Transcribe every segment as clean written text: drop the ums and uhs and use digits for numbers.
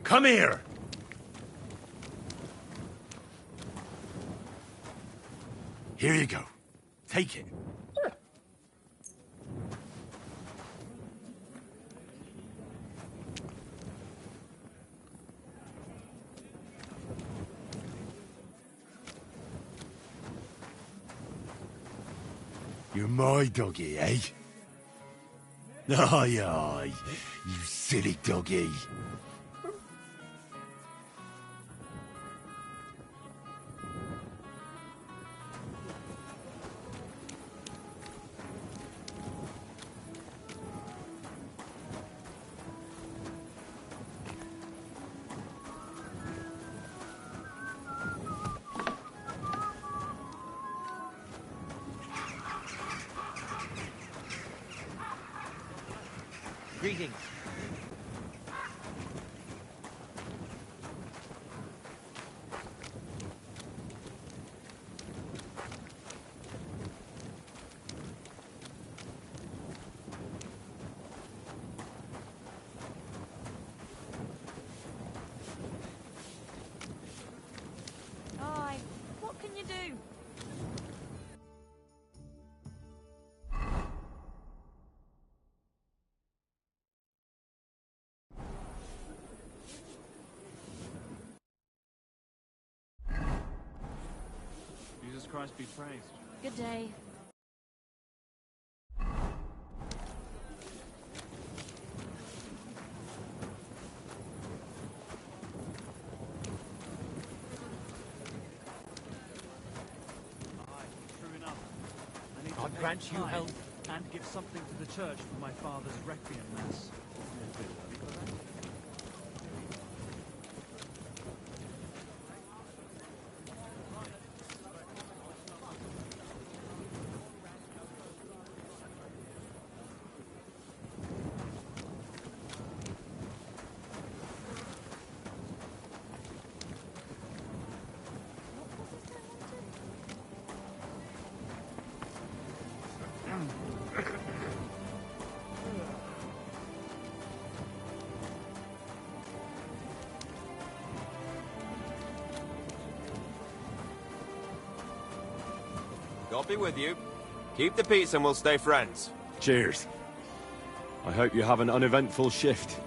Come here! Here you go. Take it. You're my doggy, eh? Aye, aye, you silly doggy. Greetings. Hi, what can you do? Jesus Christ be praised. Good day. True enough. I need to God pay grant you tithe health. and give something to the church for my father's requiem mass. God be with you. Keep the peace and we'll stay friends. Cheers. I hope you have an uneventful shift.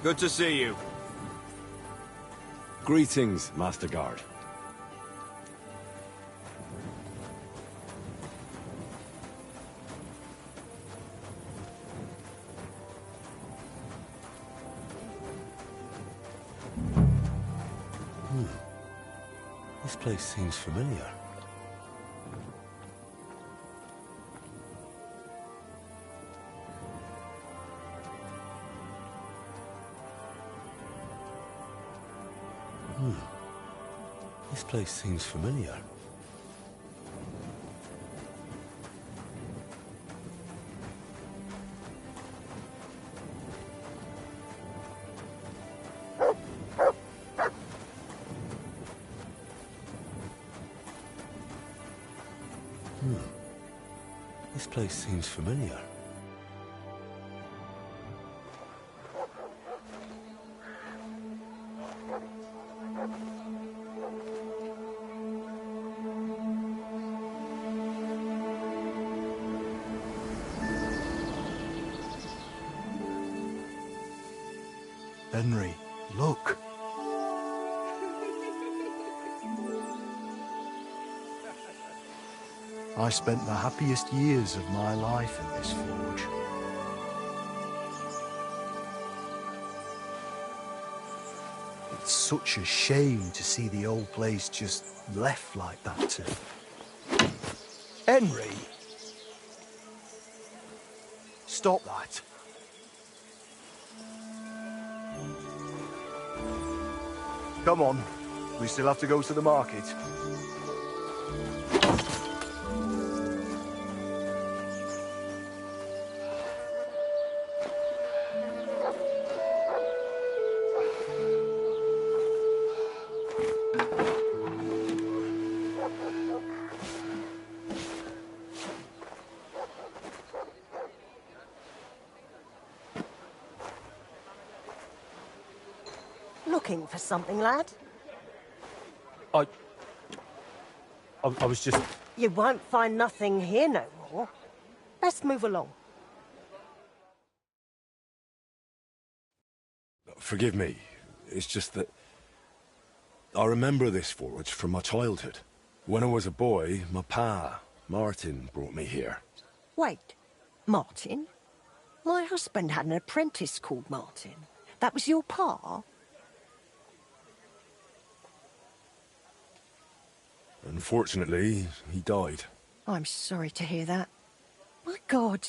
Good to see you. Greetings, Master Guard. This place seems familiar. This place seems familiar. This place seems familiar. Henry, look. I spent the happiest years of my life in this forge. It's such a shame to see the old place just left like that too. Henry! Stop that. Come on. We still have to go to the market. Looking for something, lad? I was just... You won't find nothing here no more. Best move along. Forgive me. It's just that... I remember this forge from my childhood. When I was a boy, my pa, Martin, brought me here. Wait, Martin? My husband had an apprentice called Martin. That was your pa? Unfortunately, he died. I'm sorry to hear that. My God,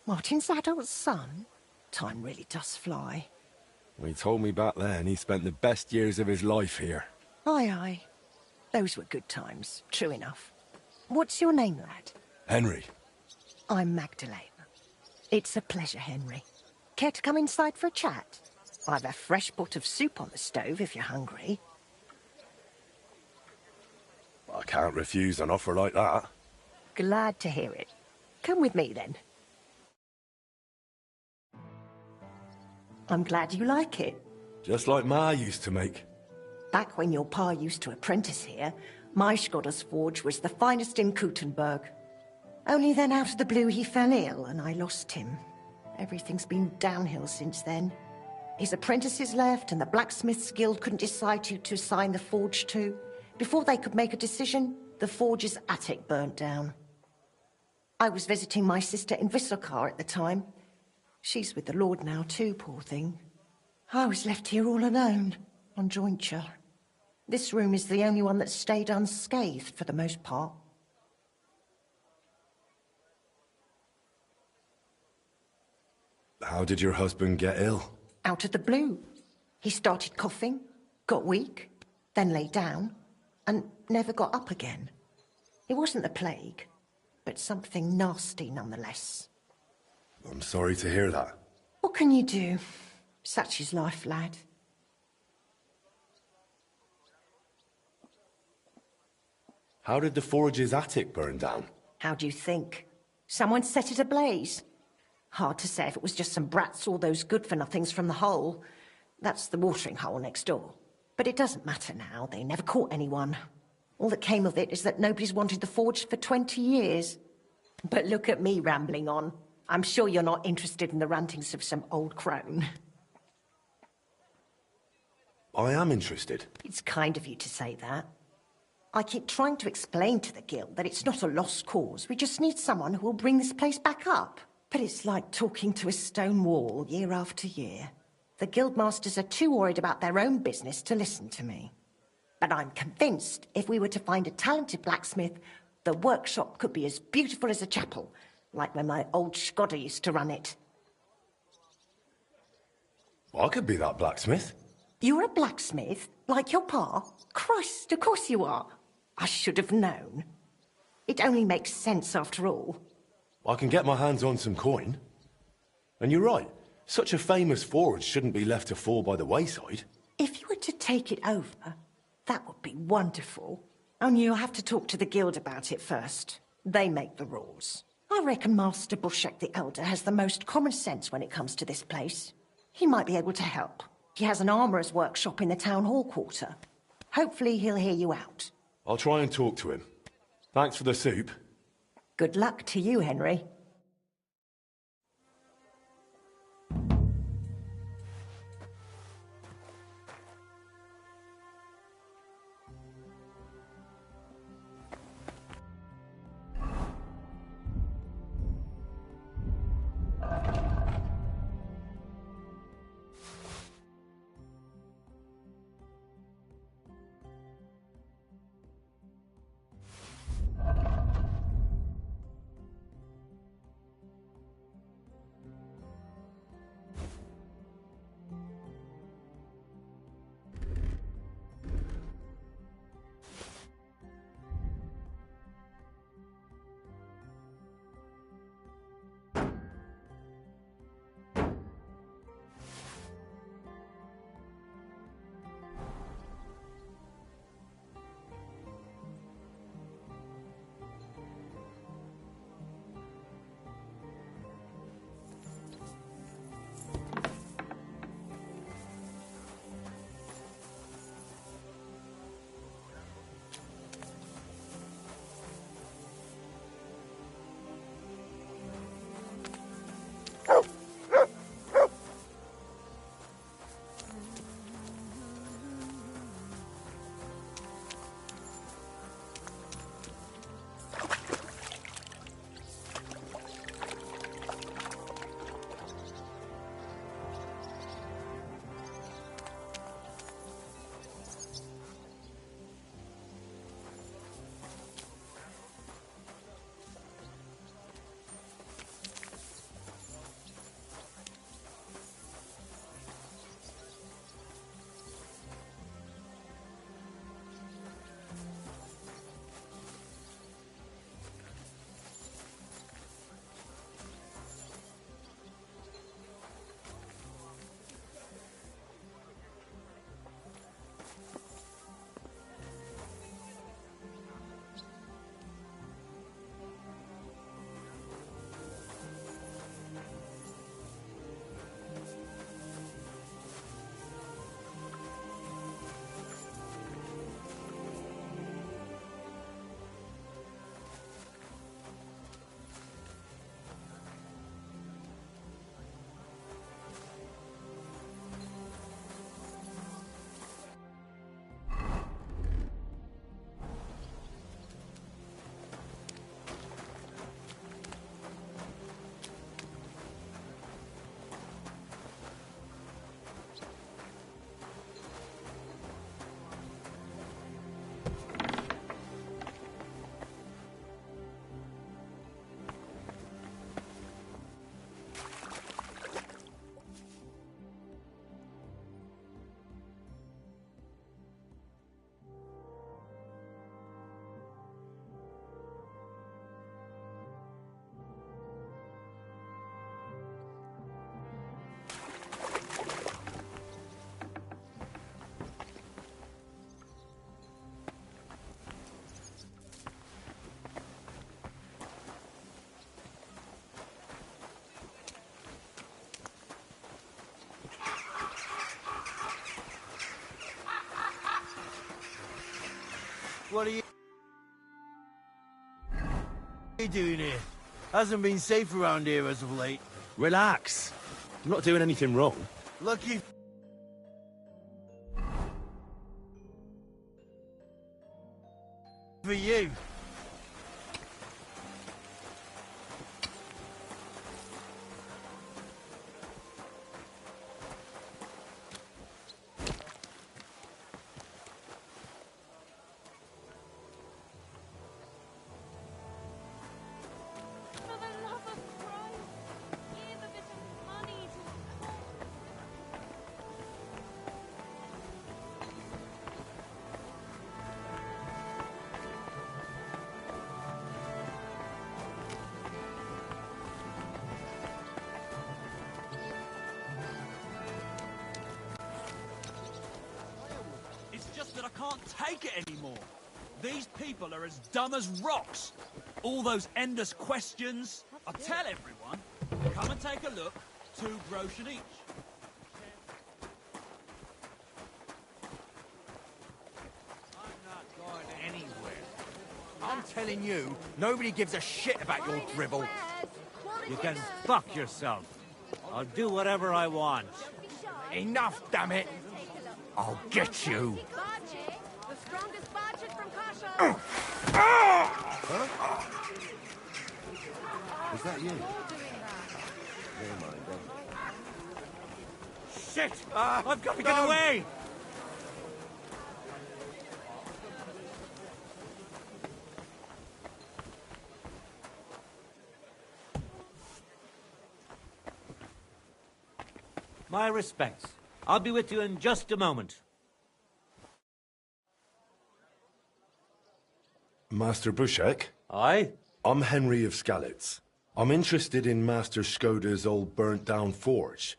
Martin's adult son? Time really does fly. He told me back then he spent the best years of his life here. Aye, aye. Those were good times, true enough. What's your name, lad? Henry. I'm Magdalene. It's a pleasure, Henry. Care to come inside for a chat? I've a fresh pot of soup on the stove if you're hungry. I can't refuse an offer like that. Glad to hear it. Come with me, then. I'm glad you like it. Just like Ma used to make. Back when your pa used to apprentice here, my Skodder's forge was the finest in Kuttenberg. Only then out of the blue he fell ill and I lost him. Everything's been downhill since then. His apprentices left and the Blacksmiths Guild couldn't decide who to assign the forge to. Before they could make a decision, the forge's attic burnt down. I was visiting my sister in Visselkar at the time. She's with the Lord now too, poor thing. I was left here all alone, on jointure. This room is the only one that stayed unscathed for the most part. How did your husband get ill? Out of the blue. He started coughing, got weak, then lay down, and never got up again. It wasn't the plague, but something nasty nonetheless. I'm sorry to hear that. What can you do? Such is life, lad. How did the forge's attic burn down? How do you think? Someone set it ablaze. Hard to say if it was just some brats or those good-for-nothings from the hole. That's the watering hole next door. But it doesn't matter now. They never caught anyone. All that came of it is that nobody's wanted the forge for 20 years. But look at me rambling on. I'm sure you're not interested in the rantings of some old crone. I am interested. It's kind of you to say that. I keep trying to explain to the guild that it's not a lost cause. We just need someone who will bring this place back up. But it's like talking to a stone wall year after year. The guildmasters are too worried about their own business to listen to me. But I'm convinced if we were to find a talented blacksmith, the workshop could be as beautiful as a chapel, like when my old Skodder used to run it. I could be that blacksmith. You're a blacksmith? Like your pa? Christ, of course you are. I should have known. It only makes sense after all. I can get my hands on some coin. And you're right. Such a famous forge shouldn't be left to fall by the wayside. If you were to take it over, that would be wonderful. Only you'll have to talk to the guild about it first. They make the rules. I reckon Master Bushek the Elder has the most common sense when it comes to this place. He might be able to help. He has an armourer's workshop in the town hall quarter. Hopefully he'll hear you out. I'll try and talk to him. Thanks for the soup. Good luck to you, Henry. What are you doing here? Hasn't been safe around here as of late. Relax. I'm not doing anything wrong. Lucky for you. For the love of Christ, give a bit of money to a It's just that I can't take it anymore. These people are as dumb as rocks. All those endless questions. I tell everyone, come and take a look. 2 groschen each. I'm not going anywhere. I'm telling you, nobody gives a shit about your drivel. You can fuck yourself. I'll do whatever I want. Enough, damn it! I'll get you. The strongest budget from Kasha. Is that you? Shit! I've got to get away! My respects. I'll be with you in just a moment. Master Bushek? Aye? I'm Henry of Skalitz. I'm interested in Master Skoda's old burnt-down forge.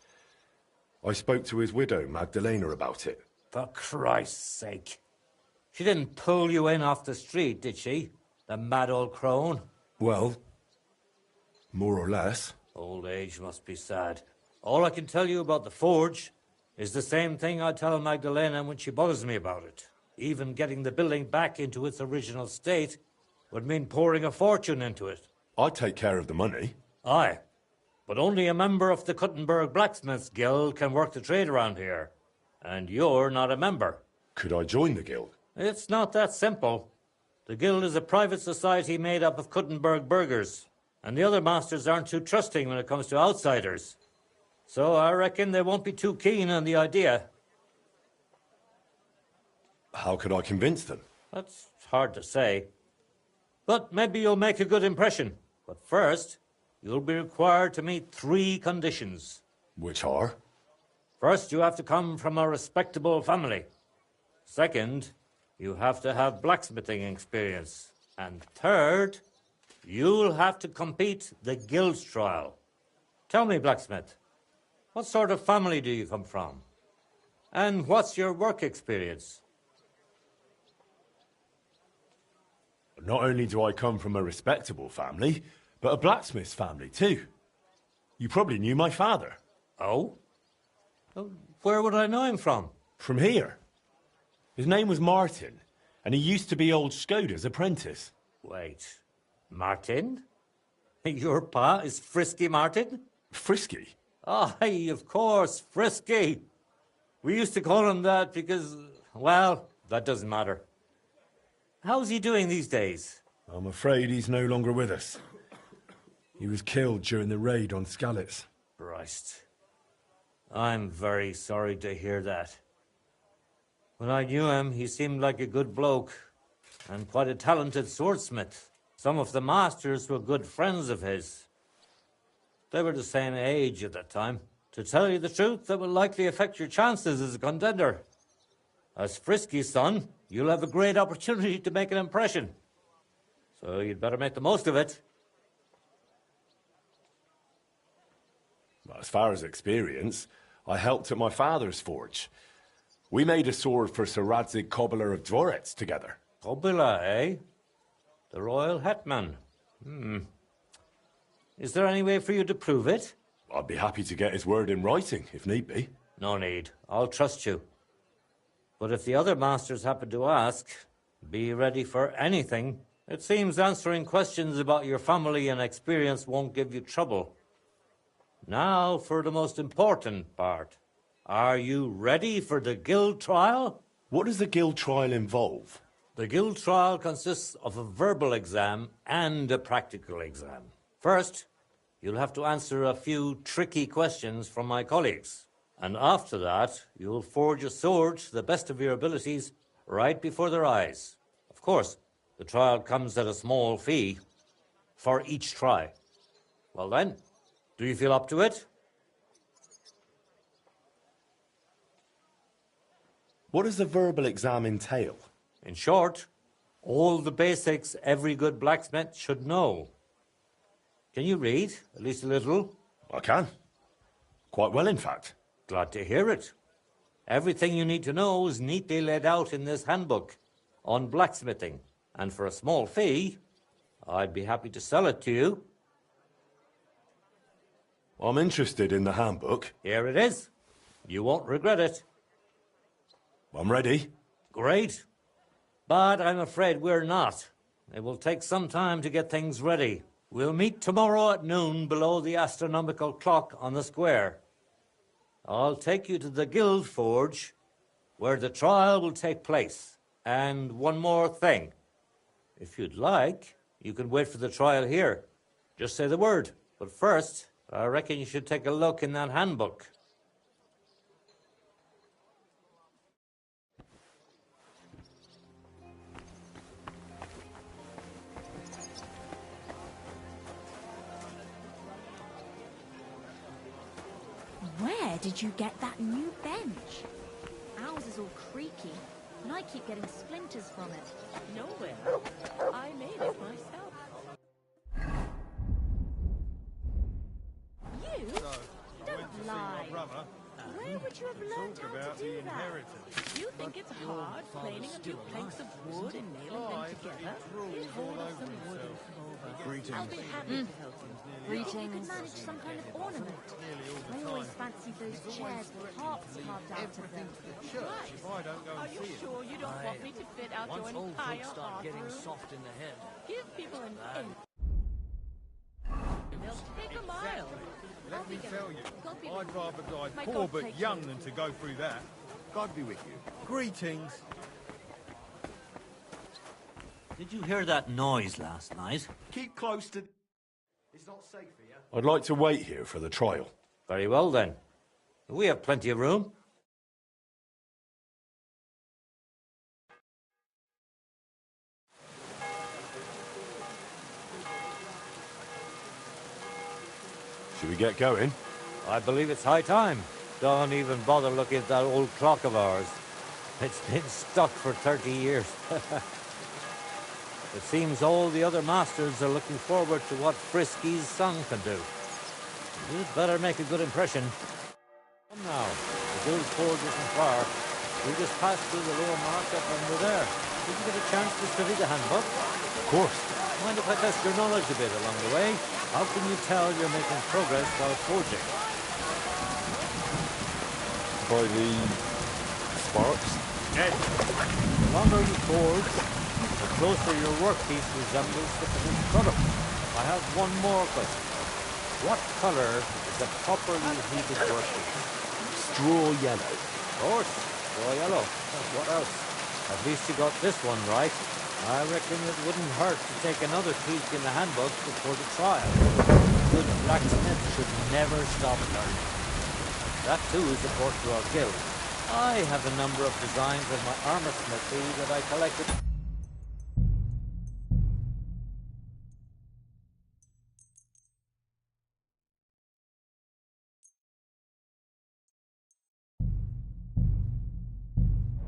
I spoke to his widow, Magdalena, about it. For Christ's sake. She didn't pull you in off the street, did she? The mad old crone? Well, more or less. Old age must be sad. All I can tell you about the forge is the same thing I tell Magdalena when she bothers me about it. Even getting the building back into its original state would mean pouring a fortune into it. I'd take care of the money. Aye, but only a member of the Kuttenberg Blacksmiths Guild can work the trade around here. And you're not a member. Could I join the guild? It's not that simple. The guild is a private society made up of Kuttenberg burghers, and the other masters aren't too trusting when it comes to outsiders. So I reckon they won't be too keen on the idea. How could I convince them? That's hard to say. But maybe you'll make a good impression. But first, you'll be required to meet 3 conditions. Which are? First, you have to come from a respectable family. Second, you have to have blacksmithing experience. And third, you'll have to compete the guild's trial. Tell me, blacksmith, what sort of family do you come from? And what's your work experience? Not only do I come from a respectable family, but a blacksmith's family too. You probably knew my father. Oh? Where would I know him from? From here. His name was Martin, and he used to be old Skoda's apprentice. Wait, Martin? Your pa is Frisky Martin? Frisky? Aye, of course, Frisky. We used to call him that because, well, that doesn't matter. How's he doing these days? I'm afraid he's no longer with us. He was killed during the raid on Skalitz. Christ. I'm very sorry to hear that. When I knew him, he seemed like a good bloke and quite a talented swordsmith. Some of the masters were good friends of his. They were the same age at that time. To tell you the truth, that will likely affect your chances as a contender. As Frisky's son, you'll have a great opportunity to make an impression. So you'd better make the most of it. As far as experience, I helped at my father's forge. We made a sword for Sir Radzig Cobbler of Dvorets together. Kobila, eh? The royal hetman. Is there any way for you to prove it? I'd be happy to get his word in writing, if need be. No need. I'll trust you. But if the other masters happen to ask, Be ready for anything. It seems answering questions about your family and experience won't give you trouble. Now for the most important part. Are you ready for the guild trial? What does the guild trial involve? The guild trial consists of a verbal exam and a practical exam. First, you'll have to answer a few tricky questions from my colleagues. And after that, you'll forge a sword to the best of your abilities right before their eyes. Of course, the trial comes at a small fee for each try. Well then, do you feel up to it? What does the verbal exam entail? In short, all the basics every good blacksmith should know. Can you read, at least a little? I can. Quite well, in fact. Glad to hear it. Everything you need to know is neatly laid out in this handbook on blacksmithing. And for a small fee, I'd be happy to sell it to you. I'm interested in the handbook. Here it is. You won't regret it. I'm ready. Great. But I'm afraid we're not. It will take some time to get things ready. We'll meet tomorrow at noon below the astronomical clock on the square. I'll take you to the Guild Forge, where the trial will take place. And one more thing. If you'd like, you can wait for the trial here. Just say the word. But first, I reckon you should take a look in that handbook. Where did you get that new bench? Ours is all creaky, and I keep getting splinters from it. Nowhere. I made it myself. You? Don't lie. Where would you have learned how to do that? You think it's hard planing a few planks of wood and nailing them together? In hold of some wood and come over. I'll be happy to help you. Greetings. You could manage some kind of ornament. I always fancied those chairs with hearts carved out of them. Right. Are you sure you don't want me to fit out your entire art room? Soft in the head. Give people an inch. They'll take a mile. Let me tell you, I'd rather die My poor God, but take young you. than to go through that. God be with you. Greetings. Did you hear that noise last night? Keep close to... It's not safe here. I'd like to wait here for the trial. Very well then. We have plenty of room. Should we get going? I believe it's high time. Don't even bother looking at that old clock of ours. It's been stuck for 30 years. It seems all the other masters are looking forward to what Frisky's son can do. You'd better make a good impression. Come now, the Guild Forge isn't far. We just passed through the lower market and we're there. Did you get a chance to study the handbook? Of course. Mind if I test your knowledge a bit along the way? How can you tell you're making progress while forging? By the sparks? Yes. The longer you forge, the closer your workpiece resembles the finished product. I have one more question. What color is a properly heated workpiece? Straw yellow. Of course, straw yellow. What else? At least you got this one right. I reckon it wouldn't hurt to take another peek in the handbook before the trial. Good blacksmiths should never stop learning. That too is important to our guild. I have a number of designs in my armor smithy that I collected.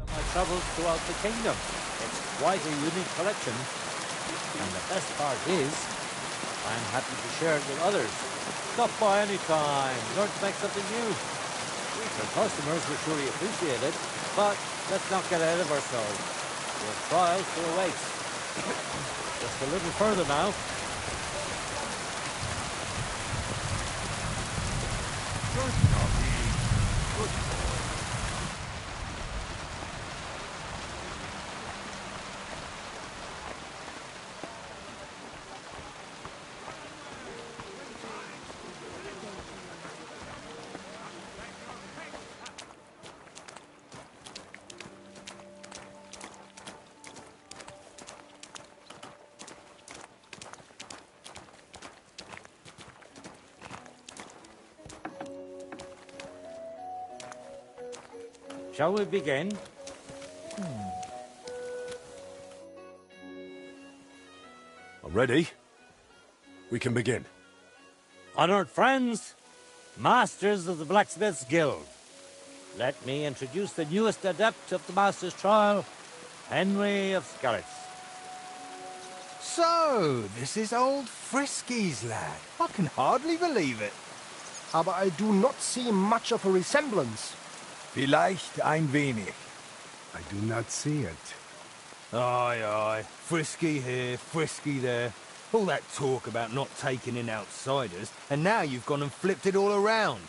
My travels throughout the kingdom. It's quite a unique collection. And the best part is, I'm happy to share it with others. Stop by any time. Learn to make something new. Your customers will surely appreciate it, but let's not get ahead of ourselves. Your trial still awaits. Just a little further now. Shall we begin? I'm ready. We can begin. Honored friends, masters of the Blacksmiths Guild, let me introduce the newest adept of the Master's Trial, Henry of Skerritts. So, this is old Frisky's lad. I can hardly believe it. Aber I do not see much of a resemblance. Vielleicht ein wenig. I do not see it. Aye, aye. Frisky here, Frisky there. All that talk about not taking in outsiders, and now you've gone and flipped it all around.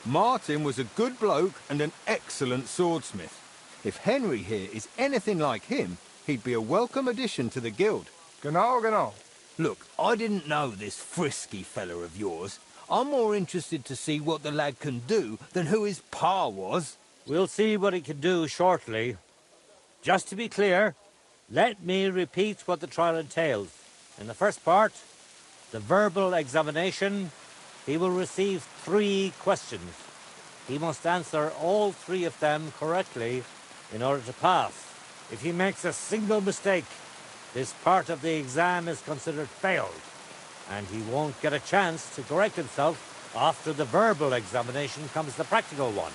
Martin was a good bloke and an excellent swordsmith. If Henry here is anything like him, he'd be a welcome addition to the guild. Genau, genau. Look, I didn't know this Frisky fella of yours. I'm more interested to see what the lad can do than who his pa was. We'll see what he can do shortly. Just to be clear, let me repeat what the trial entails. In the first part, the verbal examination, he will receive 3 questions. He must answer all 3 of them correctly in order to pass. If he makes a single mistake, this part of the exam is considered failed, and he won't get a chance to correct himself. After the verbal examination comes the practical one,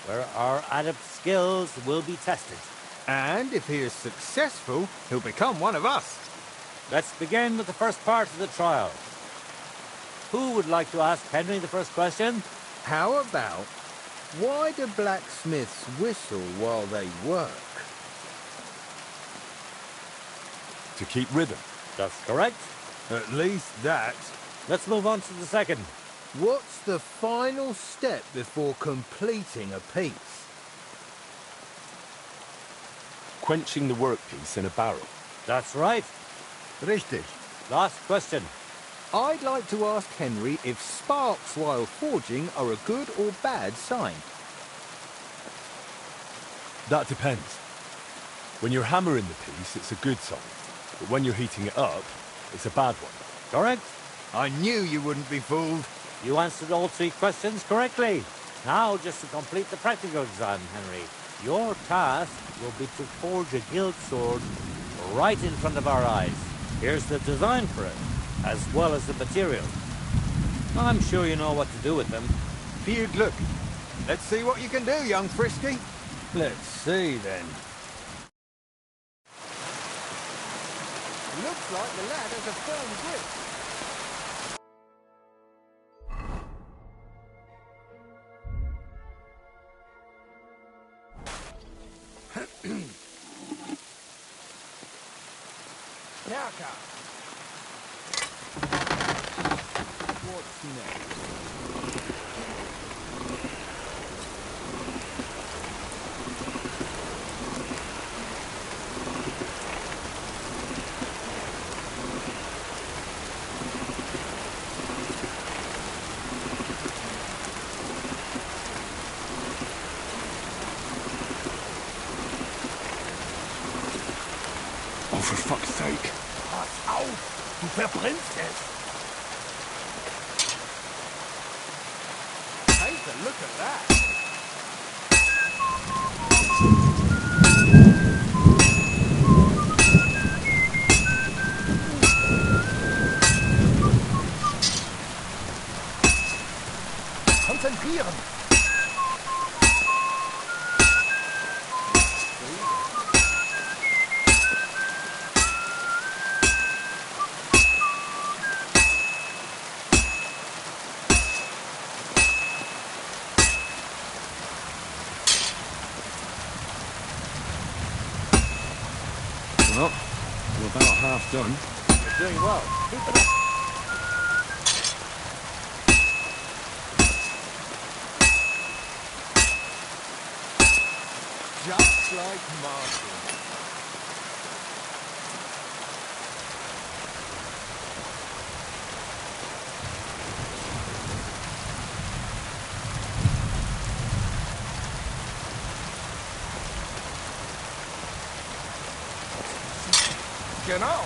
where our adept skills will be tested. And if he is successful, he'll become one of us. Let's begin with the first part of the trial. Who would like to ask Henry the first question? How about, why do blacksmiths whistle while they work? To keep rhythm. That's correct. At least that. Let's move on to the second. What's the final step before completing a piece? Quenching the workpiece in a barrel. That's right. Richtig. Last question. I'd like to ask Henry if sparks while forging are a good or bad sign. That depends. When you're hammering the piece, it's a good sign. But when you're heating it up, it's a bad one. Correct. I knew you wouldn't be fooled. You answered all 3 questions correctly. Now, just to complete the practical exam, Henry, your task will be to forge a guild sword right in front of our eyes. Here's the design for it, as well as the material. I'm sure you know what to do with them. Viel Glück. Let's see what you can do, young Frisky. Let's see, then. Looks like the lad has a firm grip. Kerker. What's next? Oh, for fuck's sake. Pass auf! Du verbrennst es! Take a look at that. Konzentrieren! Well, we're about half done. You're doing well. Keep it up. Just like Martin. Genau!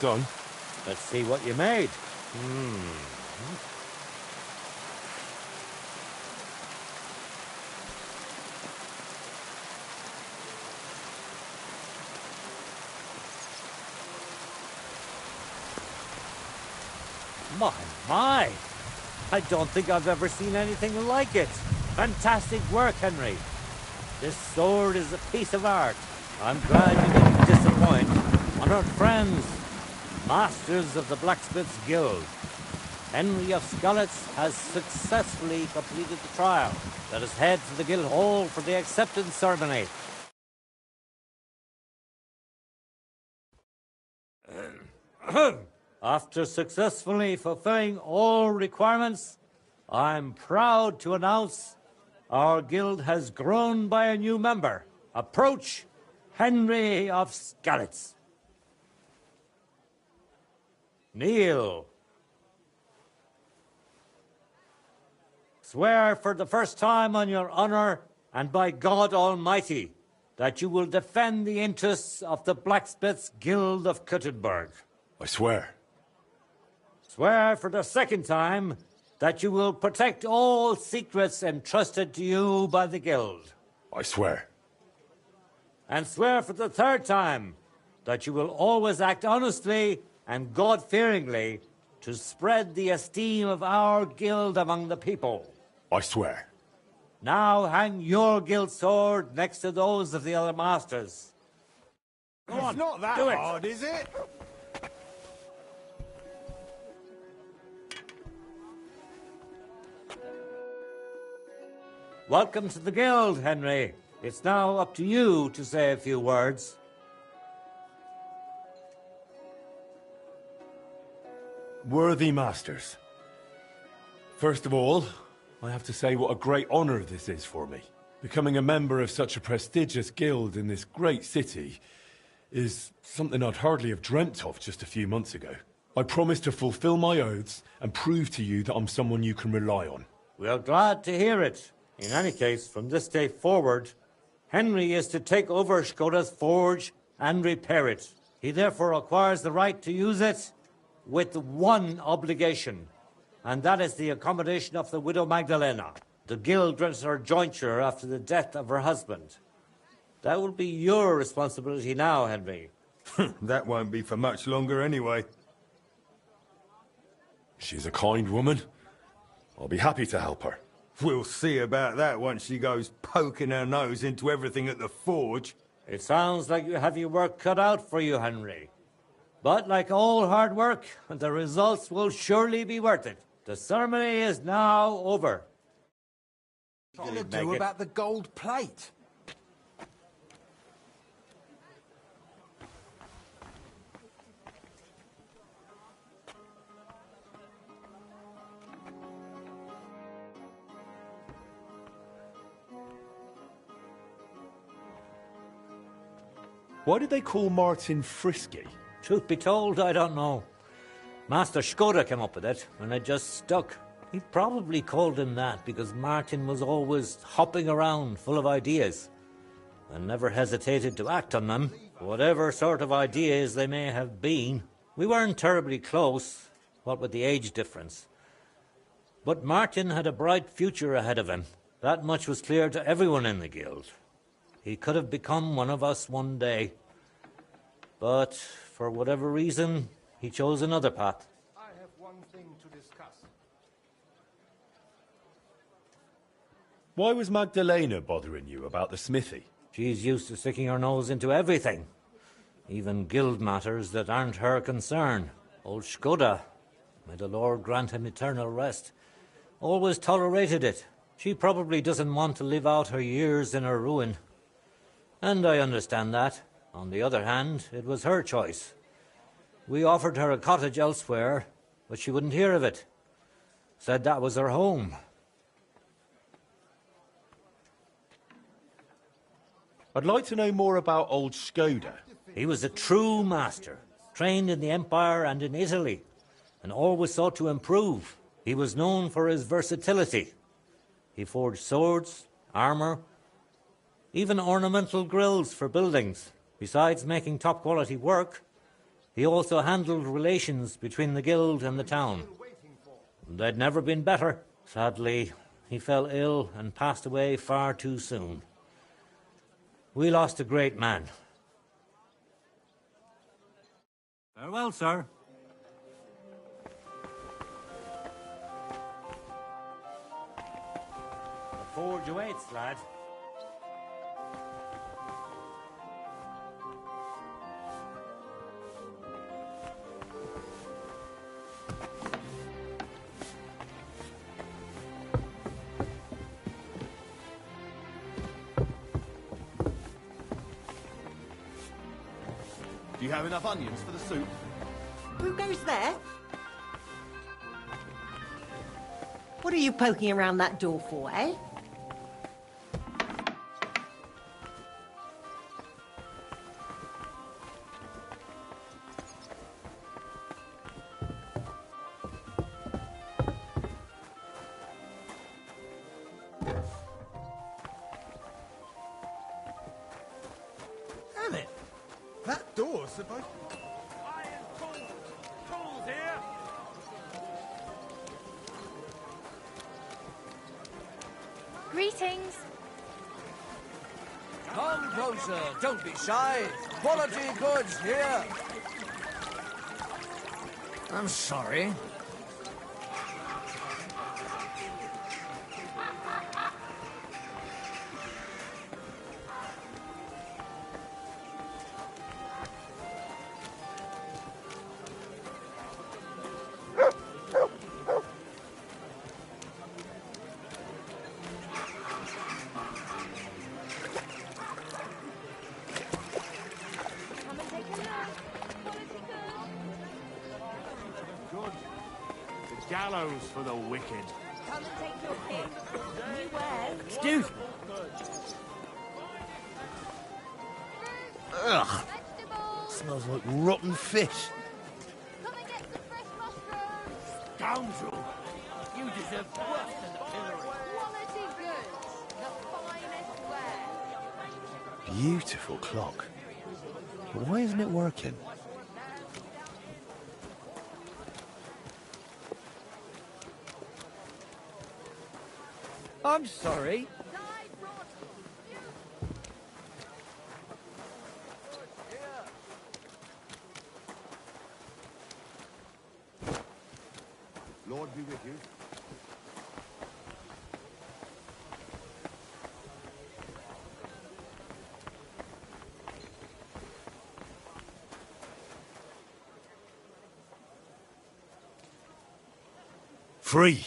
done. Let's see what you made. My! I don't think I've ever seen anything like it. Fantastic work, Henry. This sword is a piece of art. I'm glad you didn't disappoint. Honored friends, masters of the Blacksmith's Guild, Henry of Skalitz has successfully completed the trial. Let us head to the guild hall for the acceptance ceremony. After successfully fulfilling all requirements, I'm proud to announce our guild has grown by a new member. Approach Henry of Skalitz. Kneel. Swear for the first time on your honor and by God Almighty that you will defend the interests of the Blacksmiths Guild of Kuttenberg. I swear. Swear for the second time that you will protect all secrets entrusted to you by the Guild. I swear. And swear for the third time that you will always act honestly and God-fearingly to spread the esteem of our Guild among the people. I swear. Now hang your Guild sword next to those of the other masters. Go on, It's not that do it. hard, is it? Welcome to the Guild, Henry. It's now up to you to say a few words. Worthy masters. First of all, I have to say what a great honor this is for me. Becoming a member of such a prestigious guild in this great city is something I'd hardly have dreamt of just a few months ago. I promise to fulfill my oaths and prove to you that I'm someone you can rely on. We are glad to hear it. In any case, from this day forward, Henry is to take over Skoda's forge and repair it. He therefore acquires the right to use it with one obligation, and that is the accommodation of the widow Magdalena. The guild rents her jointure after the death of her husband. That will be your responsibility now, Henry. That won't be for much longer anyway. She's a kind woman. I'll be happy to help her. We'll see about that once she goes poking her nose into everything at the forge. It sounds like you have your work cut out for you, Henry. But like all hard work, the results will surely be worth it. The ceremony is now over. What are you gonna do about the gold plate? Why did they call Martin Frisky? Truth be told, I don't know. Master Skoda came up with it, and it just stuck. He probably called him that because Martin was always hopping around full of ideas and never hesitated to act on them, whatever sort of ideas they may have been. We weren't terribly close, what with the age difference. But Martin had a bright future ahead of him. That much was clear to everyone in the guild. He could have become one of us one day. But for whatever reason, he chose another path. I have one thing to discuss. Why was Magdalena bothering you about the smithy? She's used to sticking her nose into everything, even guild matters that aren't her concern. Old Skoda, may the Lord grant him eternal rest, always tolerated it. She probably doesn't want to live out her years in her ruin. And I understand that. On the other hand, it was her choice. We offered her a cottage elsewhere, but she wouldn't hear of it. Said that was her home. I'd like to know more about old Skoda. He was a true master, trained in the Empire and in Italy, and always sought to improve. He was known for his versatility. He forged swords, armor, even ornamental grills for buildings. Besides making top-quality work, He also handled relations between the guild and the town. They'd never been better. Sadly, he fell ill and passed away far too soon. We lost a great man. Farewell, sir. The forge awaits, lad. Do you have enough onions for the soup? Who goes there? What are you poking around that door for, eh? Damn it! That door's supposed to... Greetings. Come closer, don't be shy. Quality goods here. I'm sorry. Gallows for the wicked. Come and take your pick. New wares. Excuse me. Ugh. Smells like rotten fish. Come and get some fresh mushrooms. Scoundrel. You deserve worse than the pillory. Quality goods. The finest wares. Beautiful clock. But why isn't it working? I'm sorry. Lord be with you. Free!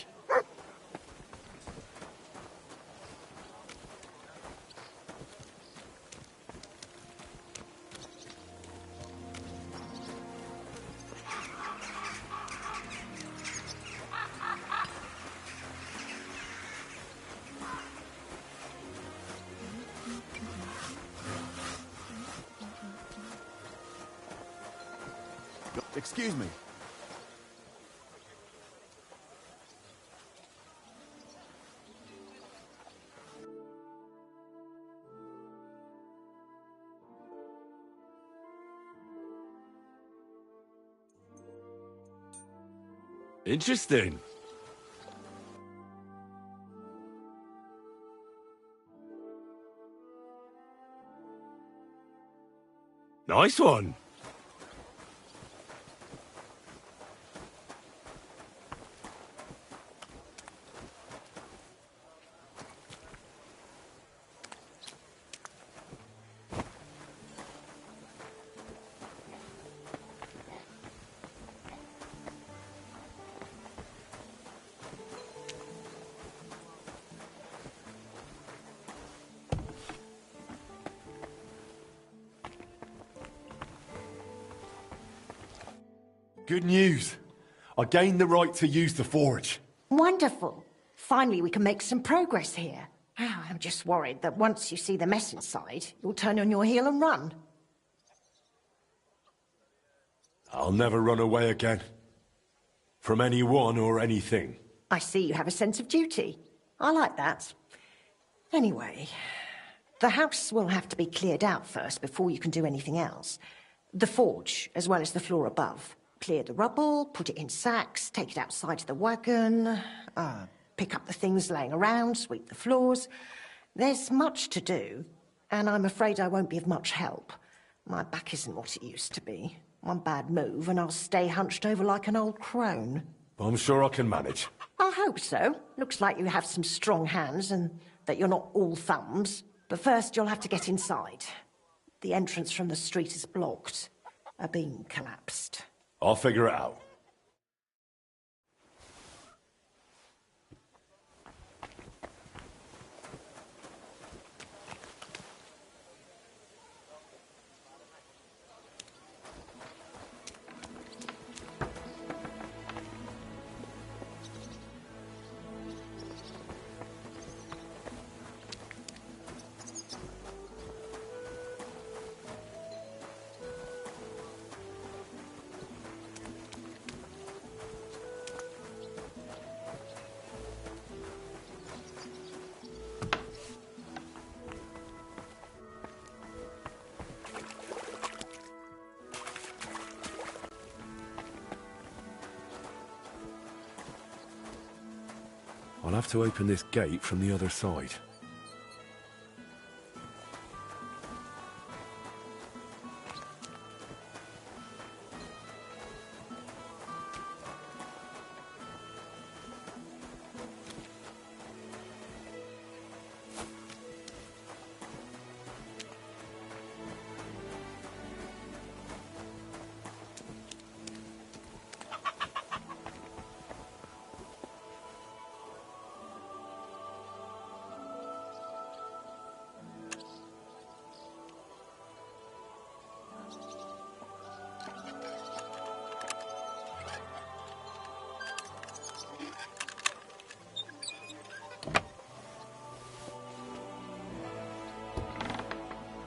Excuse me. Interesting. Nice one. Good news. I gained the right to use the forge. Wonderful. Finally, we can make some progress here. Oh, I'm just worried that once you see the mess inside, you'll turn on your heel and run. I'll never run away again. From anyone or anything. I see you have a sense of duty. I like that. Anyway, the house will have to be cleared out first before you can do anything else. The forge, as well as the floor above. Clear the rubble, put it in sacks, take it outside to the wagon, pick up the things laying around, sweep the floors. There's much to do, and I'm afraid I won't be of much help. My back isn't what it used to be. One bad move, and I'll stay hunched over like an old crone. I'm sure I can manage. I hope so. Looks like you have some strong hands, and that you're not all thumbs. But first, you'll have to get inside. The entrance from the street is blocked. A beam collapsed. I'll figure it out. I'll have to open this gate from the other side.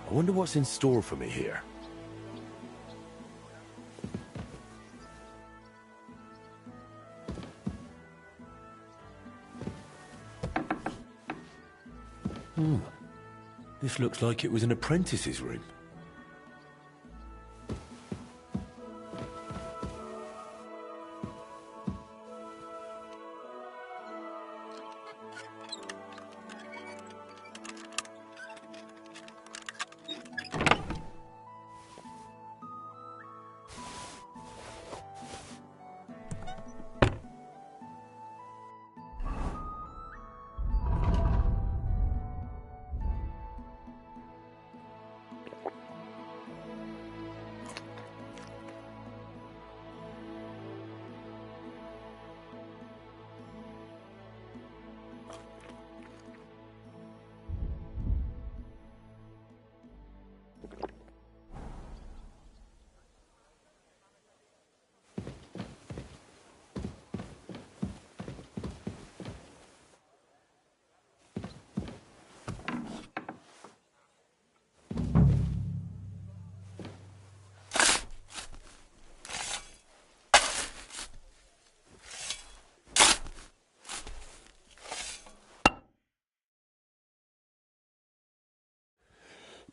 I wonder what's in store for me here. This looks like it was an apprentice's room.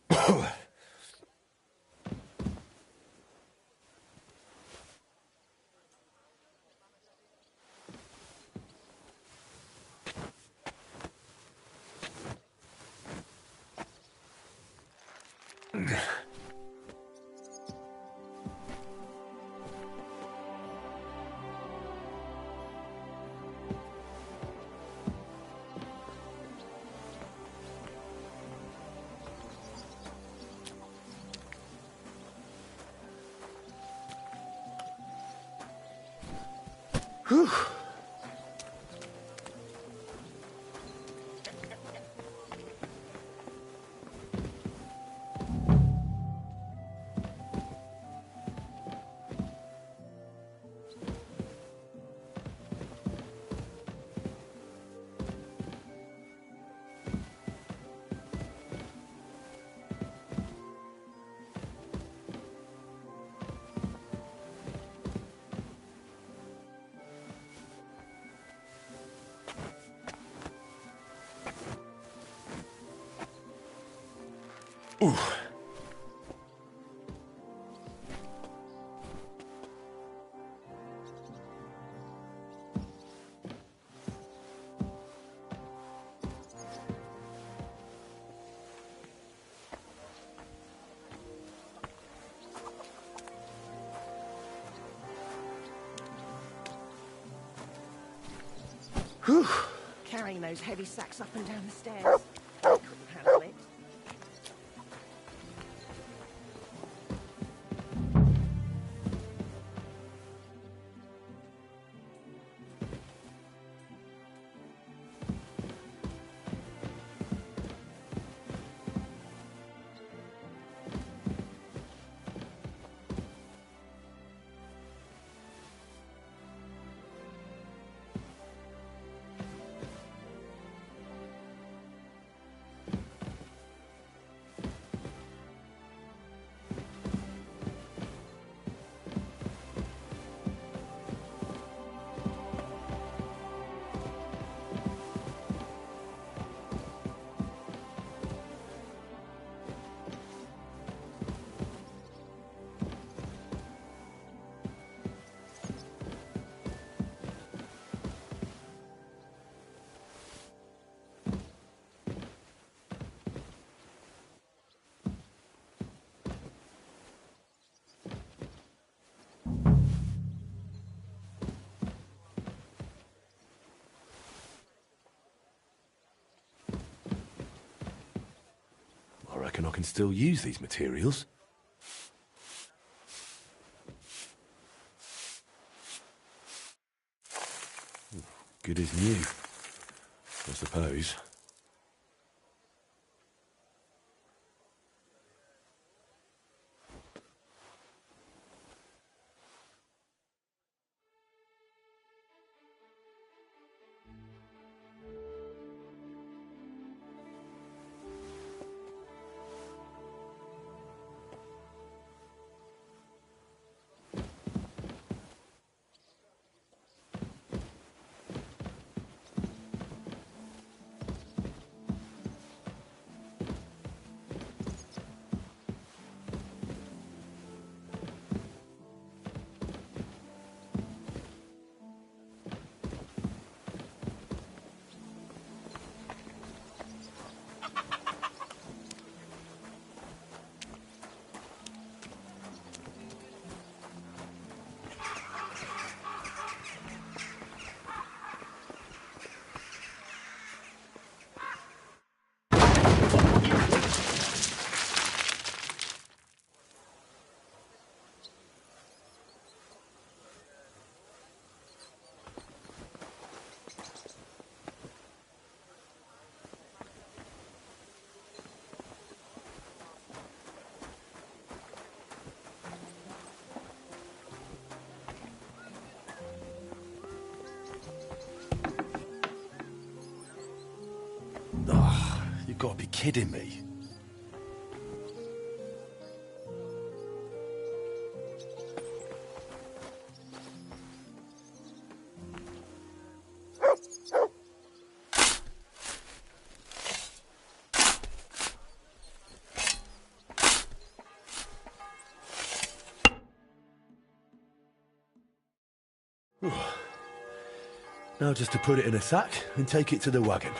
Whew. Ooh. Whew. Carrying those heavy sacks up and down the stairs. I couldn't handle it. I reckon I can still use these materials. Good as new, I suppose. Oh, you've got to be kidding me. Now just to put it in a sack and take it to the wagon.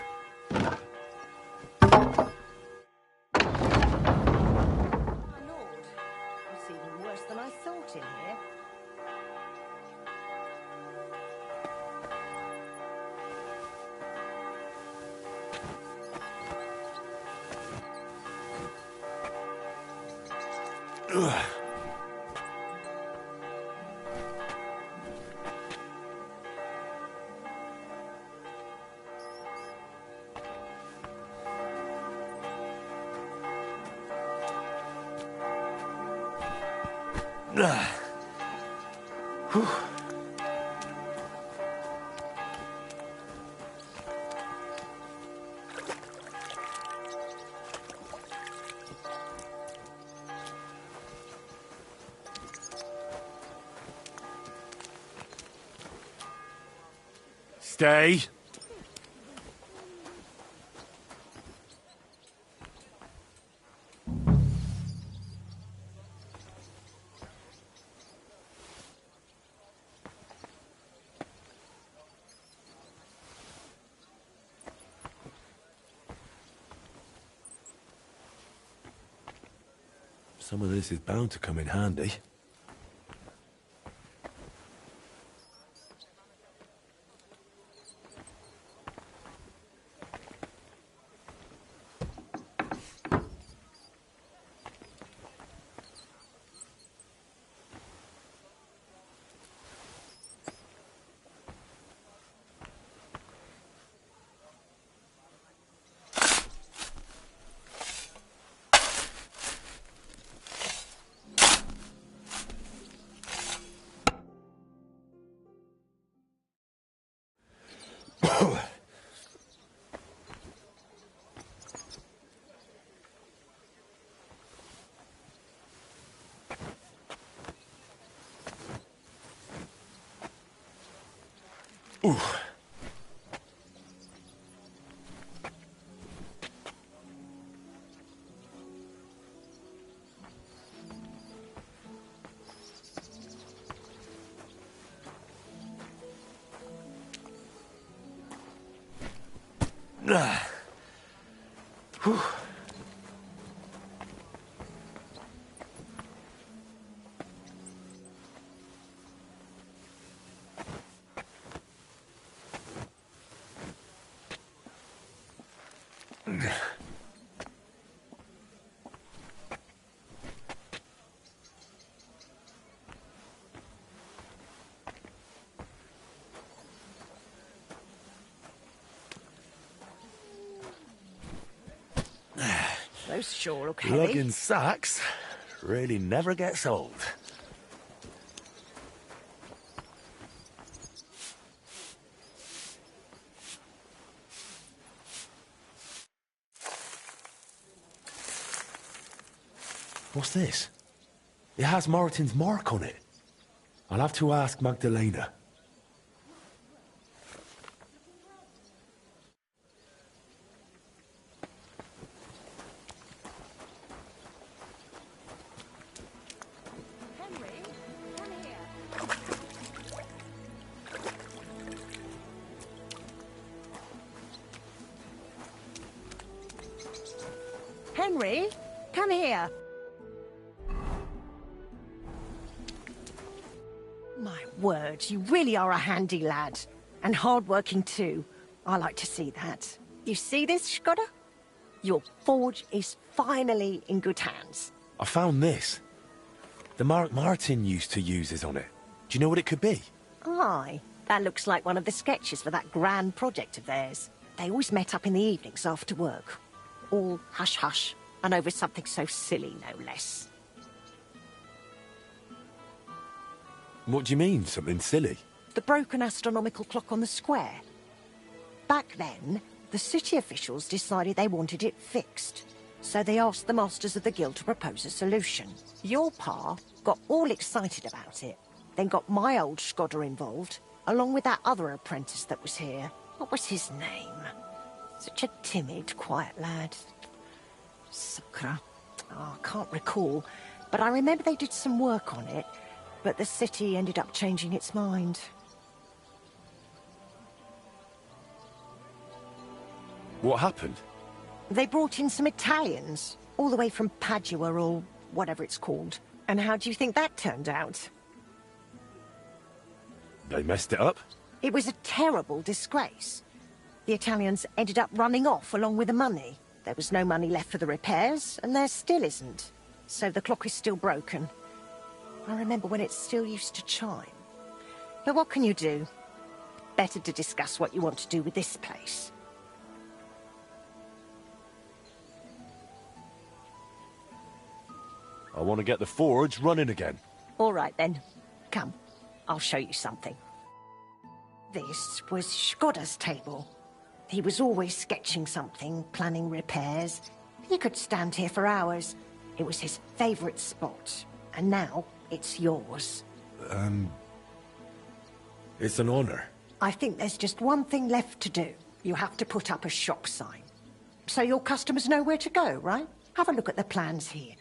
Stay. Some of this is bound to come in handy. Ooh. Whew. Those sure look heavy. Lugging sacks really never gets old. What's this? It has Martin's mark on it. I'll have to ask Magdalena. Henry, come here. My word, you really are a handy lad. And hard-working too. I like to see that. You see this, Skoda? Your forge is finally in good hands. I found this. The mark Martin used to use is on it. Do you know what it could be? Aye, that looks like one of the sketches for that grand project of theirs. They always met up in the evenings after work. All hush-hush, and over something so silly, no less. What do you mean, something silly? The broken astronomical clock on the square. Back then, the city officials decided they wanted it fixed. So they asked the masters of the guild to propose a solution. Your pa got all excited about it, then got my old Skoda involved, along with that other apprentice that was here. What was his name? Such a timid, quiet lad. Sakura. Oh, I can't recall, but I remember they did some work on it, but the city ended up changing its mind. What happened? They brought in some Italians, all the way from Padua or whatever it's called. And how do you think that turned out? They messed it up? It was a terrible disgrace. The Italians ended up running off along with the money. There was no money left for the repairs, and there still isn't. So the clock is still broken. I remember when it still used to chime. But what can you do? Better to discuss what you want to do with this place. I want to get the forge running again. All right, then. Come, I'll show you something. This was Skoda's table. He was always sketching something, planning repairs. He could stand here for hours. It was his favorite spot. And now, it's yours. It's an honor. I think there's just one thing left to do. You have to put up a shop sign. So your customers know where to go, right? Have a look at the plans here.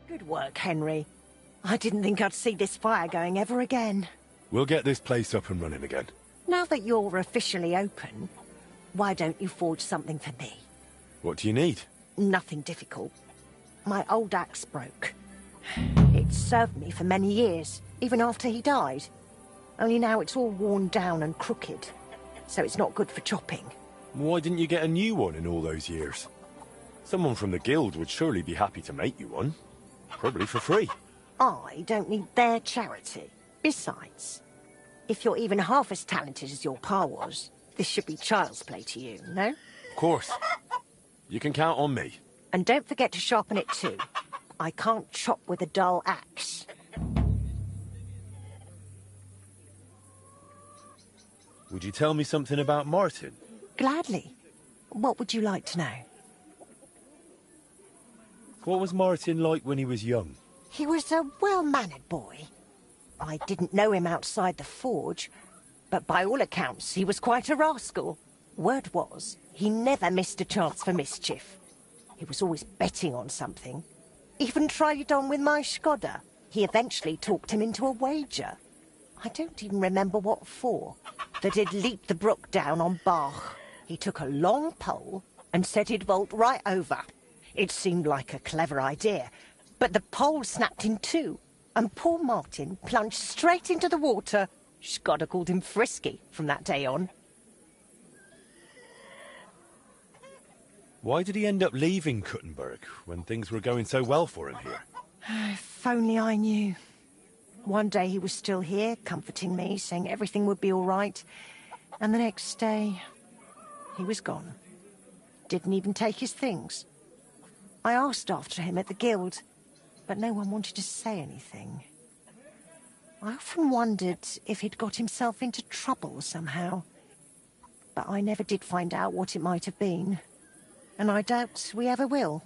Good work, Henry. I didn't think I'd see this fire going ever again. We'll get this place up and running again. Now that you're officially open, why don't you forge something for me? What do you need? Nothing difficult. My old axe broke. It served me for many years, even after he died. Only now it's all worn down and crooked, so it's not good for chopping. Why didn't you get a new one in all those years? Someone from the guild would surely be happy to make you one. Probably for free. I don't need their charity. Besides, if you're even half as talented as your pa was, this should be child's play to you, no? Of course. You can count on me. And don't forget to sharpen it too. I can't chop with a dull axe. Would you tell me something about Martin? Gladly. What would you like to know? What was Martin like when he was young? He was a well-mannered boy. I didn't know him outside the forge, but by all accounts he was quite a rascal. Word was, he never missed a chance for mischief. He was always betting on something. Even tried it on with my Skoda. He eventually talked him into a wager. I don't even remember what for. That he'd leap the brook down on Bach. He took a long pole and said he'd vault right over. It seemed like a clever idea, but the pole snapped in two, and poor Martin plunged straight into the water. Skoda called him Frisky from that day on. Why did he end up leaving Kuttenberg when things were going so well for him here? If only I knew. One day he was still here, comforting me, saying everything would be all right. And the next day, he was gone. Didn't even take his things. I asked after him at the guild, but no one wanted to say anything. I often wondered if he'd got himself into trouble somehow. But I never did find out what it might have been. And I doubt we ever will.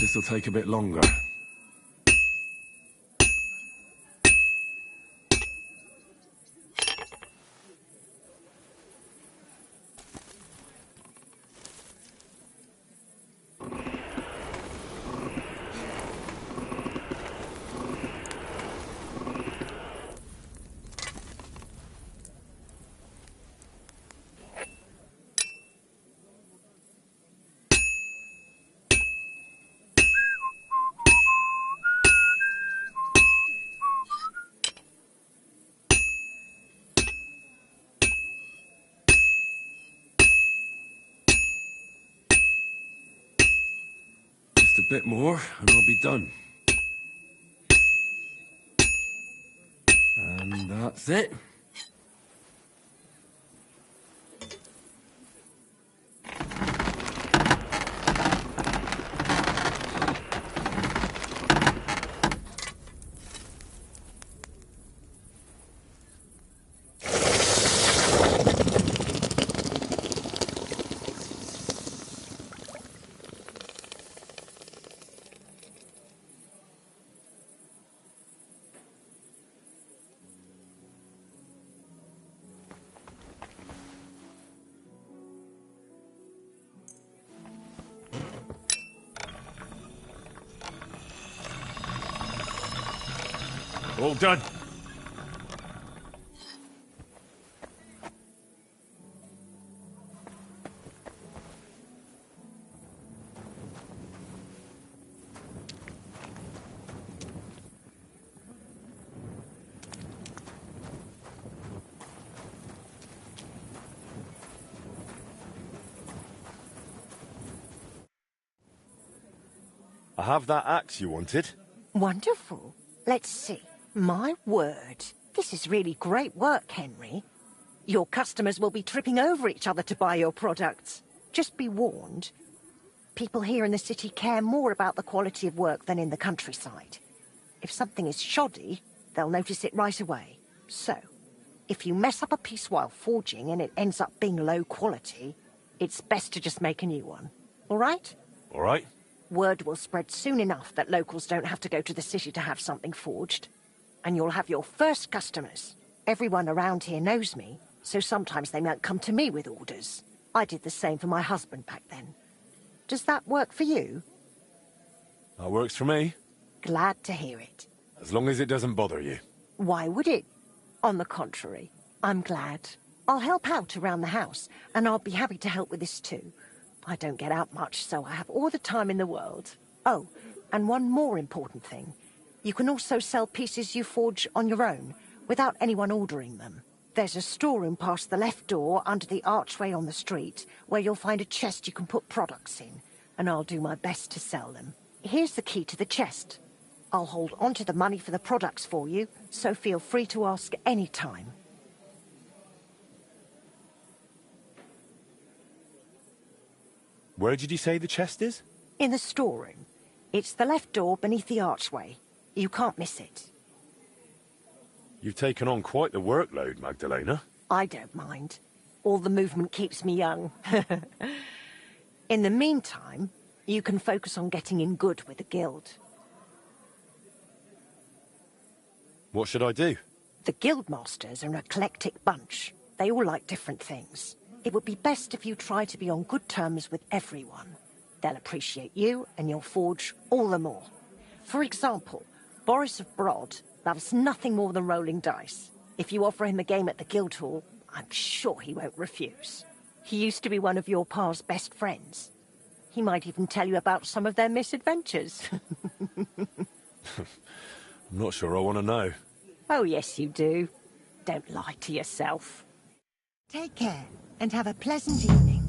This'll take a bit longer. Just a bit more, and I'll be done. And that's it. All done. I have that axe you wanted. Wonderful. Let's see. My word. This is really great work, Henry. Your customers will be tripping over each other to buy your products. Just be warned. People here in the city care more about the quality of work than in the countryside. If something is shoddy, they'll notice it right away. So, if you mess up a piece while forging and it ends up being low quality, it's best to just make a new one. All right? All right. Word will spread soon enough that locals don't have to go to the city to have something forged. And you'll have your first customers. Everyone around here knows me, so sometimes they might come to me with orders. I did the same for my husband back then. Does that work for you? That works for me. Glad to hear it. As long as it doesn't bother you. Why would it? On the contrary, I'm glad. I'll help out around the house, and I'll be happy to help with this too. I don't get out much, so I have all the time in the world. Oh, and one more important thing. You can also sell pieces you forge on your own, without anyone ordering them. There's a storeroom past the left door under the archway on the street, where you'll find a chest you can put products in, and I'll do my best to sell them. Here's the key to the chest. I'll hold on to the money for the products for you, so feel free to ask any time. Where did you say the chest is? In the storeroom. It's the left door beneath the archway. You can't miss it. You've taken on quite the workload, Magdalena. I don't mind. All the movement keeps me young. In the meantime, you can focus on getting in good with the guild. What should I do? The guildmasters are an eclectic bunch. They all like different things. It would be best if you try to be on good terms with everyone. They'll appreciate you, and you'll forge all the more. For example, Boris of Brod loves nothing more than rolling dice. If you offer him a game at the Guildhall, I'm sure he won't refuse. He used to be one of your pa's best friends. He might even tell you about some of their misadventures. I'm not sure I want to know. Oh, yes, you do. Don't lie to yourself. Take care, and have a pleasant evening.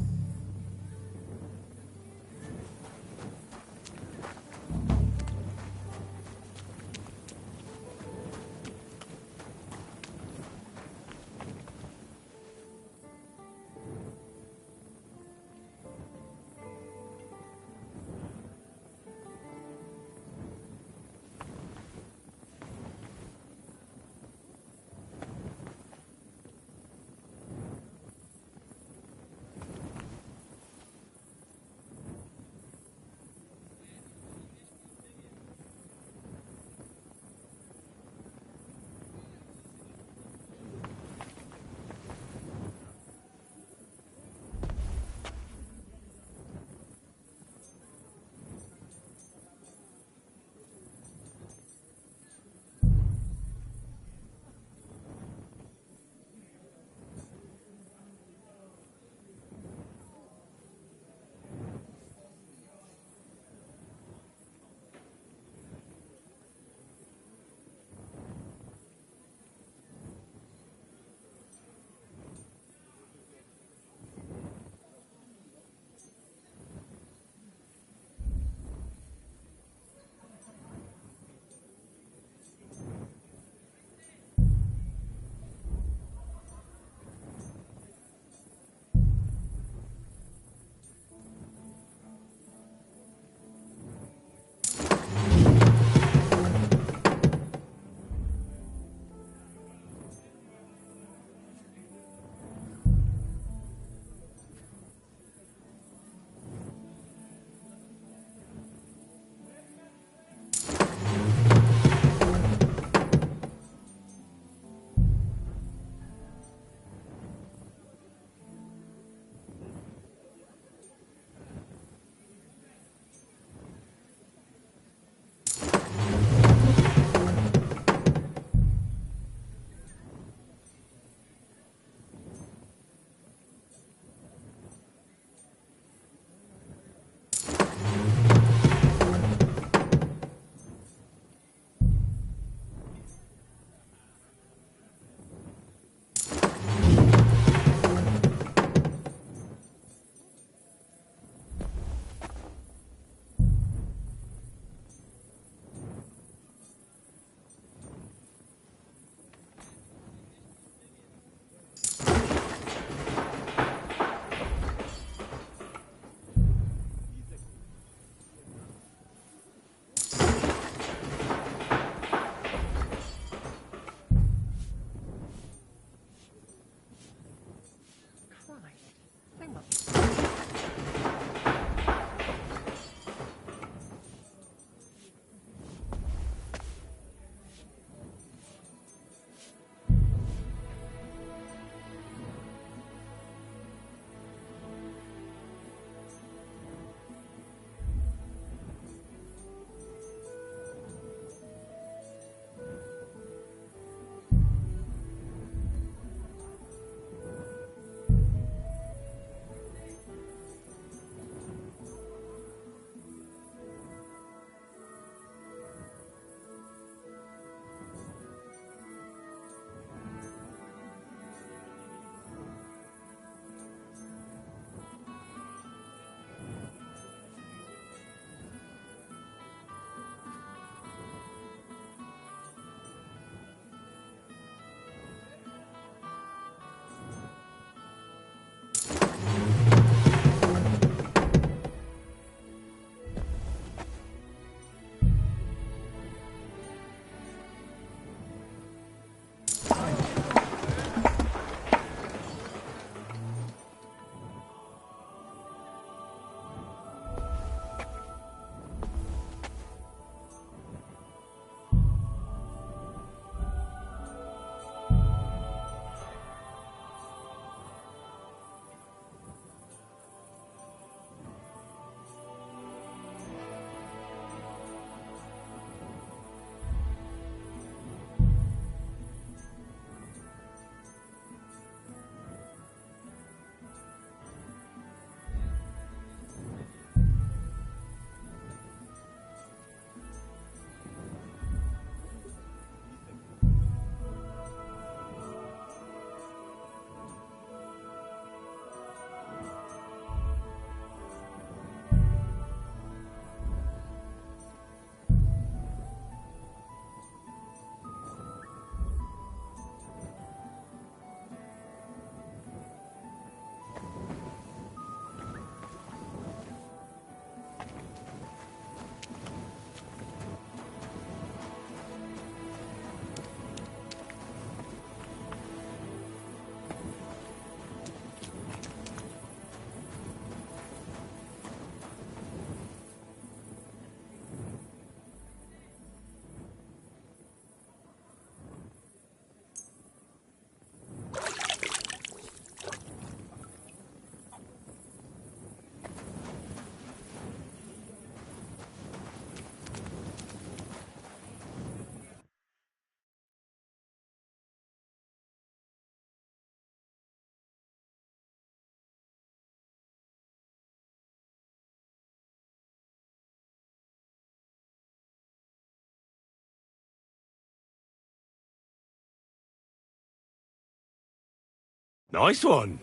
Nice one.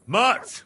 Mutt!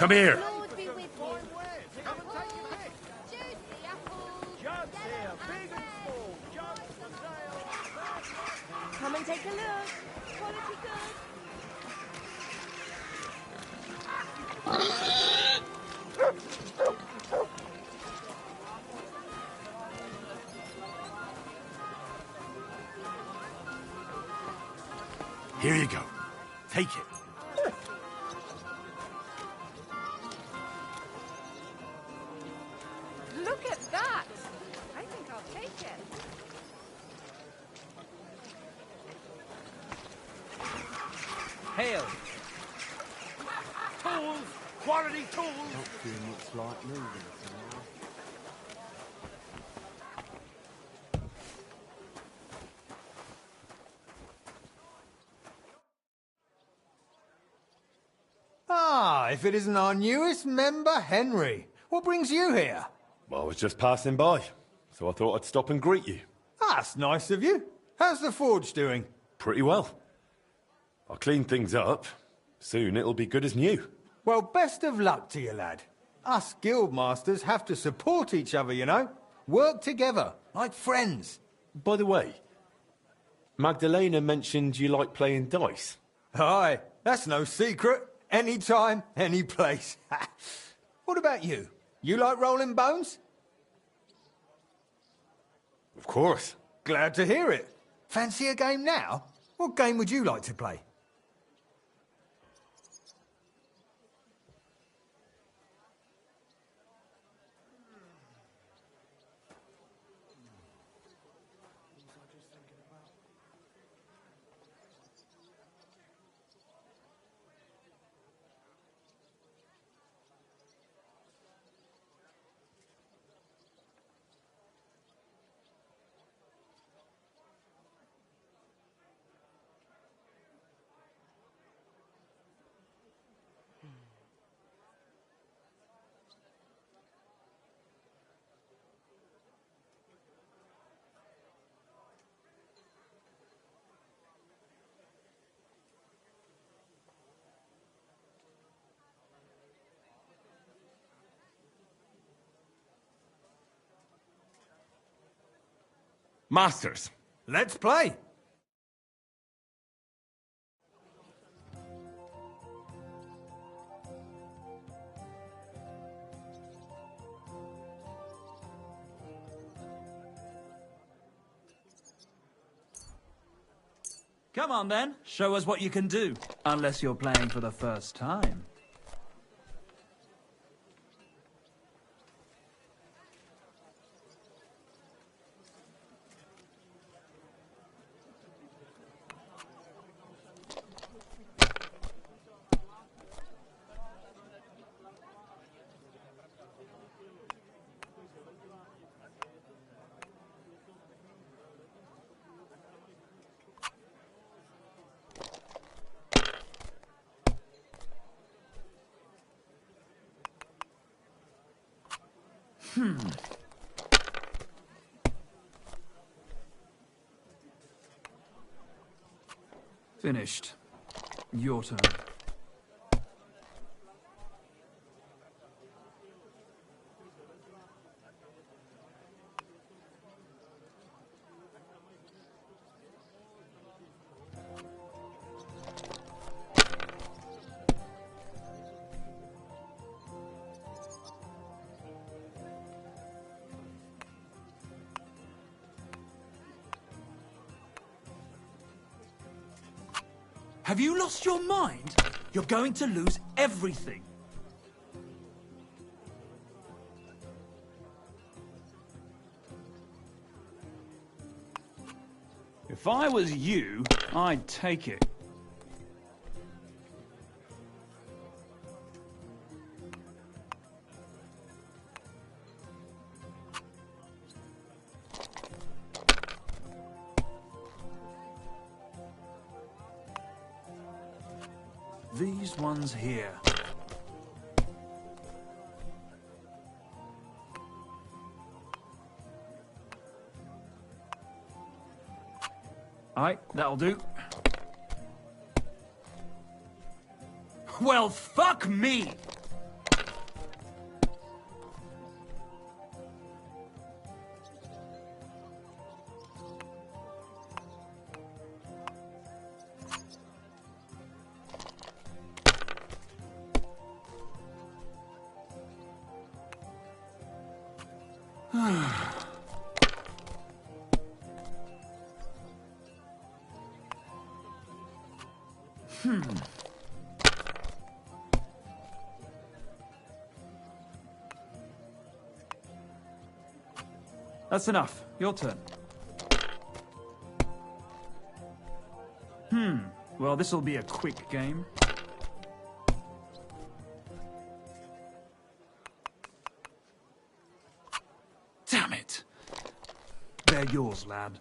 Come here. Come and take a look. Quality good. Here you go. Take it. Look at that! I think I'll take it. Hail! Tools! Quality tools! Not feeling much like moving now. Ah, if it isn't our newest member, Henry. What brings you here? Well, I was just passing by, so I thought I'd stop and greet you. That's nice of you. How's the forge doing? Pretty well. I'll clean things up. Soon it'll be good as new. Well, best of luck to you, lad. Us guildmasters have to support each other, you know? Work together, like friends. By the way, Magdalena mentioned you like playing dice. Aye, that's no secret. Anytime, any place. What about you? You like rolling bones? Of course. Glad to hear it. Fancy a game now? What game would you like to play? Masters. Let's play. Come on then, show us what you can do. Unless you're playing for the first time. Finished. Your turn. Have you lost your mind? You're going to lose everything. If I was you, I'd take it. These ones here. Aye, that'll do. Well, fuck me! That's enough. Your turn. Well, this'll be a quick game. Damn it! They're yours, lad.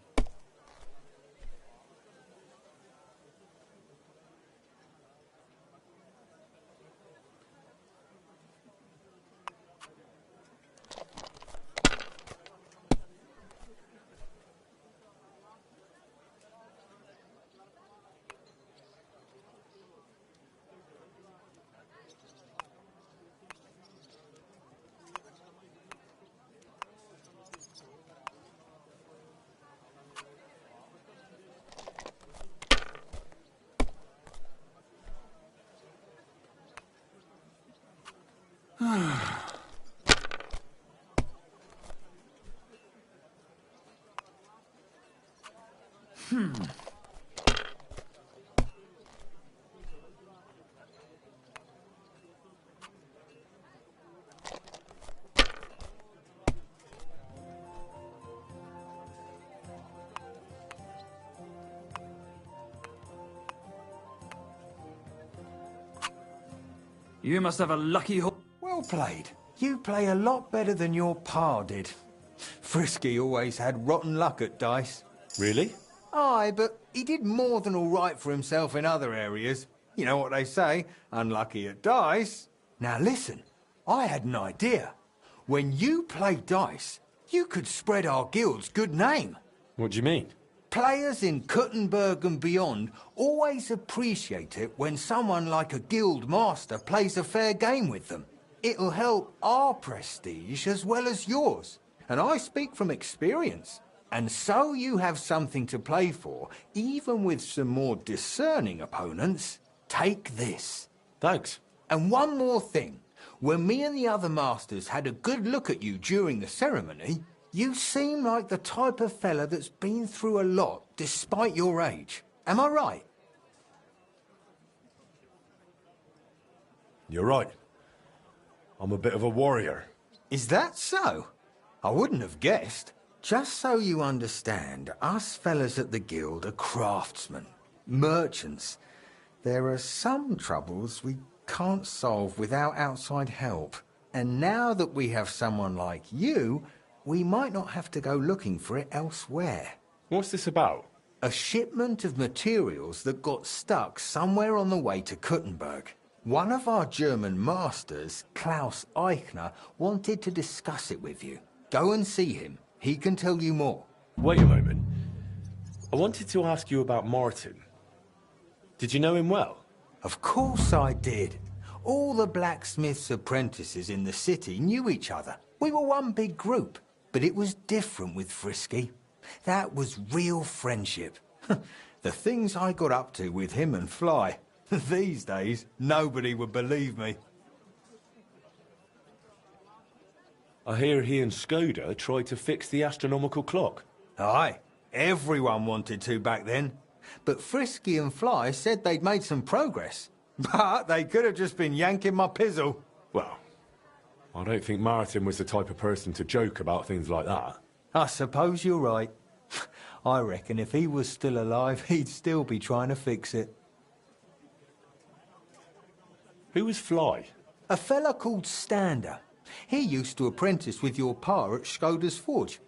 You must have a lucky horse. Well played. You play a lot better than your pa did. Frisky always had rotten luck at dice. Really? Aye, but he did more than all right for himself in other areas. You know what they say, unlucky at dice. Now listen, I had an idea. When you play dice, you could spread our guild's good name. What do you mean? Players in Kuttenberg and beyond always appreciate it when someone like a guild master plays a fair game with them. It'll help our prestige as well as yours. And I speak from experience. And so you have something to play for, even with some more discerning opponents. Take this. Thanks. And one more thing. When me and the other masters had a good look at you during the ceremony, you seem like the type of fella that's been through a lot despite your age. Am I right? You're right. I'm a bit of a warrior. Is that so? I wouldn't have guessed. Just so you understand, us fellas at the guild are craftsmen, merchants. There are some troubles we can't solve without outside help. And now that we have someone like you, we might not have to go looking for it elsewhere. What's this about? A shipment of materials that got stuck somewhere on the way to Kuttenberg. One of our German masters, Klaus Eichner, wanted to discuss it with you. Go and see him. He can tell you more. Wait a moment. I wanted to ask you about Martin. Did you know him well? Of course I did. All the blacksmith's apprentices in the city knew each other. We were one big group. But it was different with Frisky. That was real friendship. The things I got up to with him and Fly. These days, nobody would believe me. I hear he and Skoda tried to fix the astronomical clock. Aye, everyone wanted to back then. But Frisky and Fly said they'd made some progress. But they could have just been yanking my pizzle. Well, I don't think Martin was the type of person to joke about things like that. I suppose you're right. I reckon if he was still alive, he'd still be trying to fix it. Who was Fly? A fella called Stander. He used to apprentice with your pa at Skoda's Forge.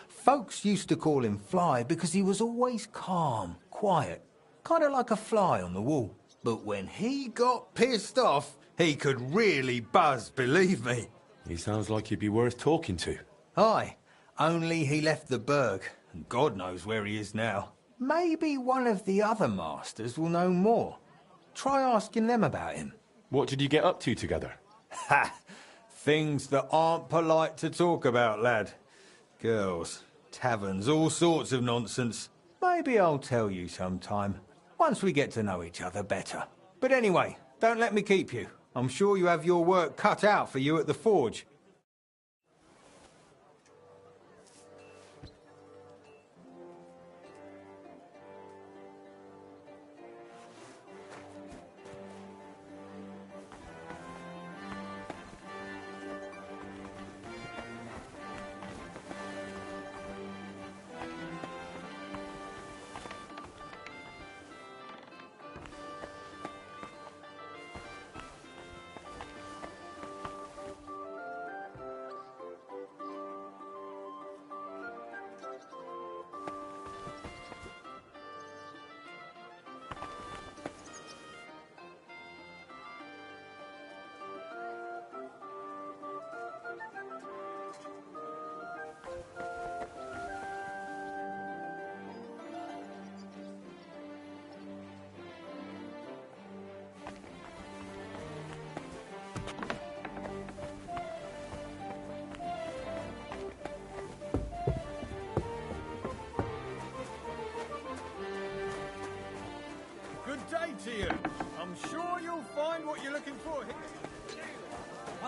Folks used to call him Fly because he was always calm, quiet, kind of like a fly on the wall. But when he got pissed off, he could really buzz, believe me. He sounds like he'd be worth talking to. Aye, only he left the burg, and God knows where he is now. Maybe one of the other masters will know more. Try asking them about him. What did you get up to together? Ha! Things that aren't polite to talk about, lad. Girls, taverns, all sorts of nonsense. Maybe I'll tell you sometime, once we get to know each other better. But anyway, don't let me keep you. I'm sure you have your work cut out for you at the forge.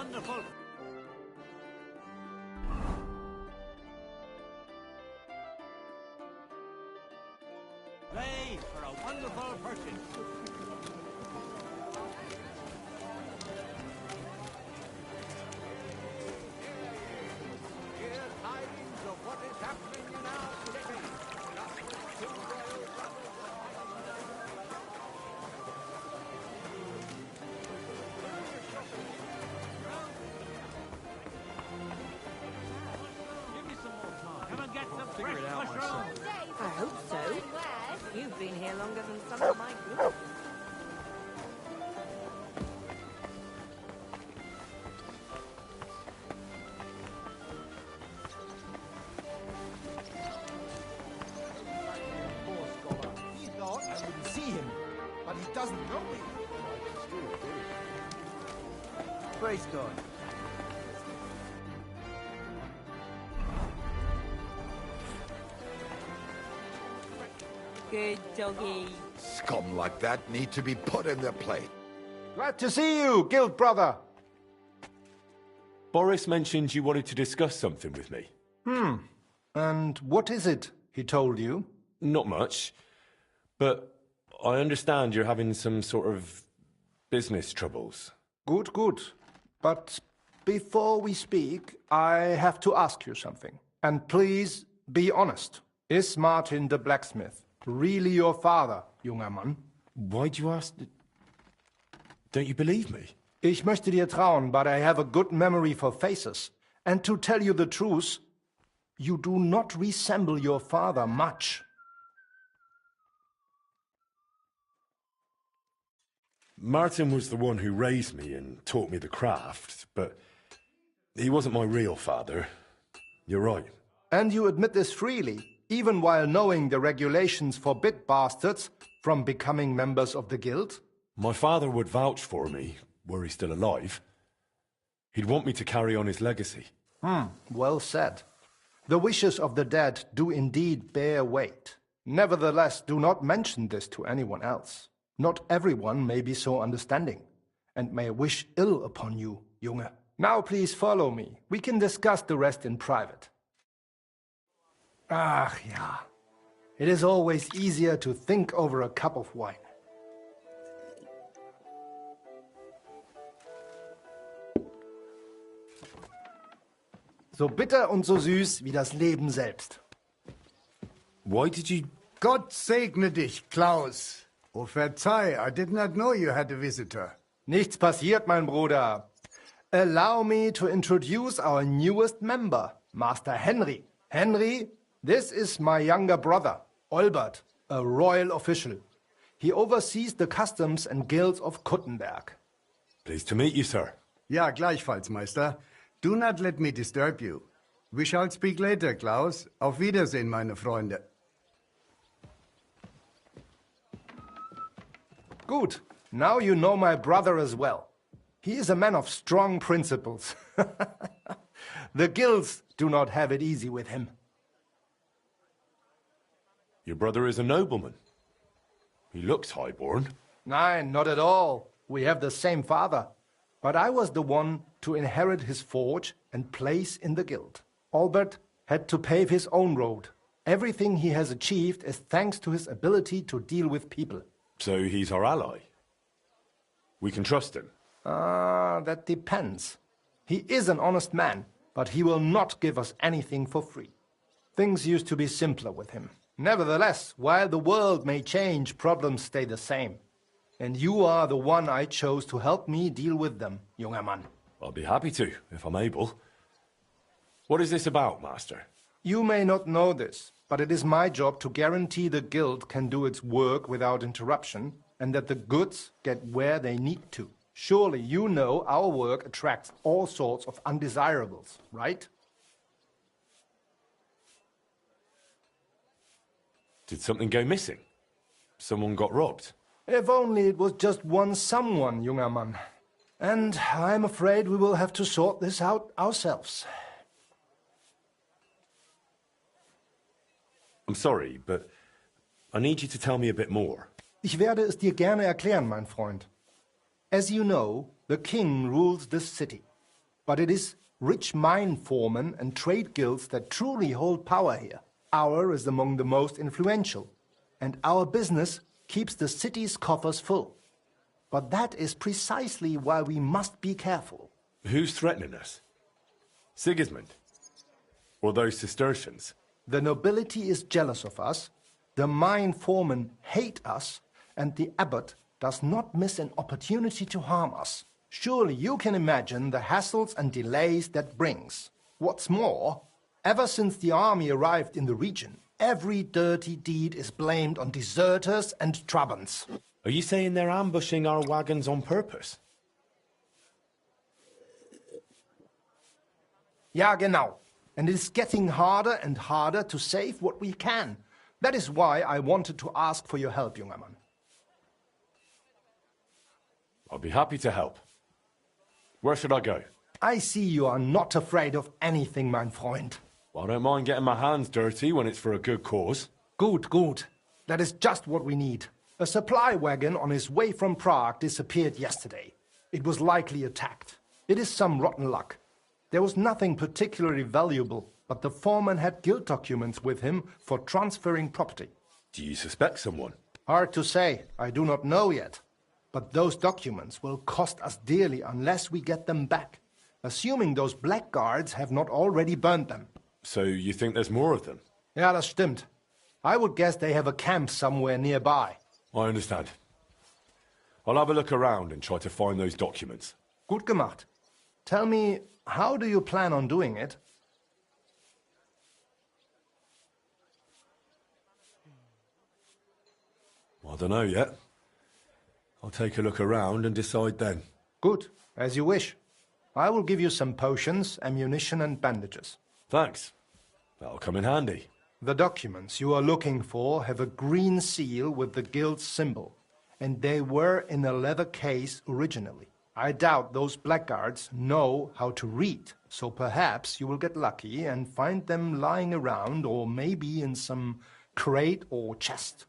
wonderful... Play for a wonderful purchase. Hear tidings of what is happening in our city. Two royal brothers. Give me some more time. Come and get some figure fresh it out mushrooms. I hope so. You've been here longer than some of my group. Poor scholar. He thought I wouldn't see him, but he doesn't know me. Praise God. Good doggy. Scum like that need to be put in their place. Glad to see you, guild brother. Boris mentioned you wanted to discuss something with me. And what is it he told you? Not much, but I understand you're having some sort of business troubles. Good, good. But before we speak, I have to ask you something. And please be honest. Is Martin the blacksmith really your father, junger Mann? Why'd you ask? Don't you believe me? Ich möchte dir trauen, but I have a good memory for faces. And to tell you the truth, you do not resemble your father much. Martin was the one who raised me and taught me the craft, but he wasn't my real father. You're right. And you admit this freely, even while knowing the regulations forbid bastards from becoming members of the guild? My father would vouch for me, were he still alive. He'd want me to carry on his legacy. Well said. The wishes of the dead do indeed bear weight. Nevertheless, do not mention this to anyone else. Not everyone may be so understanding, and may wish ill upon you, Junge. Now please follow me. We can discuss the rest in private. Ach ja. It is always easier to think over a cup of wine. So bitter und so süß wie das Leben selbst. Why did you... Gott segne dich, Klaus. Oh, verzeih, I did not know you had a visitor. Nichts passiert, mein Bruder. Allow me to introduce our newest member, Master Henry. Henry, this is my younger brother, Olbert, a royal official. He oversees the customs and guilds of Kuttenberg. Pleased to meet you, sir. Ja, gleichfalls, Meister. Do not let me disturb you. We shall speak later, Klaus. Auf Wiedersehen, meine Freunde. Good. Now you know my brother as well. He is a man of strong principles. The guilds do not have it easy with him. Your brother is a nobleman. He looks highborn. Nein, not at all. We have the same father. But I was the one to inherit his forge and place in the guild. Albert had to pave his own road. Everything he has achieved is thanks to his ability to deal with people. So he's our ally. We can trust him. That depends. He is an honest man, but he will not give us anything for free. Things used to be simpler with him. Nevertheless, while the world may change, problems stay the same. And you are the one I chose to help me deal with them, junger Mann. I'll be happy to, if I'm able. What is this about, Master? You may not know this, but it is my job to guarantee the guild can do its work without interruption, and that the goods get where they need to. Surely you know our work attracts all sorts of undesirables, right? Did something go missing? Someone got robbed? If only it was just one someone, junger Mann. And I'm afraid we will have to sort this out ourselves. I'm sorry, but I need you to tell me a bit more. Ich werde es dir gerne erklären, mein Freund. As you know, the king rules this city. But it is rich mine foremen and trade guilds that truly hold power here. Our is among the most influential, and our business keeps the city's coffers full. But that is precisely why we must be careful. Who's threatening us? Sigismund? Or those Cistercians? The nobility is jealous of us, the mine foremen hate us, and the abbot does not miss an opportunity to harm us. Surely you can imagine the hassles and delays that brings. What's more, ever since the army arrived in the region, every dirty deed is blamed on deserters and Trabants. Are you saying they're ambushing our wagons on purpose? Ja, genau. And it is getting harder and harder to save what we can. That is why I wanted to ask for your help, junger Mann. I'll be happy to help. Where should I go? I see you are not afraid of anything, mein Freund. Well, I don't mind getting my hands dirty when it's for a good cause. Good, good. That is just what we need. A supply wagon on his way from Prague disappeared yesterday. It was likely attacked. It is some rotten luck. There was nothing particularly valuable, but the foreman had guild documents with him for transferring property. Do you suspect someone? Hard to say. I do not know yet. But those documents will cost us dearly unless we get them back, assuming those blackguards have not already burned them. So you think there's more of them? Ja, das stimmt. I would guess they have a camp somewhere nearby. I understand. I'll have a look around and try to find those documents. Gut gemacht. Tell me, how do you plan on doing it? I don't know yet. I'll take a look around and decide then. Good, as you wish. I will give you some potions, ammunition and bandages. Thanks. That'll come in handy. The documents you are looking for have a green seal with the guild's symbol, and they were in a leather case originally. I doubt those blackguards know how to read, so perhaps you will get lucky and find them lying around or maybe in some crate or chest.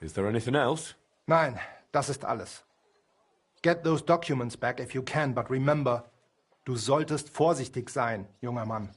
Is there anything else? Nein, das ist alles. Get those documents back if you can, but remember, du solltest vorsichtig sein, junger Mann.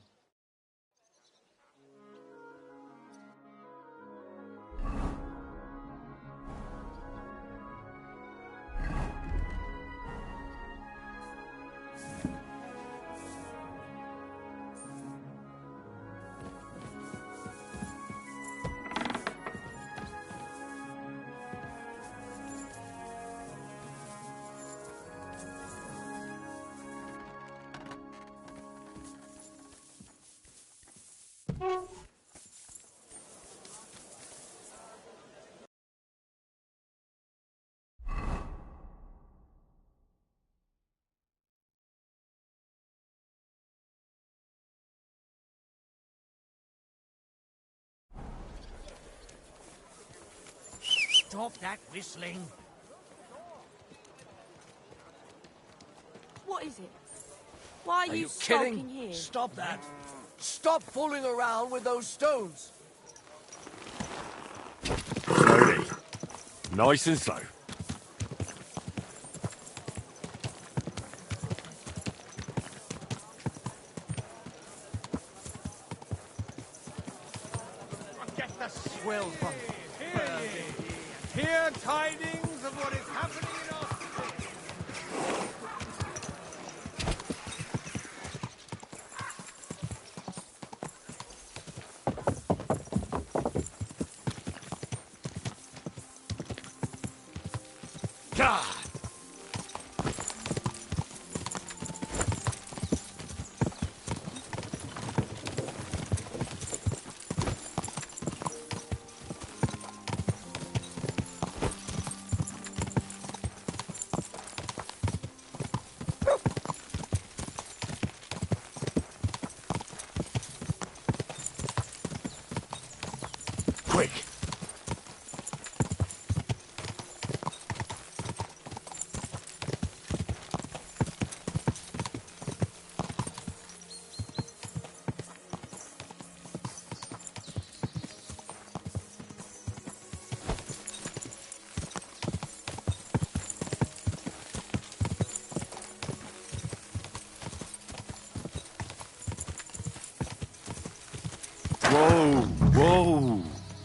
Stop that whistling. What is it? Why are Are you you skulking kidding? here? Stop that. Stop fooling around with those stones. Slowly. Nice and slow. Get the swill from Hear tidings of what is happening in our city. God! Quick! Whoa! Whoa!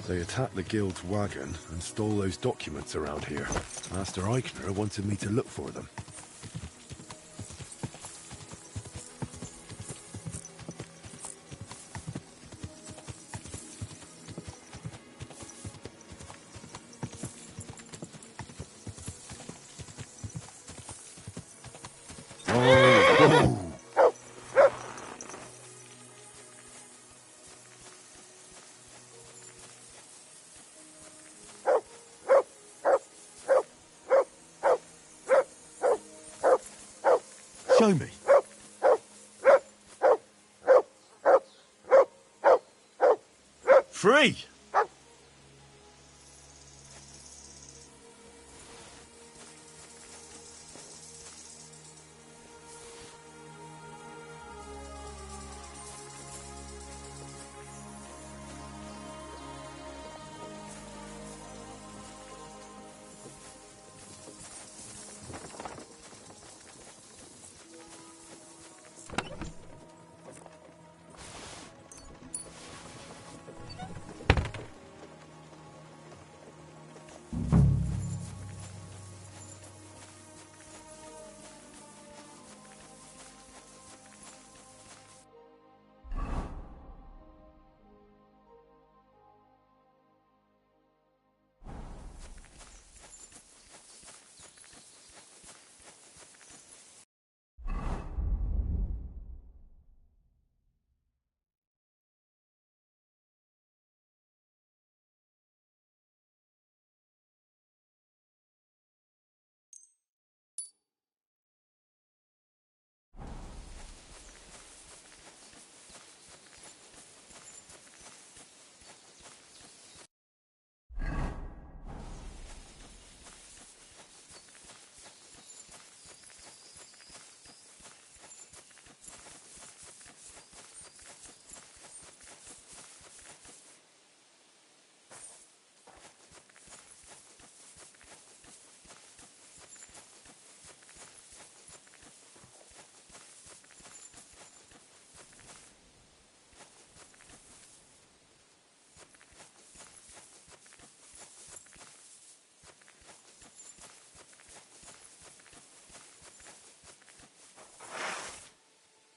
They attacked the guild's wagon and stole those documents around here. Master Eichner wanted me to look for them. Show me. Free!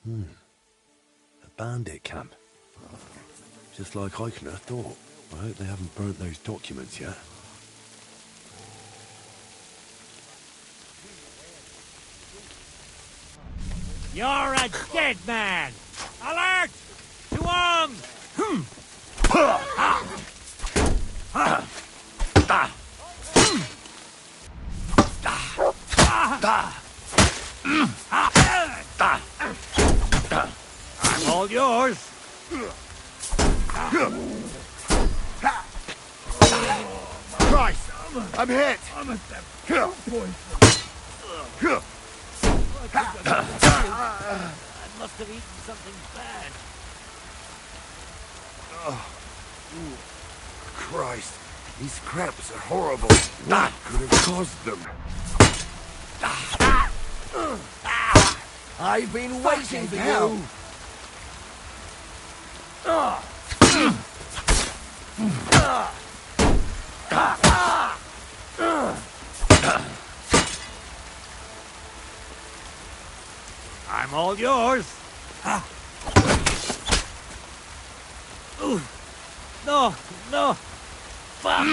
A bandit camp. Just like Eichner thought. I hope they haven't burnt those documents yet. You're a dead man! Alert! To arms! I'm all yours! Christ! I'm hit! I'm a I must have eaten something bad. Christ, these cramps are horrible. What could have caused them? I've been waiting for you. I'm all yours. No, no. Fuck.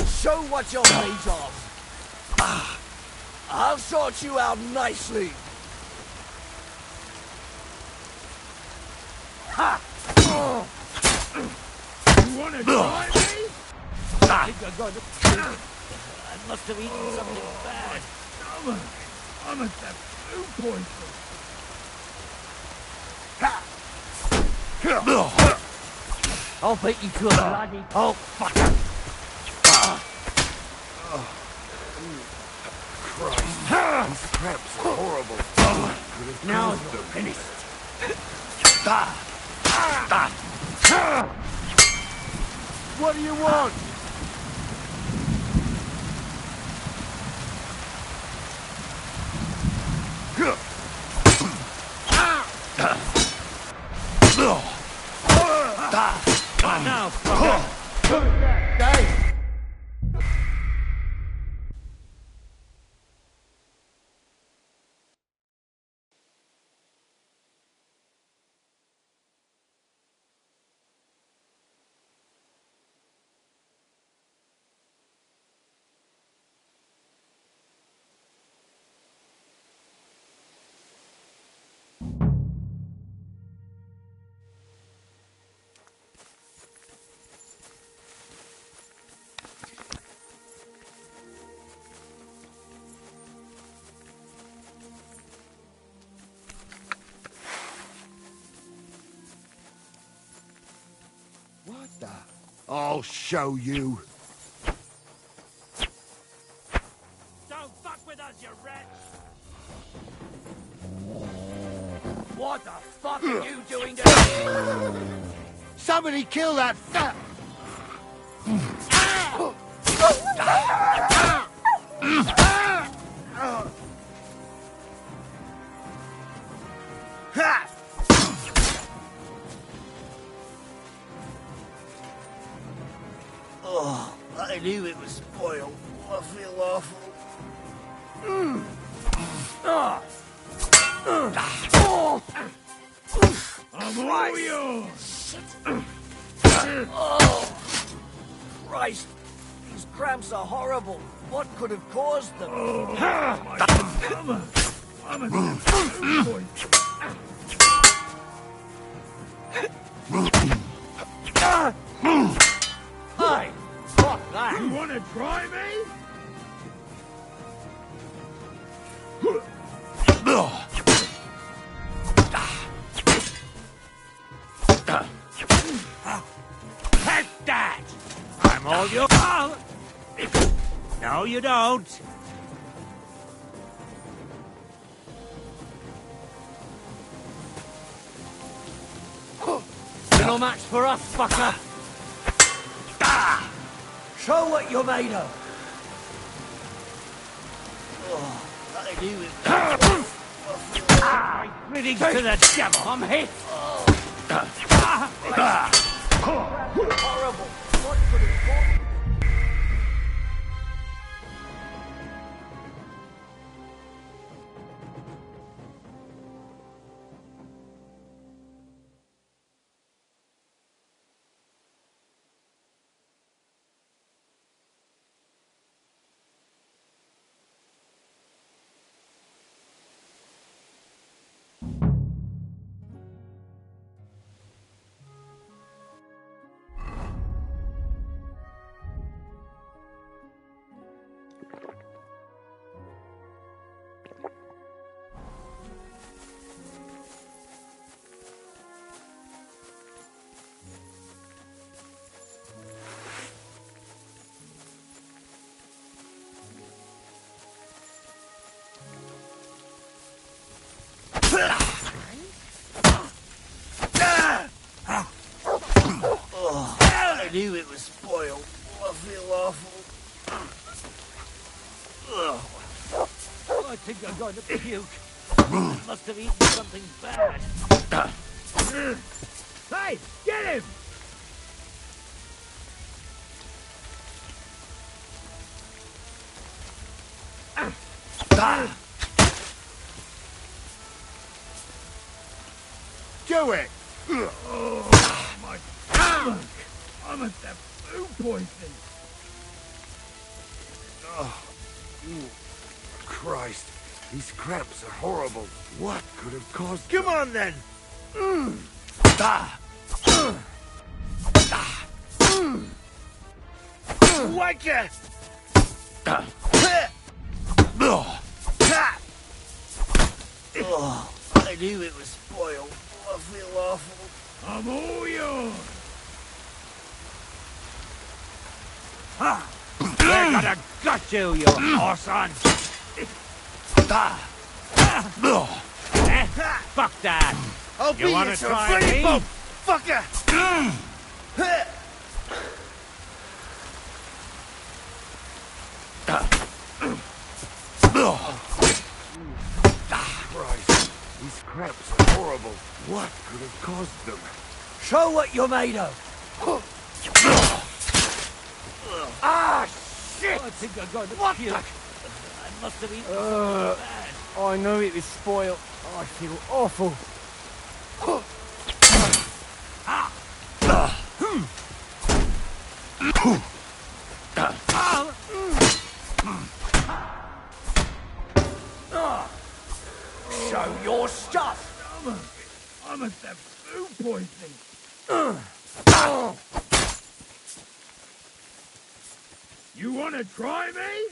Show what you're made of. I'll sort you out nicely. You want to try me? I think I must have eaten something bad. I'm at that food poison. I'll beat you to a bloody pulp, fucker. Christ, these cramps are horrible. Now you're finished. What do you want? I'll show you. Don't fuck with us, you wretch! What the fuck are you doing to me? Somebody kill that fat... Oh, I knew it was spoiled. I feel awful. I'm all yours. Oh, Christ. These cramps are horrible. What could have caused them? Hey, fuck that. You want to try me? Take that! I'm all yours. No, you don't. You're no match for us, fucker. Show what you're made of. Oh, I knew it. Greetings to the devil. I'm hit. Horrible. What could have caused? Oh, I knew it was spoiled. I feel awful. I think I'm going to puke. I must have eaten something bad. Hey, get him! Do it! Oh, my stomach! I must have food poisoning. Oh. Christ, these cramps are horrible. What could have caused... Come on, then! Wacker! Oh, I knew it was spoiled. I feel awful. I'm all yours. They're gonna gut you, you horse-on! Fuck that! I'll You be wanna your try me? flame, fucker! Christ, these cramps are horrible. What could have caused them? Show what you're made of. Ah, shit! I think I'm going to What puke. the... I must have eaten something bad. I know it was spoiled. I feel awful. Show your stuff. I must have food poisoning. You want to try me?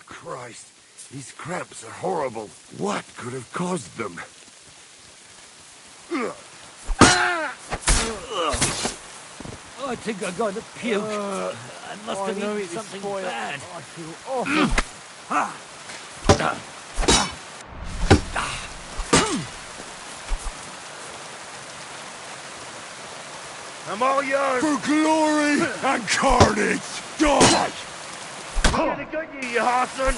Christ, these cramps are horrible. What could have caused them? I think I'm going to puke. I must have eaten something bad. I feel awful. I'm all yours. For glory and carnage. Die! I'm gonna get you, you Hassan.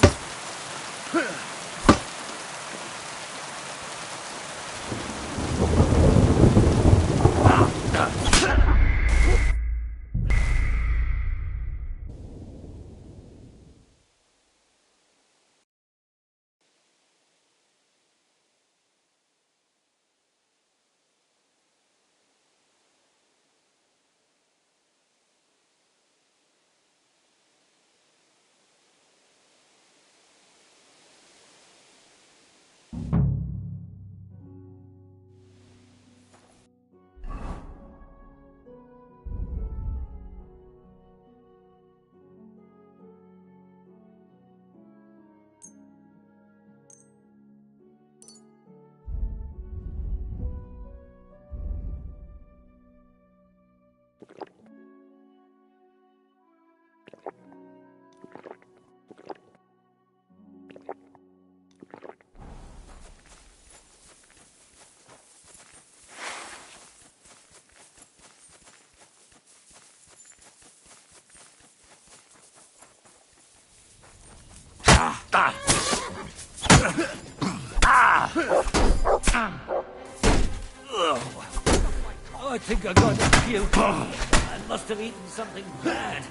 I think I'm going to puke. I must have eaten something bad.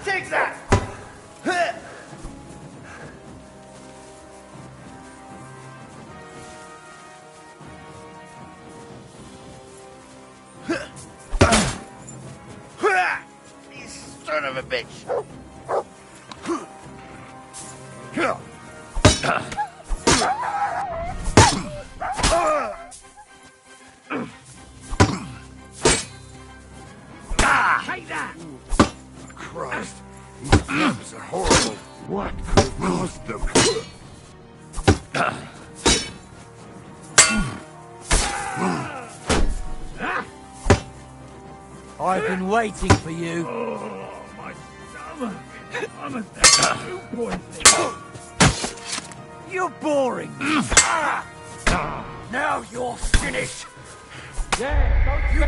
Take that! You son of a bitch! Take that! Christ, these clubs are horrible. What could have caused them? I've been waiting for you. Oh, my stomach. I'm a food poisoning. You're boring. Now you're finished. Yeah, don't you...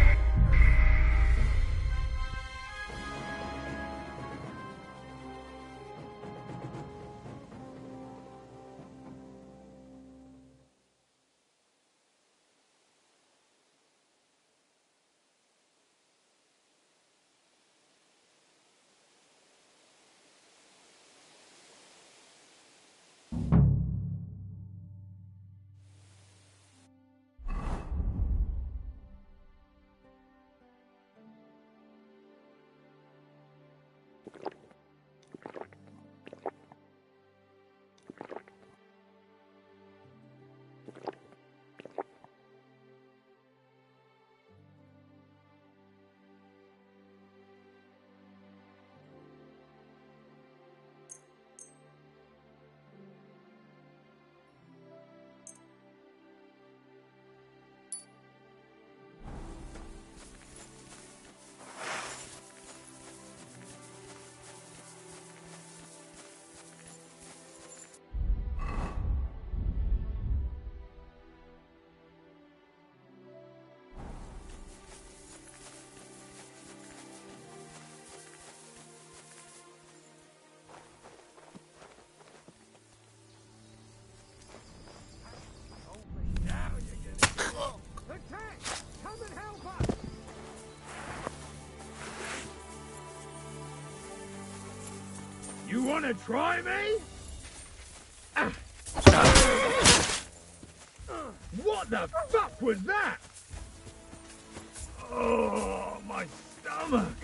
You wanna try me? What the fuck was that? Oh, my stomach.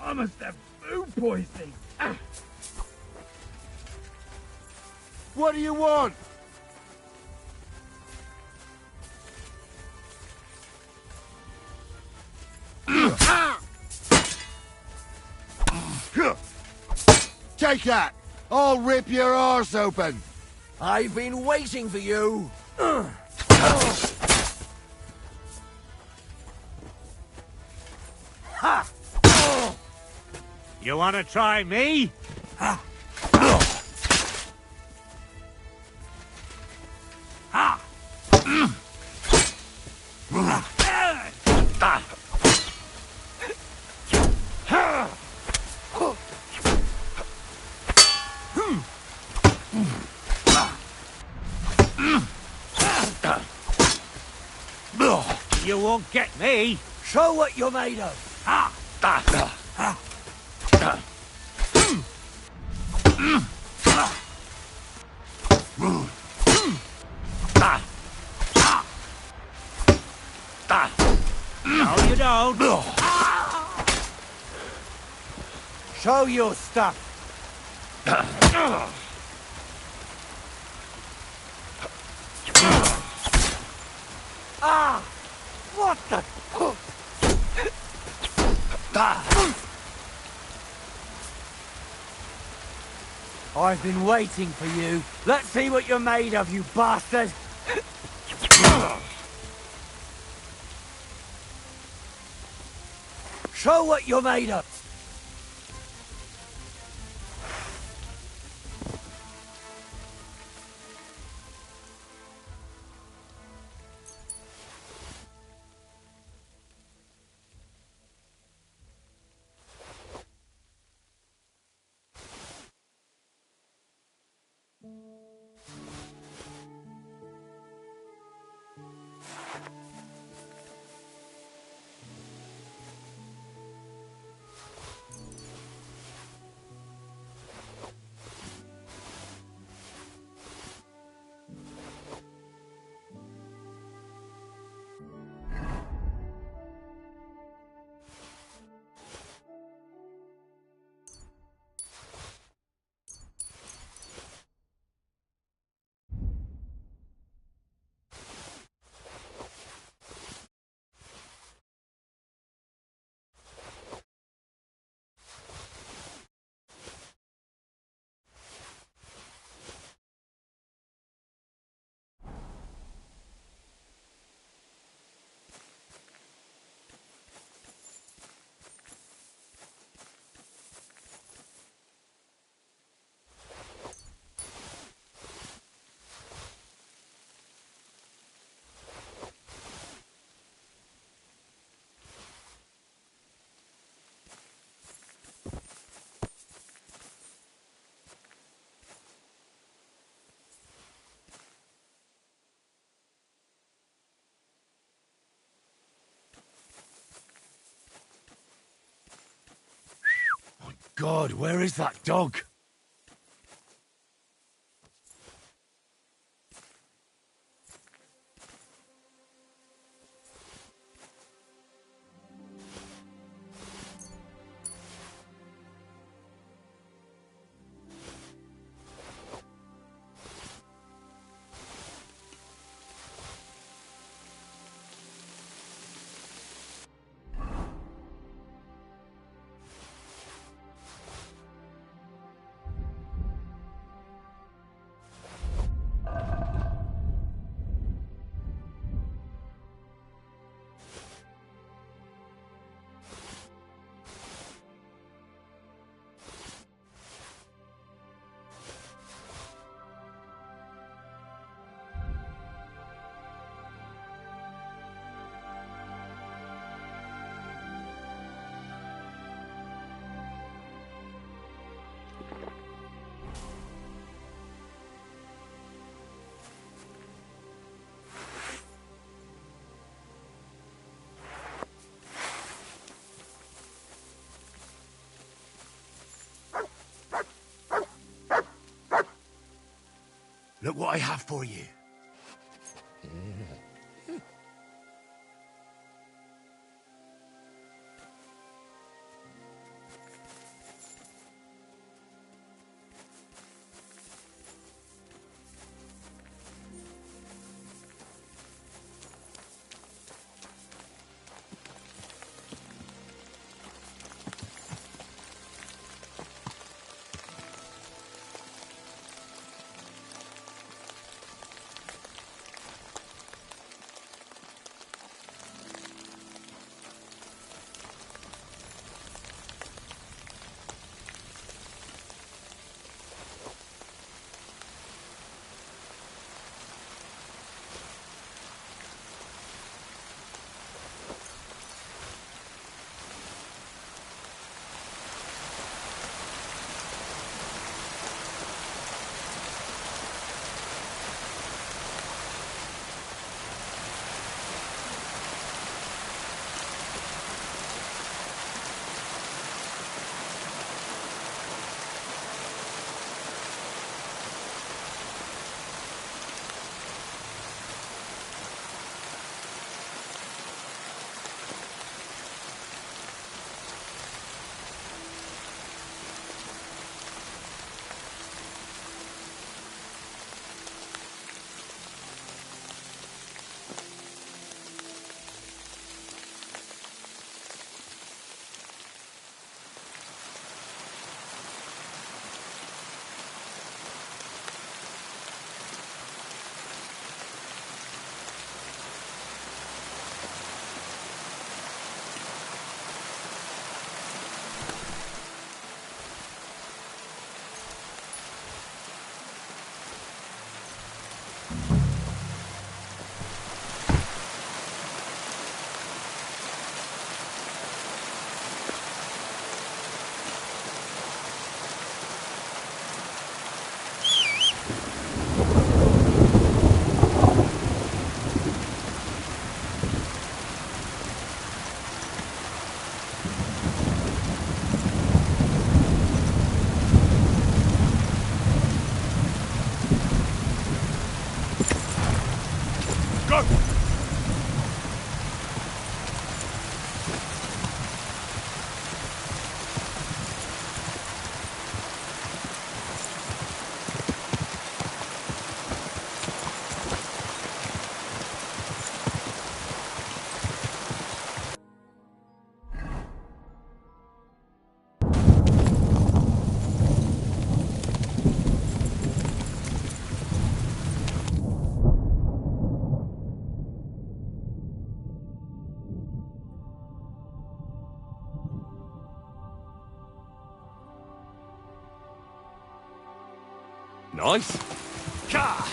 I must have food poisoning. What do you want? Take that! I'll rip your arse open! I've been waiting for you. You want to try me? You won't get me. Show what you're made of. No, you don't. Show your stuff. Ah! What the? I've been waiting for you. Let's see what you're made of, you bastard! Show what you're made of! God, where is that dog? Look what I have for you. Nice. Ka!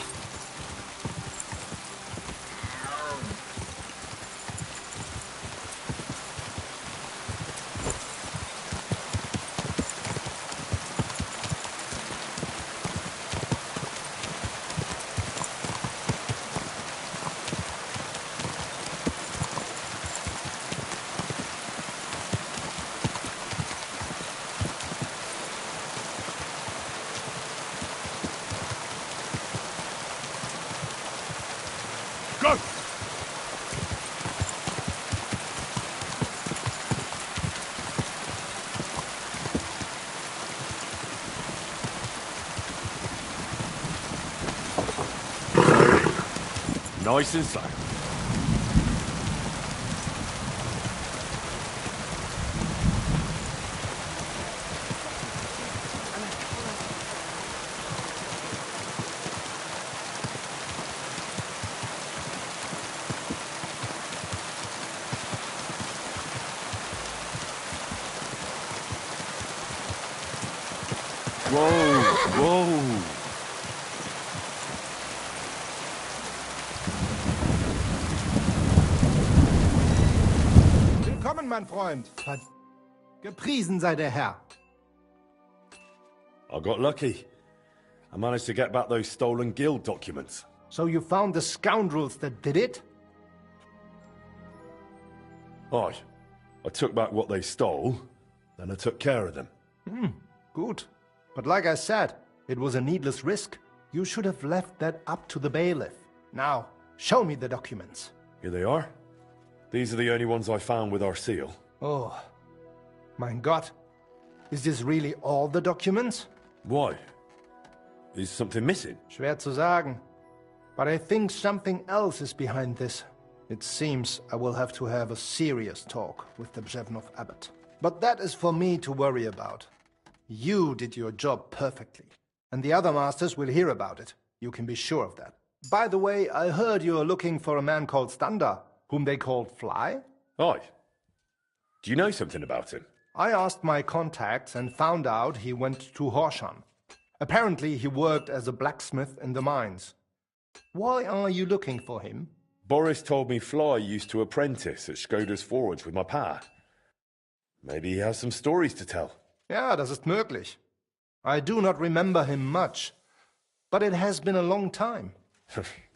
Go! Nice and slow. Whoa, whoa. Willkommen, mein Freund. Gepriesen sei der Herr. I got lucky. I managed to get back those stolen guild documents. So you found the scoundrels that did it? Aye. I took back what they stole, then I took care of them. Good. But like I said, it was a needless risk. You should have left that up to the bailiff. Now, show me the documents. Here they are. These are the only ones I found with our seal. Oh, mein Gott. Is this really all the documents? Why? Is something missing? Schwer zu sagen. But I think something else is behind this. It seems I will have to have a serious talk with the Bzhevnov abbot. But that is for me to worry about. You did your job perfectly, and the other masters will hear about it. You can be sure of that. By the way, I heard you are looking for a man called Standa, whom they called Fly? Aye. Do you know something about him? I asked my contacts and found out he went to Horshan. Apparently he worked as a blacksmith in the mines. Why are you looking for him? Boris told me Fly used to apprentice at Skoda's Forge with my pa. Maybe he has some stories to tell. Ja, das ist möglich. I do not remember him much, but it has been a long time.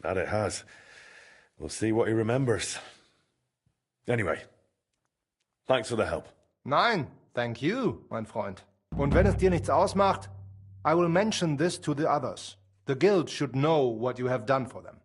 That it has. We'll see what he remembers. Anyway, thanks for the help. Nein, thank you, mein Freund. Und wenn es dir nichts ausmacht, I will mention this to the others. The guild should know what you have done for them.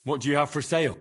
What do you have for sale?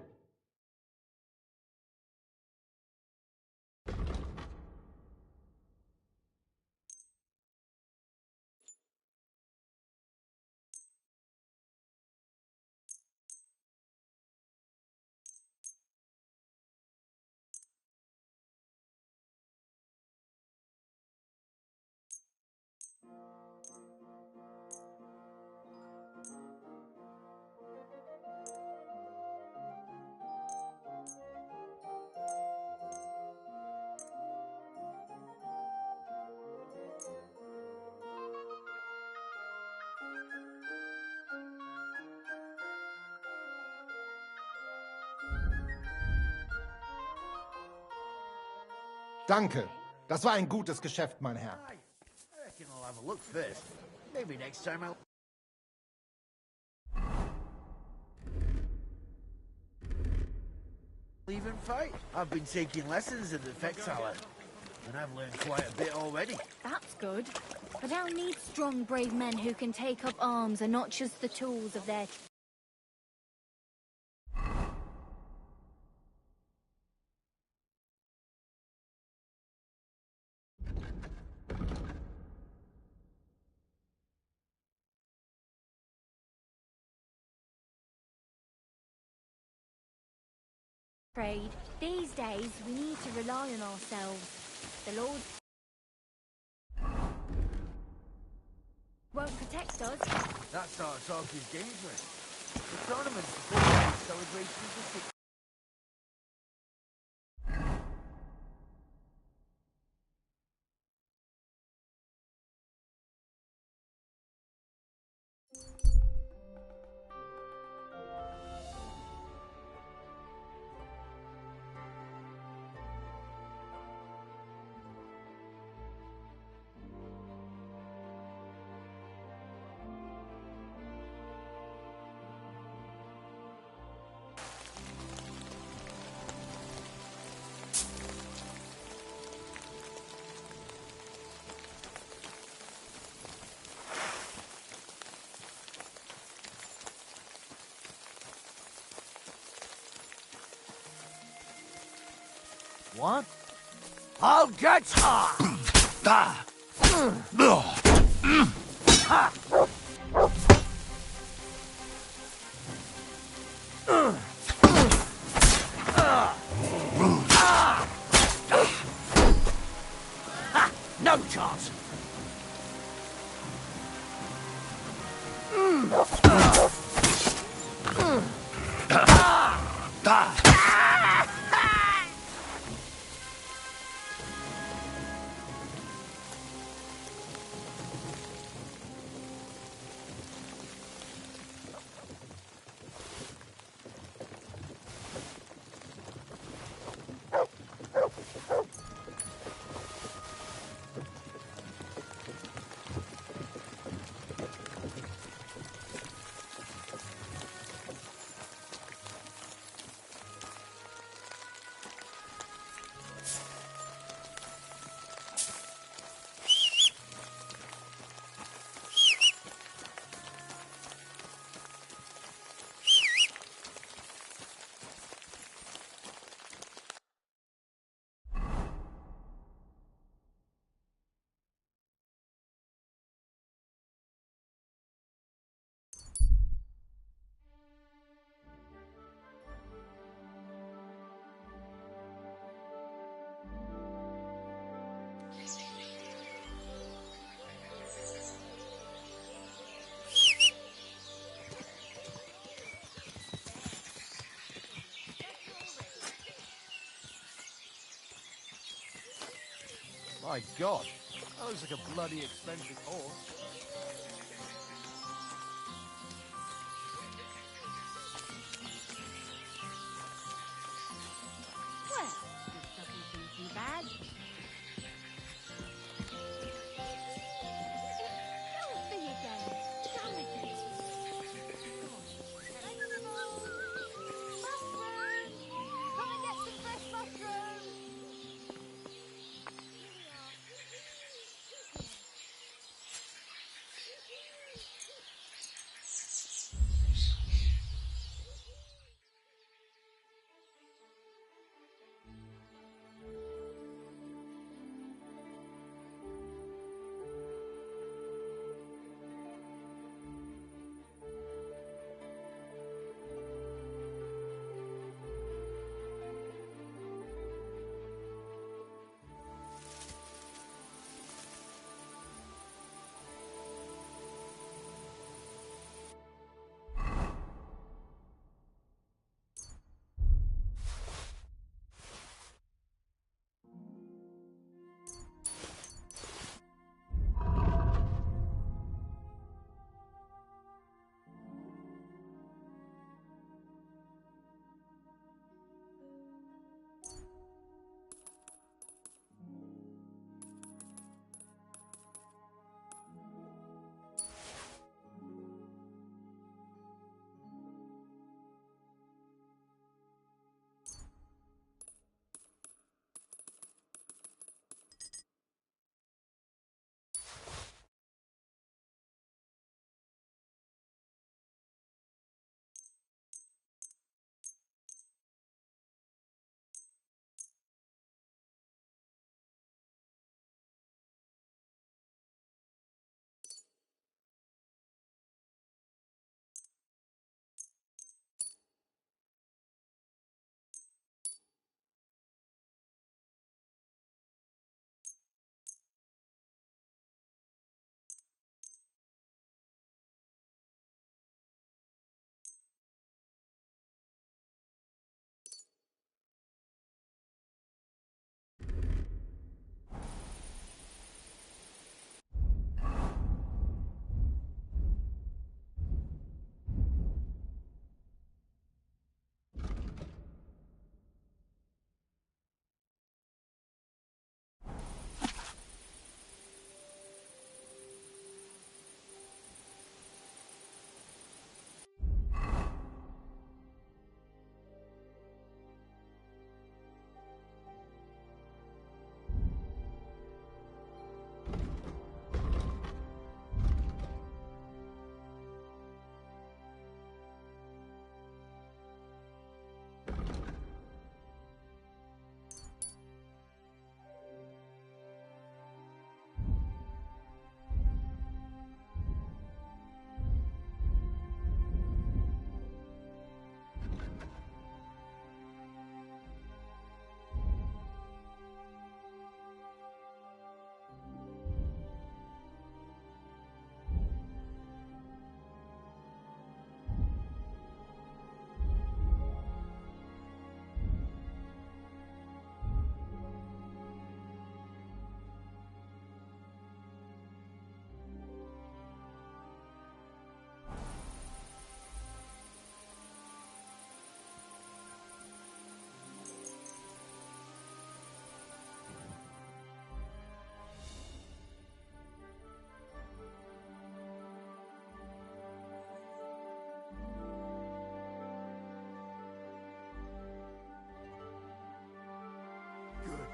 Danke. Das war ein gutes Geschäft, mein Herr. I reckon I'll have a look first. Maybe next time I'll... Even fight. I've been taking lessons at the Fexhaller, and I've learned quite a bit already. That's good. But I'll need strong, brave men who can take up arms and not just the tools of their... trade. These days, we need to rely on ourselves. The Lord won't protect us. That sort of talk is dangerous. The tournament's the first celebration of the six. What? I'll get her! No chance! My God, that looks like a bloody expensive horse. Well, this doesn't seem too bad. Healthy again. Damn it. Mushrooms! Come and get some fresh mushrooms!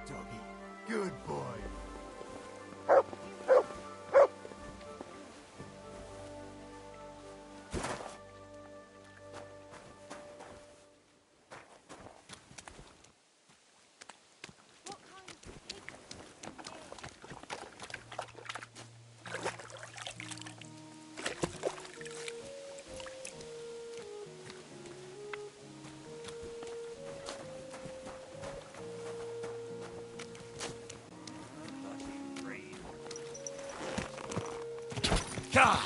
doggy. Good boy. God!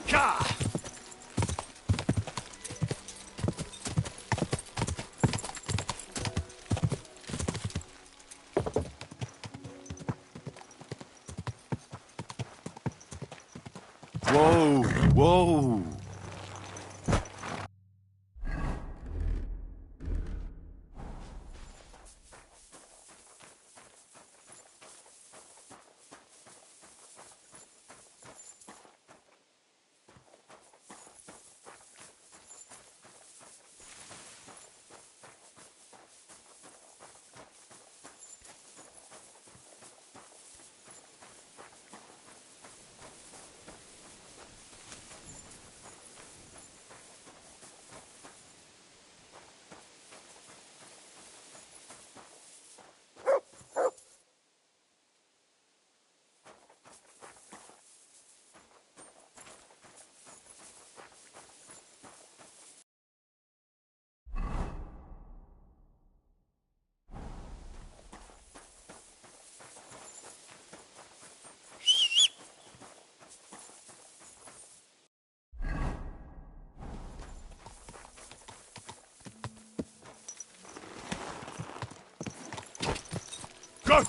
God! Whoa! Whoa! Go!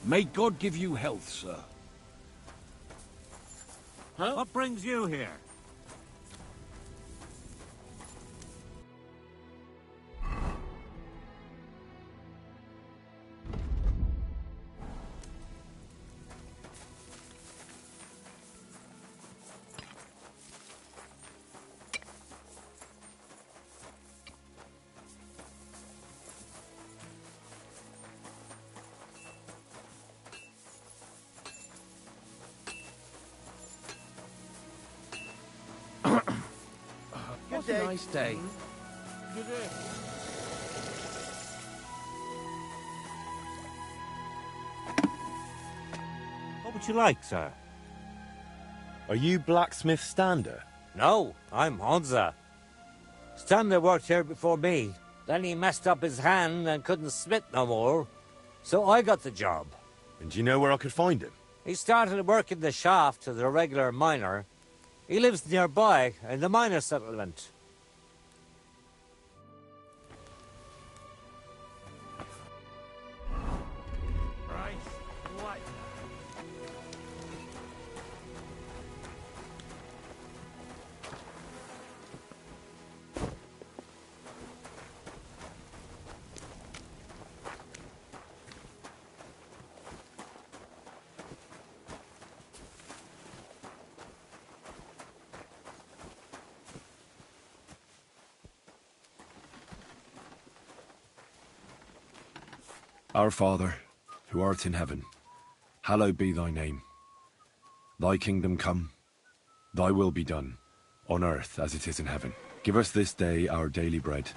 May God give you health, sir. Huh? What brings you here? Good day. Nice day. Good day. What would you like, sir? Are you blacksmith Stander? No, I'm Honza. Stander worked here before me. Then he messed up his hand and couldn't smith no more. So I got the job. And do you know where I could find him? He started working the shaft as a regular miner. He lives nearby in the miner settlement. Our Father, who art in heaven, hallowed be thy name. Thy kingdom come, thy will be done, on earth as it is in heaven. Give us this day our daily bread,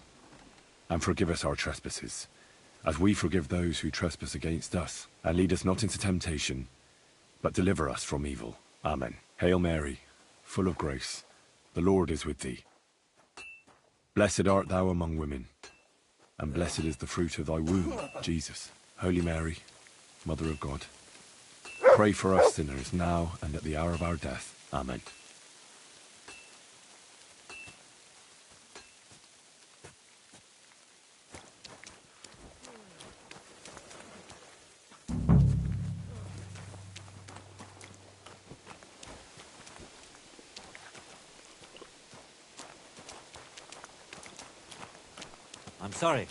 and forgive us our trespasses, as we forgive those who trespass against us. And lead us not into temptation, but deliver us from evil. Amen. Hail Mary, full of grace, the Lord is with thee. Blessed art thou among women, and blessed is the fruit of thy womb, Jesus. Holy Mary, Mother of God, pray for us sinners now and at the hour of our death. Amen. I'm sorry.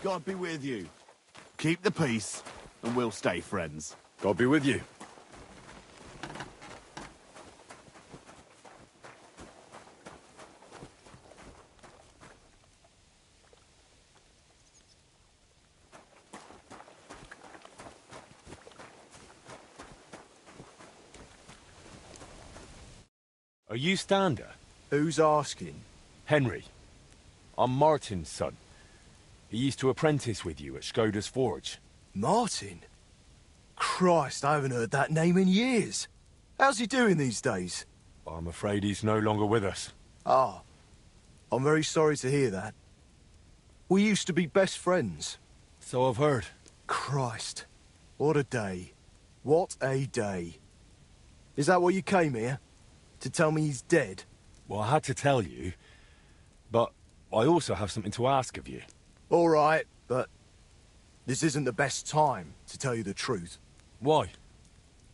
God be with you. Keep the peace, and we'll stay friends. God be with you. Are you Stander? Who's asking? Henry. I'm Martin's son. He used to apprentice with you at Skoda's Forge. Martin? Christ, I haven't heard that name in years. How's he doing these days? I'm afraid he's no longer with us. Ah, I'm very sorry to hear that. We used to be best friends. So I've heard. Christ, what a day. What a day. Is that why you came here? To tell me he's dead? Well, I had to tell you, but I also have something to ask of you. All right, but this isn't the best time, to tell you the truth. Why?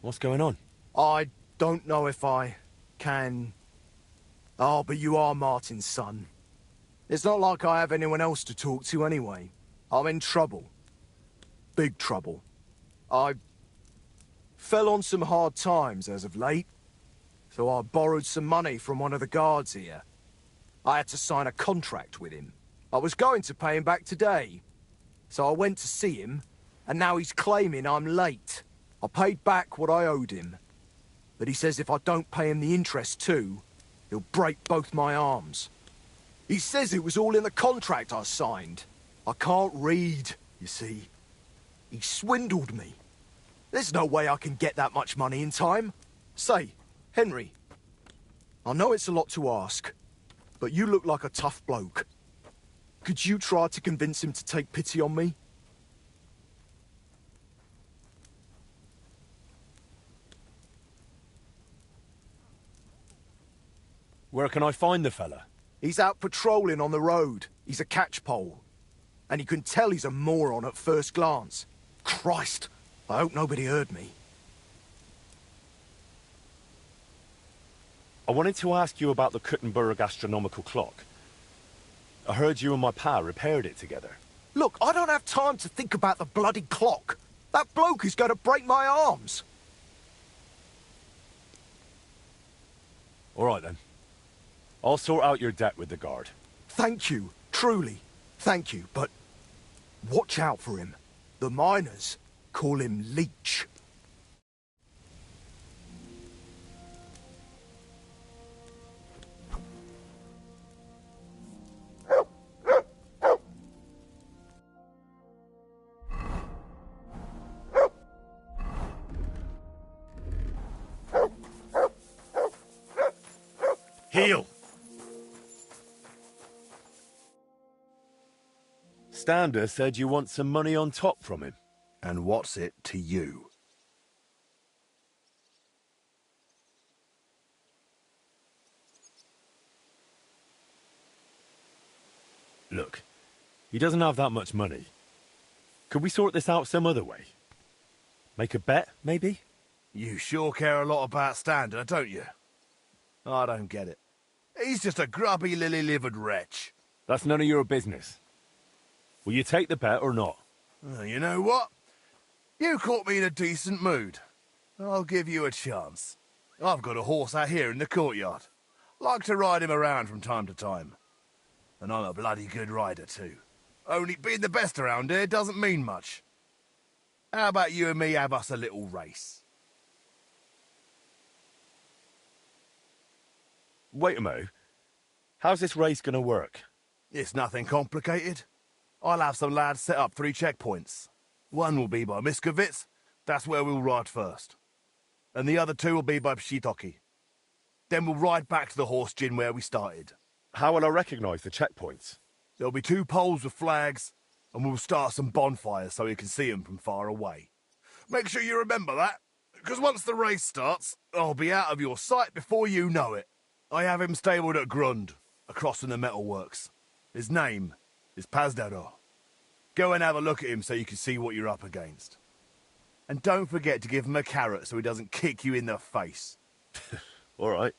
What's going on? I don't know if I can... Oh, but you are Martin's son. It's not like I have anyone else to talk to anyway. I'm in trouble. Big trouble. I fell on some hard times as of late, so I borrowed some money from one of the guards here. I had to sign a contract with him. I was going to pay him back today, so I went to see him, and now he's claiming I'm late. I paid back what I owed him, but he says if I don't pay him the interest too, he'll break both my arms. He says it was all in the contract I signed. I can't read, you see. He swindled me. There's no way I can get that much money in time. Say, Henry, I know it's a lot to ask, but you look like a tough bloke. Could you try to convince him to take pity on me? Where can I find the fella? He's out patrolling on the road. He's a catchpole. And you can tell he's a moron at first glance. Christ, I hope nobody heard me. I wanted to ask you about the Kuttenberg astronomical clock. I heard you and my pa repaired it together. Look, I don't have time to think about the bloody clock. That bloke is going to break my arms. All right, then. I'll sort out your debt with the guard. Thank you, truly. Thank you, but watch out for him. The miners call him Leech. Heel! Stander said you want some money on top from him. And what's it to you? Look, he doesn't have that much money. Could we sort this out some other way? Make a bet, maybe? You sure care a lot about Stander, don't you? I don't get it. He's just a grubby, lily-livered wretch. That's none of your business. Will you take the bet or not? You know what? You caught me in a decent mood. I'll give you a chance. I've got a horse out here in the courtyard. Like to ride him around from time to time. And I'm a bloody good rider, too. Only being the best around here doesn't mean much. How about you and me have us a little race? Wait a mo. How's this race gonna work? It's nothing complicated. I'll have some lads set up 3 checkpoints. One will be by Miskovitz, that's where we'll ride first. And the other 2 will be by Pshitoki. Then we'll ride back to the horse gin where we started. How will I recognise the checkpoints? There'll be 2 poles with flags, and we'll start some bonfires so you can see them from far away. Make sure you remember that, because once the race starts, I'll be out of your sight before you know it. I have him stabled at Grund, across from the metalworks. His name is Pazdaro. Go and have a look at him so you can see what you're up against. And don't forget to give him a carrot so he doesn't kick you in the face. All right.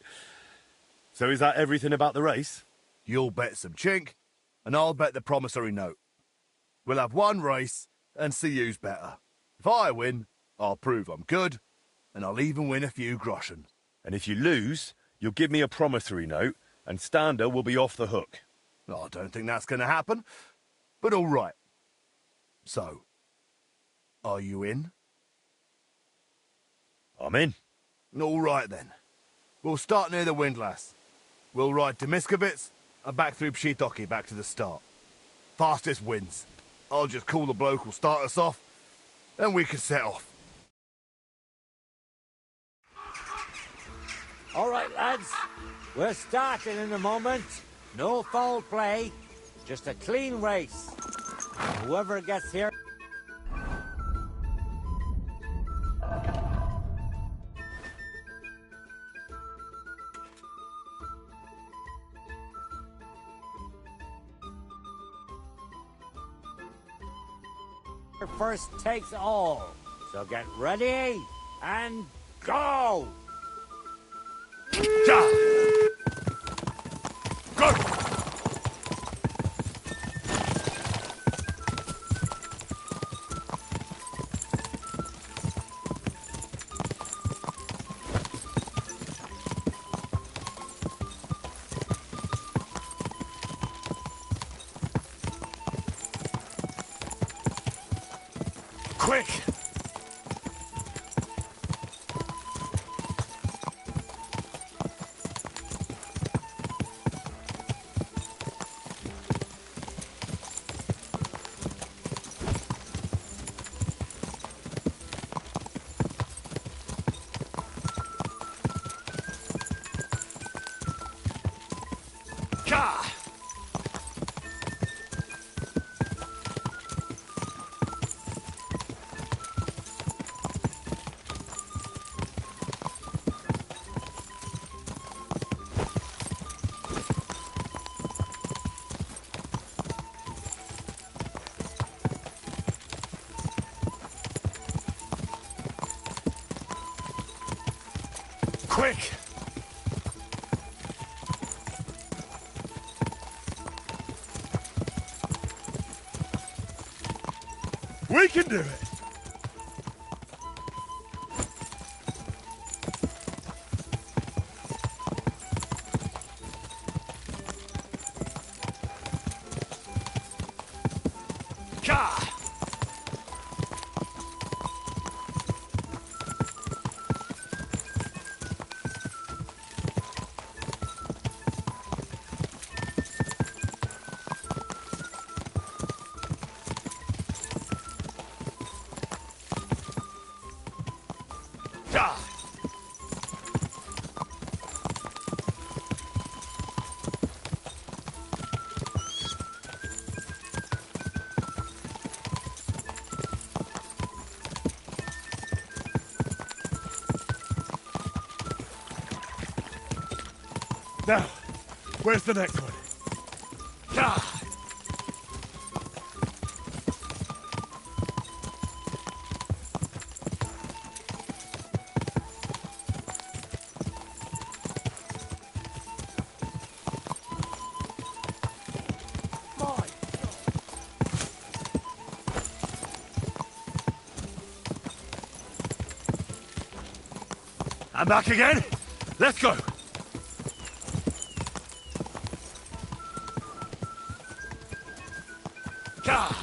So is that everything about the race? You'll bet some chink, and I'll bet the promissory note. We'll have one race and see who's better. If I win, I'll prove I'm good, and I'll even win a few groschen. And if you lose, you'll give me a promissory note, and Stander will be off the hook. I don't think that's going to happen, but all right. So, are you in? I'm in. All right, then. We'll start near the windlass. We'll ride to Miskovitz and back through Pshitoki back to the start. Fastest wins. I'll just call the bloke who'll start us off, and we can set off. All right, lads. We're starting in a moment. No foul play. Just a clean race. Whoever gets here... first takes all. So get ready and go! Ja! Go! Quick! Quick! We can do it! Ka! Now, where's the next one? Ah! I'm back again. Let's go. God.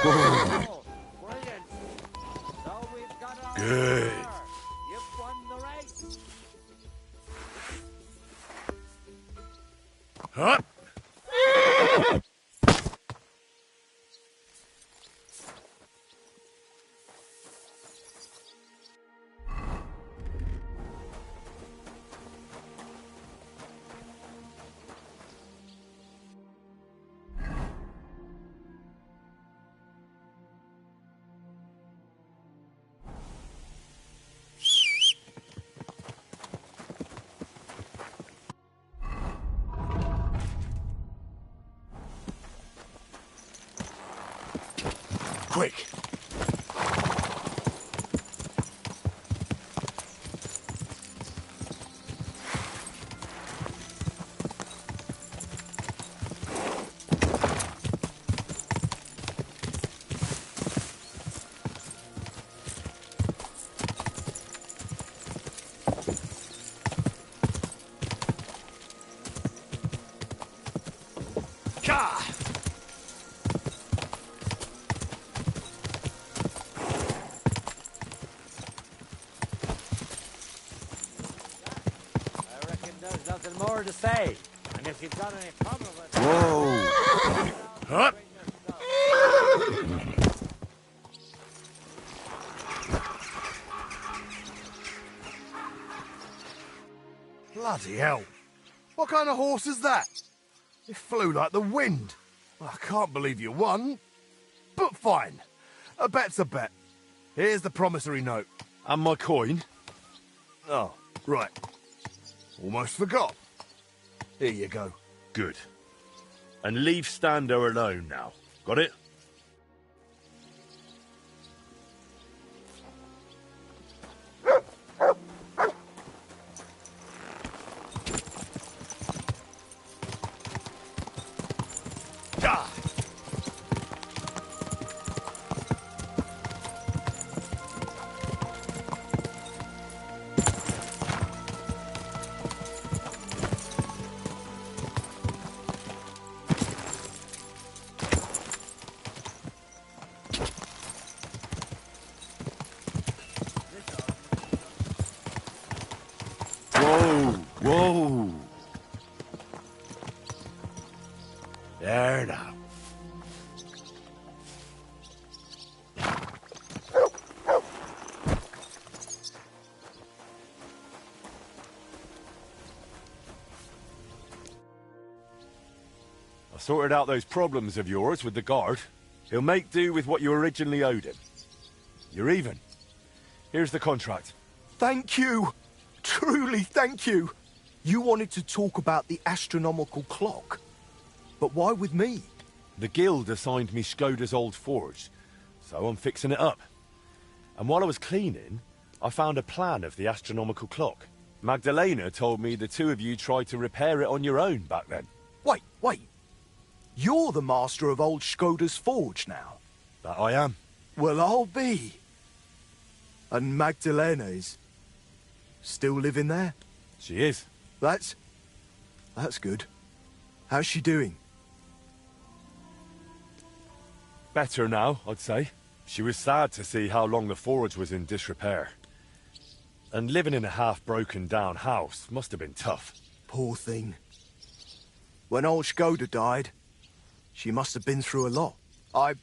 Brilliant. So we've got our Good. winner. You've won the race. Huh? Quick. I reckon there's nothing more to say. And if you've got any problem with Whoa. Huh? Bloody hell. What kind of horse is that? It flew like the wind. I can't believe you won. But fine. A bet's a bet. Here's the promissory note. And my coin. Oh, right. Almost forgot. Here you go. Good. And leave Stando alone now. Got it? Whoa! There now. I sorted out those problems of yours with the guard. He'll make do with what you originally owed him. You're even. Here's the contract. Thank you. Truly thank you. You wanted to talk about the astronomical clock. But why with me? The guild assigned me Skoda's old forge, so I'm fixing it up. And while I was cleaning, I found a plan of the astronomical clock. Magdalena told me the two of you tried to repair it on your own back then. Wait. You're the master of old Skoda's forge now. That I am. Well, I'll be. And Magdalena is still living there? She is. That's good. How's she doing? Better now, I'd say. She was sad to see how long the forge was in disrepair. And living in a half-broken down house must have been tough. Poor thing. When old Skoda died, she must have been through a lot. I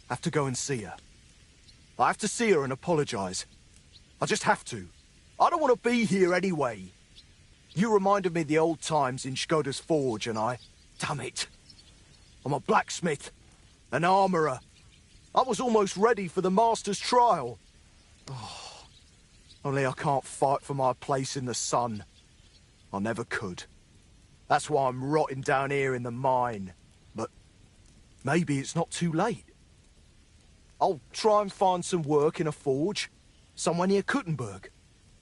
have to go and see her. I have to see her and apologise. I just have to. I don't want to be here anyway. You reminded me of the old times in Skoda's Forge and damn it. I'm a blacksmith, an armourer. I was almost ready for the Master's trial. Oh, only I can't fight for my place in the sun. I never could. That's why I'm rotting down here in the mine. But maybe it's not too late. I'll try and find some work in a forge, somewhere near Kuttenberg.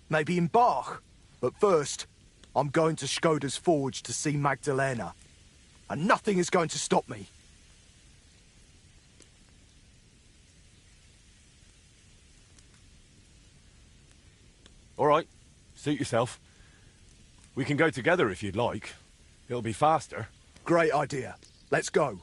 Maybe in Bach. But first, I'm going to Skoda's Forge to see Magdalena. And nothing is going to stop me. All right, suit yourself. We can go together if you'd like. It'll be faster. Great idea. Let's go.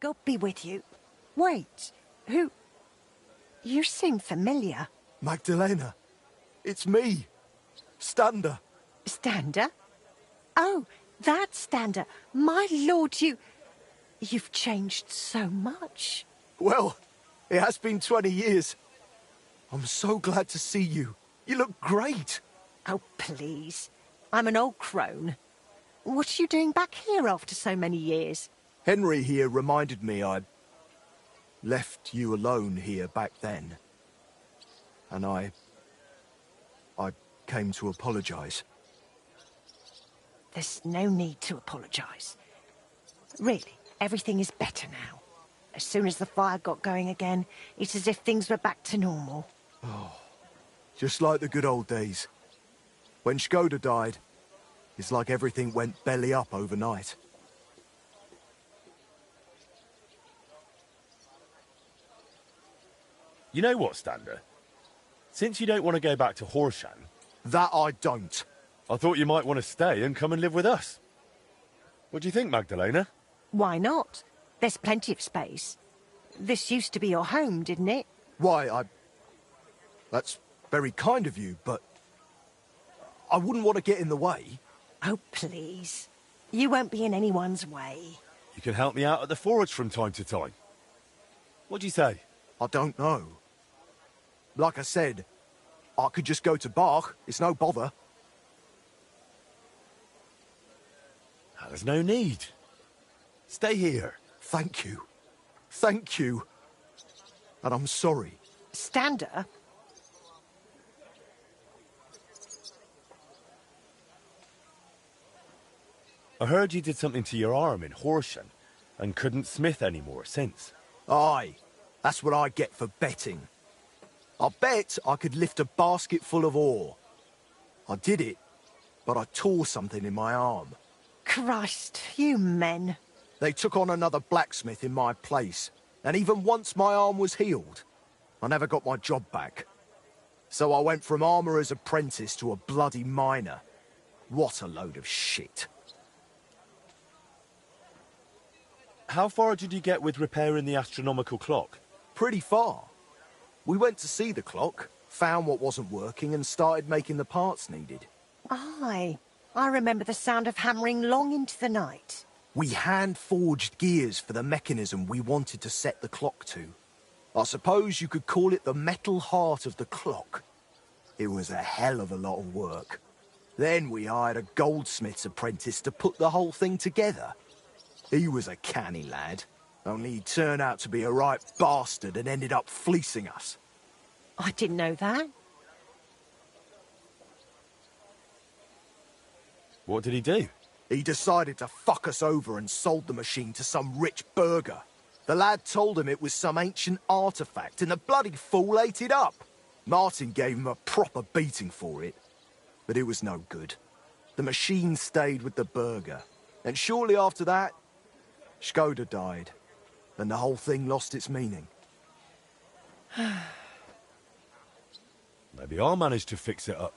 God be with you. Wait, who... You seem familiar. Magdalena, it's me. Stander. Stander? Oh, that Stander. My lord, you've changed so much. Well, it has been 20 years. I'm so glad to see you. You look great. Oh, please. I'm an old crone. What are you doing back here after so many years? Henry here reminded me I left you alone here back then. And I came to apologise. There's no need to apologise. Really, everything is better now. As soon as the fire got going again, it's as if things were back to normal. Oh, just like the good old days. When Skoda died, it's like everything went belly up overnight. You know what, Stander? Since you don't want to go back to Horshan... That I don't. I thought you might want to stay and come and live with us. What do you think, Magdalena? Why not? There's plenty of space. This used to be your home, didn't it? Why, That's very kind of you, but... I wouldn't want to get in the way. Oh, please. You won't be in anyone's way. You can help me out at the forge from time to time. What do you say? I don't know. Like I said, I could just go to Bach. It's no bother. There's no need. Stay here. Thank you. Thank you. And I'm sorry. Stander? I heard you did something to your arm in Horshan and couldn't smith anymore since. Aye. That's what I get for betting. I bet I could lift a basket full of ore. I did it, but I tore something in my arm. Christ, you men. They took on another blacksmith in my place, and even once my arm was healed, I never got my job back. So I went from armourer's apprentice to a bloody miner. What a load of shit. How far did you get with repairing the astronomical clock? Pretty far. We went to see the clock, found what wasn't working, and started making the parts needed. Aye. I remember the sound of hammering long into the night. We hand-forged gears for the mechanism we wanted to set the clock to. I suppose you could call it the metal heart of the clock. It was a hell of a lot of work. Then we hired a goldsmith's apprentice to put the whole thing together. He was a canny lad, only he turned out to be a right bastard and ended up fleecing us. I didn't know that. What did he do? He decided to fuck us over and sold the machine to some rich burgher. The lad told him it was some ancient artifact, and the bloody fool ate it up. Martin gave him a proper beating for it, but it was no good. The machine stayed with the burgher, and shortly after that, Skoda died, and the whole thing lost its meaning. Maybe I'll manage to fix it up.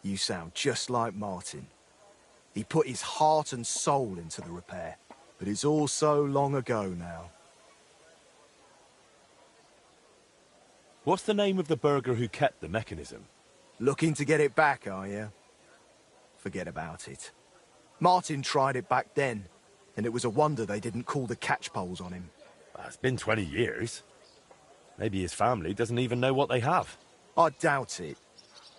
You sound just like Martin. He put his heart and soul into the repair, but it's all so long ago now. What's the name of the burgher who kept the mechanism? Looking to get it back, are you? Forget about it. Martin tried it back then, and it was a wonder they didn't call the catchpoles on him. It's been 20 years. Maybe his family doesn't even know what they have. I doubt it,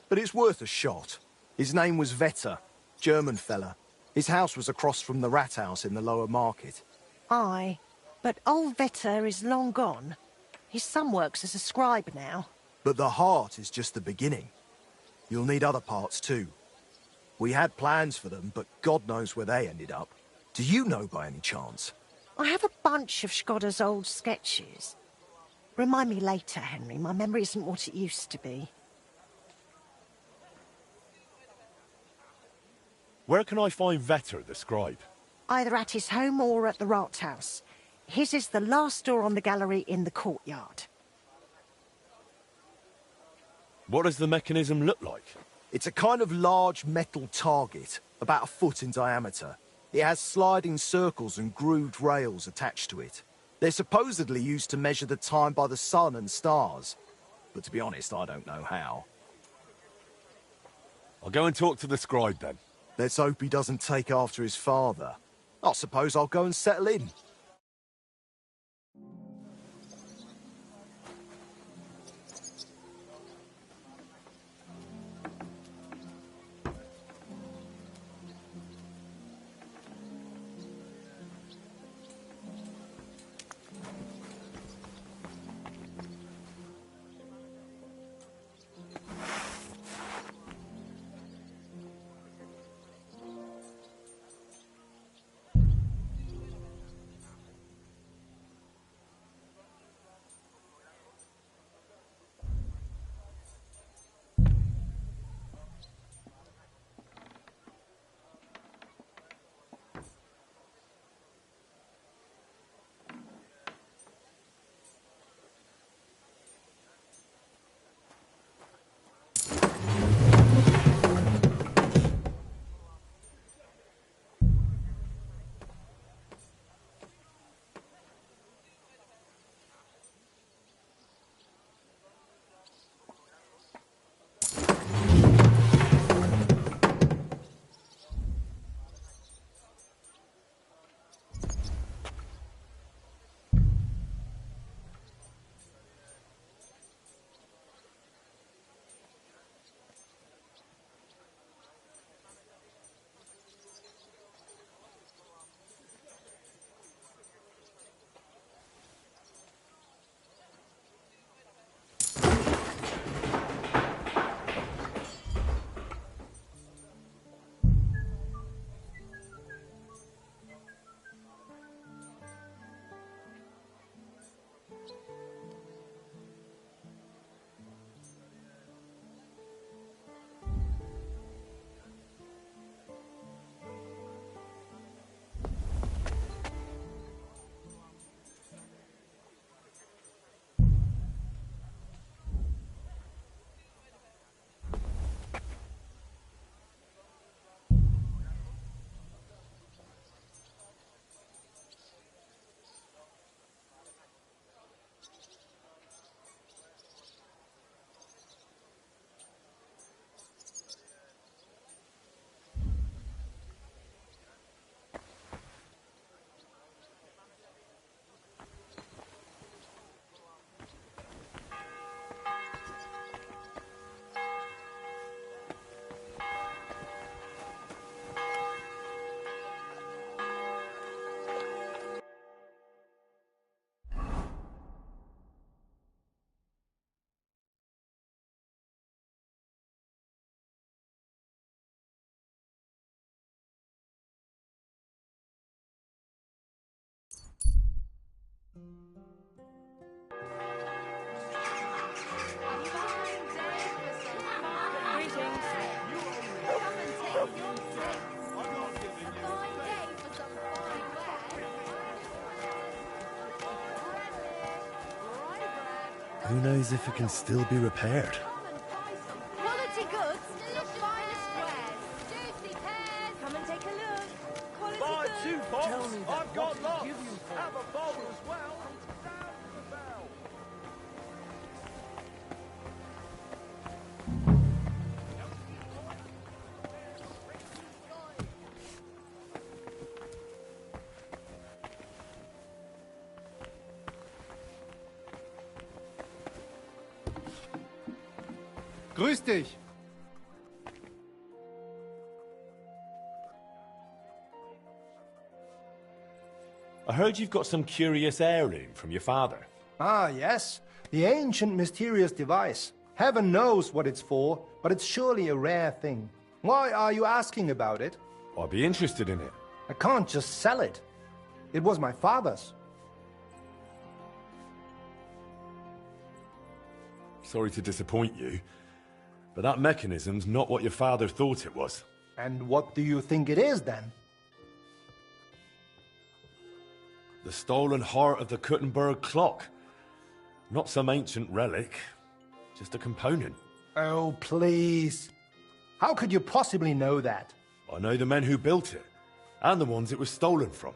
but it's worth a shot. His name was Vetter, German fella. His house was across from the rat house in the lower market. Aye, but old Vetter is long gone. His son works as a scribe now. But the heart is just the beginning. You'll need other parts too. We had plans for them, but God knows where they ended up. Do you know by any chance? I have a bunch of Skodda's old sketches. Remind me later, Henry. My memory isn't what it used to be. Where can I find Vetter, the scribe? Either at his home or at the Rathaus. His is the last door on the gallery in the courtyard. What does the mechanism look like? It's a kind of large metal target, about a foot in diameter. It has sliding circles and grooved rails attached to it. They're supposedly used to measure the time by the sun and stars. But to be honest, I don't know how. I'll go and talk to the scribe then. Let's hope he doesn't take after his father. I suppose I'll go and settle in. Who knows if it can still be repaired? Quality goods, the finest wares. Juicy pears. Come and take a Grüß dich. I heard you've got some curious heirloom from your father. Ah, yes. The ancient mysterious device. Heaven knows what it's for, but it's surely a rare thing. Why are you asking about it? I'd be interested in it. I can't just sell it. It was my father's. Sorry to disappoint you, but that mechanism's not what your father thought it was. And what do you think it is, then? The stolen heart of the Kuttenberg clock. Not some ancient relic, just a component. Oh, please. How could you possibly know that? I know the men who built it, and the ones it was stolen from.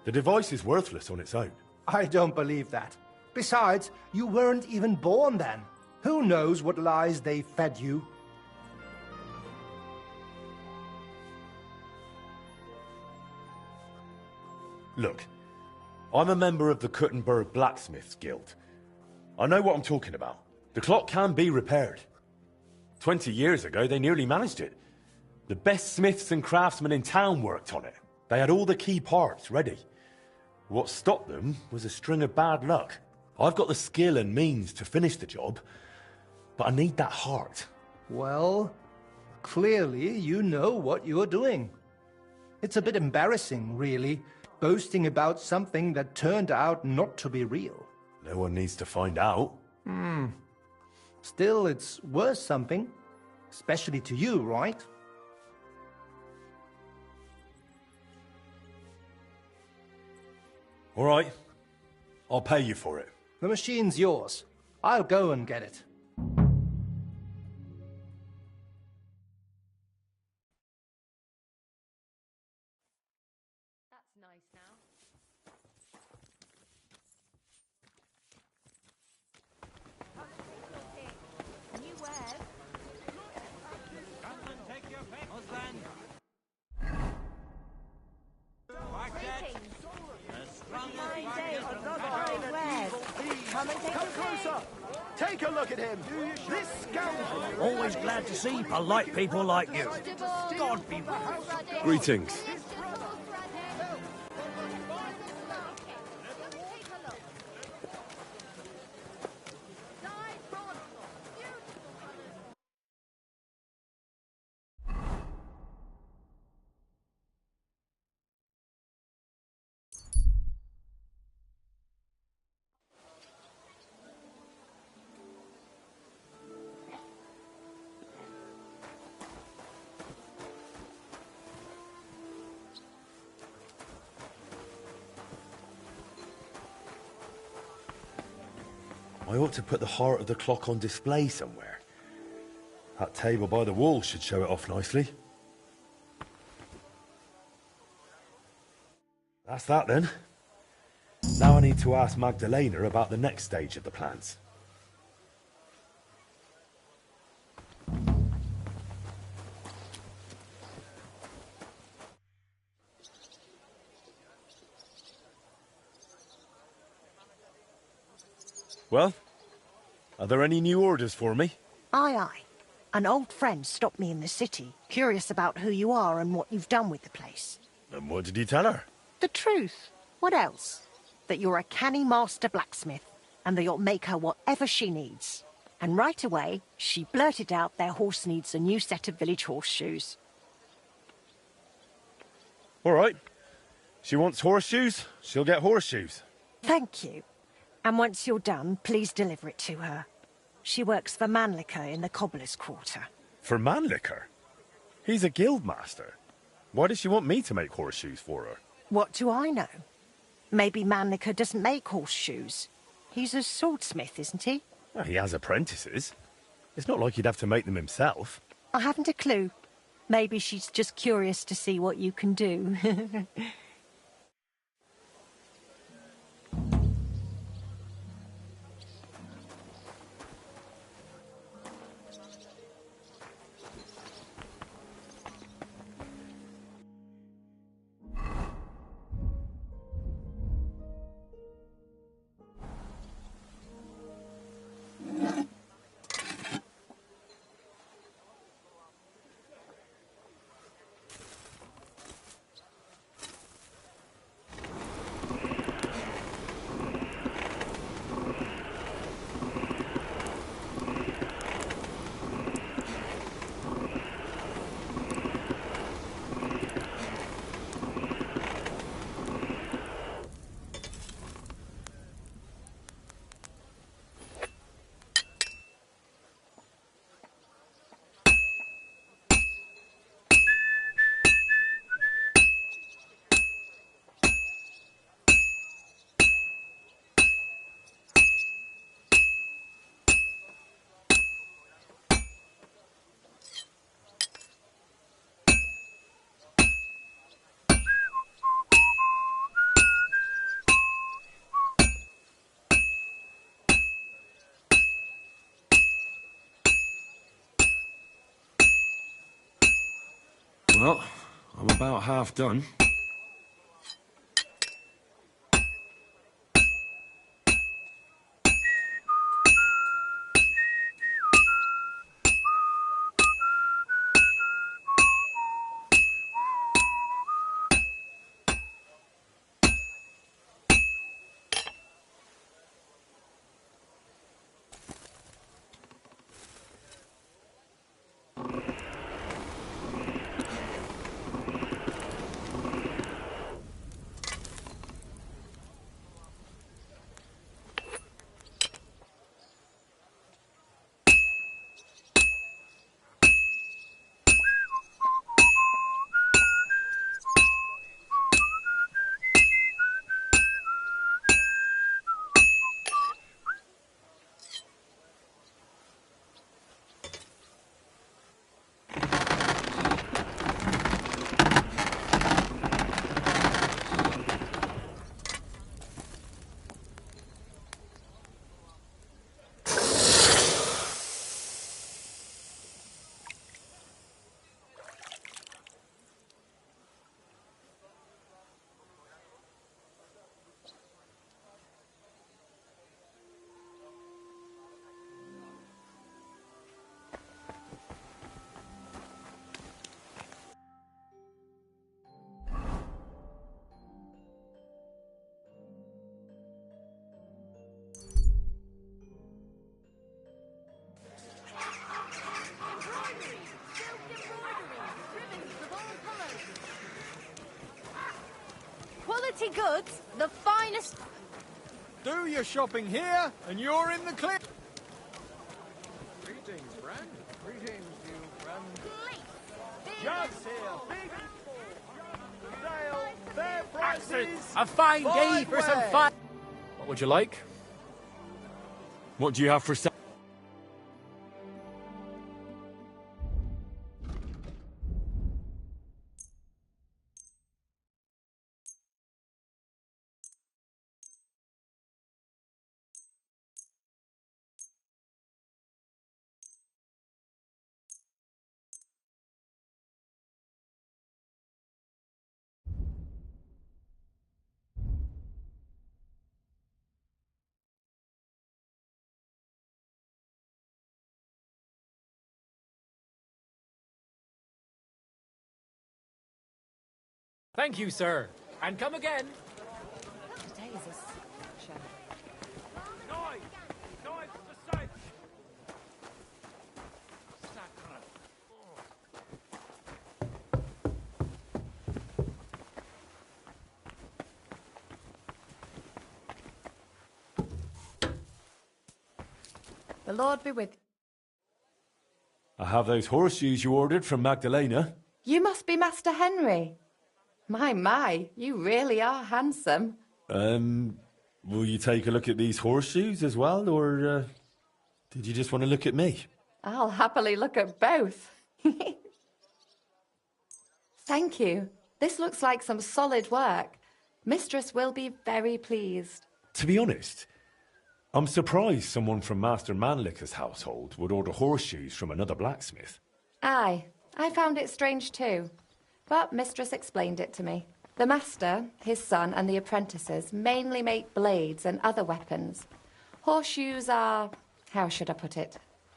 The device is worthless on its own. I don't believe that. Besides, you weren't even born then. Who knows what lies they fed you? Look, I'm a member of the Kuttenberg Blacksmiths Guild. I know what I'm talking about. The clock can be repaired. 20 years ago, they nearly managed it. The best smiths and craftsmen in town worked on it. They had all the key parts ready. What stopped them was a string of bad luck. I've got the skill and means to finish the job, but I need that heart. Well, clearly you know what you're doing. It's a bit embarrassing, really, boasting about something that turned out not to be real. No one needs to find out. Still, it's worth something. Especially to you, right? All right. I'll pay you for it. The machine's yours. I'll go and get it. That's nice now. New wares. Come and take your pick. Husband. Watch it. As strong as Come closer. Take a look at him. This scoundrel. Always glad to see polite people like you. God be with you. Greetings. I ought to put the heart of the clock on display somewhere. That table by the wall should show it off nicely. That's that then. Now I need to ask Magdalena about the next stage of the plans. Well, are there any new orders for me? Aye, aye. An old friend stopped me in the city, curious about who you are and what you've done with the place. And what did he tell her? The truth. What else? That you're a canny master blacksmith, and that you'll make her whatever she needs. And right away, she blurted out their horse needs a new set of village horseshoes. All right. She wants horseshoes, she'll get horseshoes. Thank you. And once you're done, please deliver it to her. She works for Mannlicher in the Cobbler's Quarter. For Mannlicher? He's a guild master. Why does she want me to make horseshoes for her? What do I know? Maybe Mannlicher doesn't make horseshoes. He's a swordsmith, isn't he? Well, he has apprentices. It's not like he'd have to make them himself. I haven't a clue. Maybe she's just curious to see what you can do. Well, I'm about half done. Quality goods, the finest. Do your shopping here, and you're in the clear. Greetings, friend. Greetings, you friend. Jugs here, big sale, fair prices. A fine day for some fun. What would you like? What do you have for sale? Thank you, sir. And come again. Today is a show. Noise! Noise to sight! Sacre. The Lord be with you. I have those horseshoes you ordered from Magdalena. You must be Master Henry. My, you really are handsome. Will you take a look at these horseshoes as well, or did you just want to look at me? I'll happily look at both. Thank you. This looks like some solid work. Mistress will be very pleased. To be honest, I'm surprised someone from Master Manliker's household would order horseshoes from another blacksmith. Aye, I found it strange too. But Mistress explained it to me. The master, his son, and the apprentices mainly make blades and other weapons. Horseshoes are, how should I put it,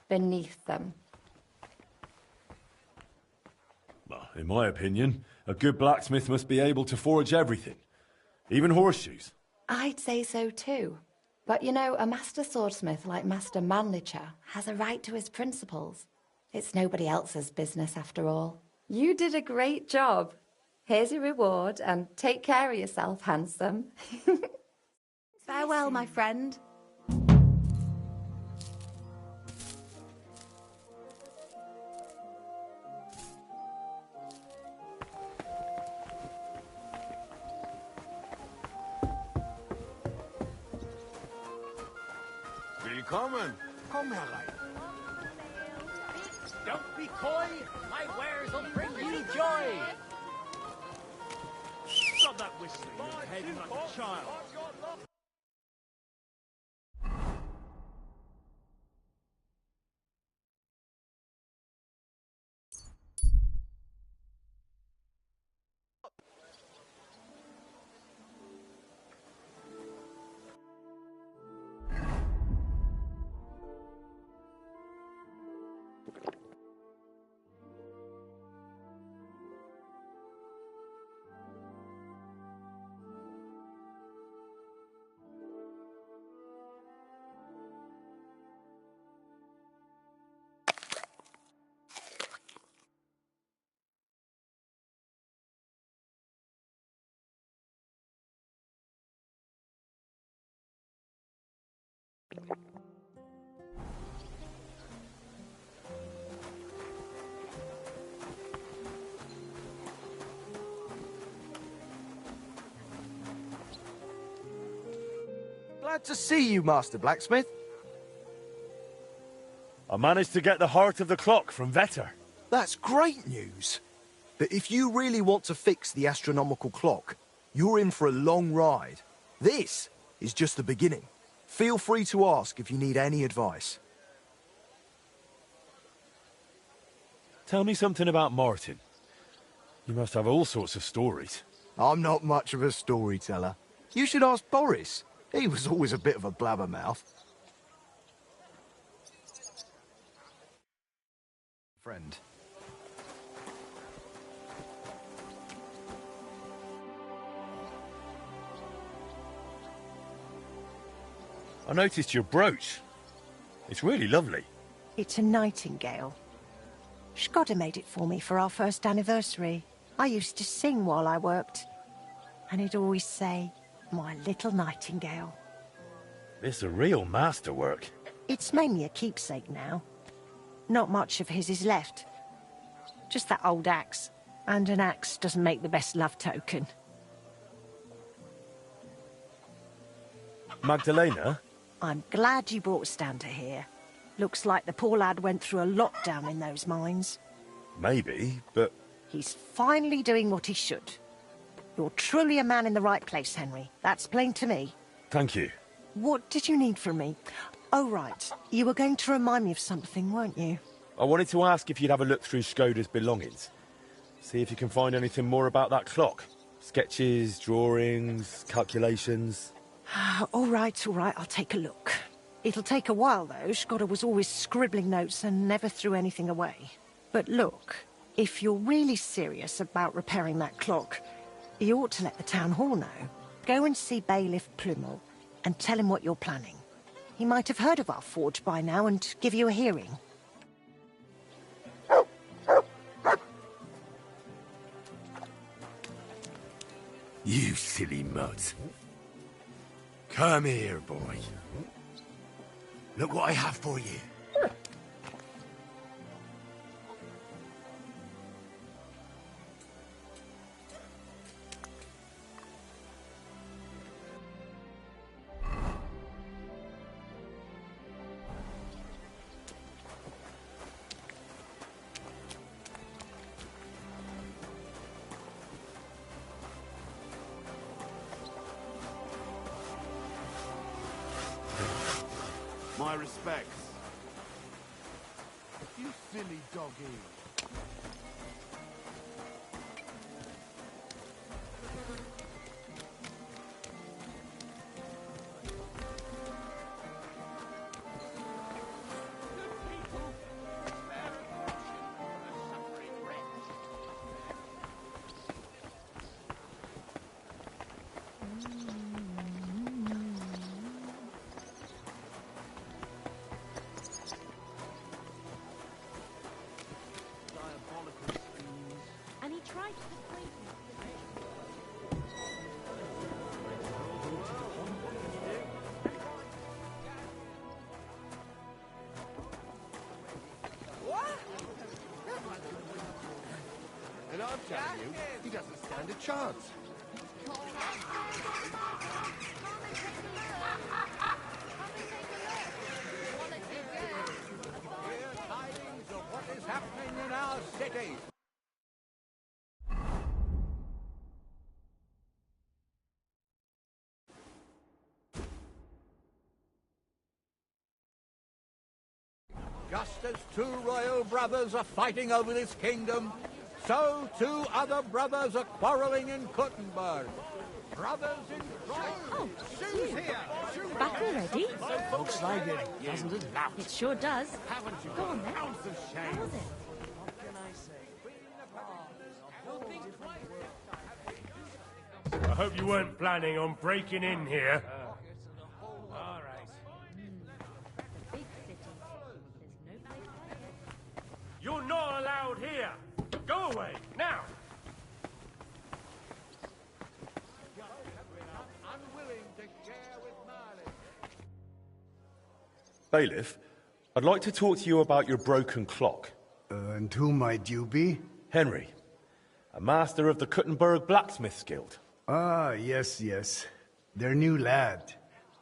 beneath them. Well, in my opinion, a good blacksmith must be able to forge everything, even horseshoes. I'd say so too. But you know, a master swordsmith like Master Manlicher has a right to his principles. It's nobody else's business after all. You did a great job. Here's your reward, and take care of yourself, handsome. Farewell, my friend. Willkommen. Komm herein. Don't be coy. My wares will bring you joy. Stop that whistling. You're behaving like a child. Glad to see you, Master Blacksmith. I managed to get the heart of the clock from Vetter. That's great news. But if you really want to fix the astronomical clock, you're in for a long ride. This is just the beginning. Feel free to ask if you need any advice. Tell me something about Martin. You must have all sorts of stories. I'm not much of a storyteller. You should ask Boris. He was always a bit of a blabbermouth. Friend. I noticed your brooch. It's really lovely. It's a nightingale. Shkodda made it for me for our first anniversary. I used to sing while I worked. And he'd always say, "My little nightingale." It's a real masterwork. It's mainly a keepsake now. Not much of his is left. Just that old axe. And an axe doesn't make the best love token. Magdalena? I'm glad you brought Stander here. Looks like the poor lad went through a lot down in those mines. Maybe, but... He's finally doing what he should. You're truly a man in the right place, Henry. That's plain to me. Thank you. What did you need from me? Oh, right. You were going to remind me of something, weren't you? I wanted to ask if you'd have a look through Shkodda's belongings. See if you can find anything more about that clock. Sketches, drawings, calculations... All right, I'll take a look. It'll take a while, though. Shkodda was always scribbling notes and never threw anything away. But look, if you're really serious about repairing that clock, you ought to let the town hall know. Go and see Bailiff Plumel and tell him what you're planning. He might have heard of our forge by now and give you a hearing. You silly mutt. Come here, boy. Look what I have for you. My respects. You silly doggy. And I'm telling you, he doesn't stand a chance. Hear tidings of what is happening in our city. Just as two royal brothers are fighting over this kingdom, so two other brothers are quarreling in Kuttenberg. Brothers in Christ. Oh, Shoes here. Back already? Looks like it, doesn't it? It sure does. Haven't you Go on then. ounce of shame? How was it? I hope you weren't planning on breaking in here. All right. Big city. There's no place. You're not allowed here. Go away, now! Unwilling to share with Merlin. Bailiff, I'd like to talk to you about your broken clock. And who might you be? Henry, a master of the Kuttenberg Blacksmiths Guild. Ah, yes. Their new lad.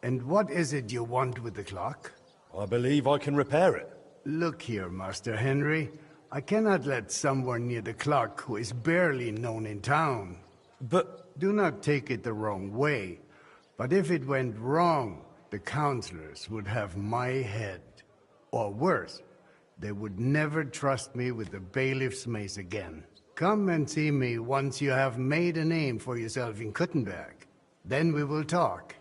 And what is it you want with the clock? I believe I can repair it. Look here, Master Henry. I cannot let someone near the clock who is barely known in town. But... Do not take it the wrong way. But if it went wrong, the counselors would have my head. Or worse, they would never trust me with the bailiff's mace again. Come and see me once you have made a name for yourself in Kuttenberg. Then we will talk.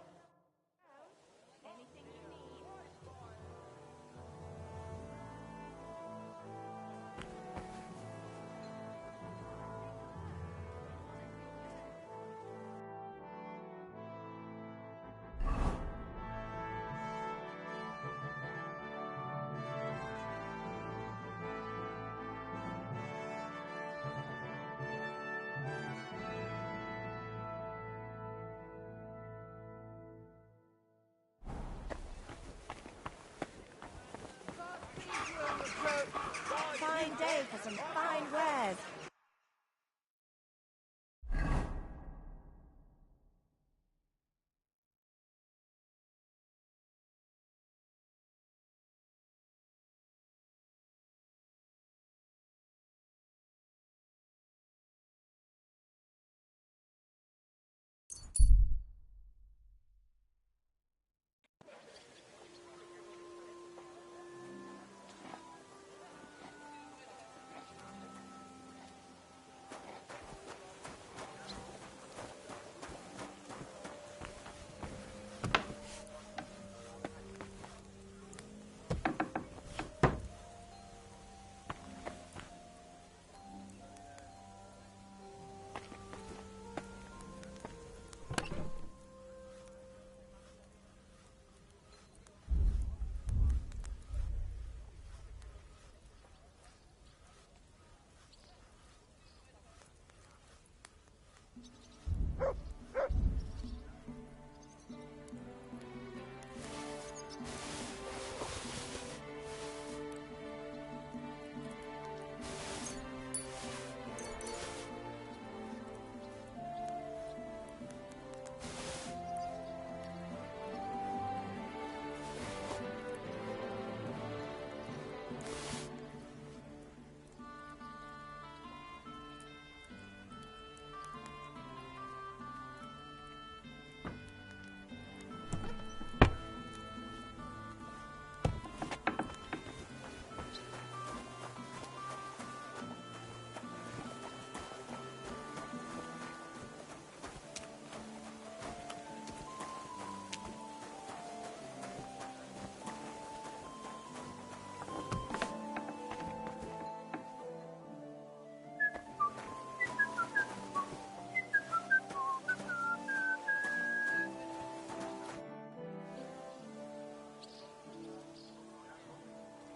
Fine day for some fine wares.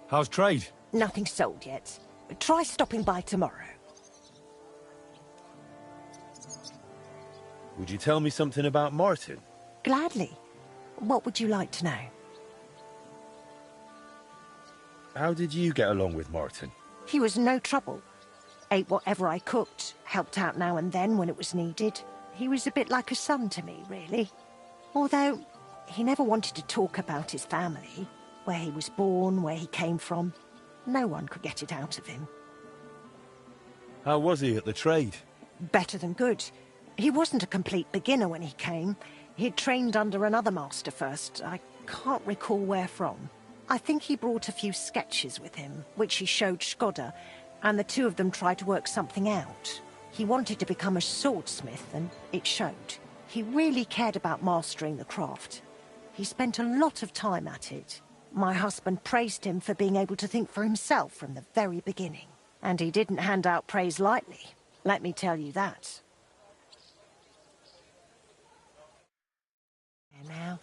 How's trade? Nothing sold yet. Try stopping by tomorrow. Would you tell me something about Martin? Gladly. What would you like to know? How did you get along with Martin? He was no trouble. Ate whatever I cooked, helped out now and then when it was needed. He was a bit like a son to me, really. Although, he never wanted to talk about his family, where he was born, where he came from. No one could get it out of him. How was he at the trade? Better than good. He wasn't a complete beginner when he came. He'd trained under another master first. I can't recall where from. I think he brought a few sketches with him, which he showed Skoda, and the two of them tried to work something out. He wanted to become a swordsmith, and it showed. He really cared about mastering the craft. He spent a lot of time at it. My husband praised him for being able to think for himself from the very beginning. And he didn't hand out praise lightly, let me tell you that. And now...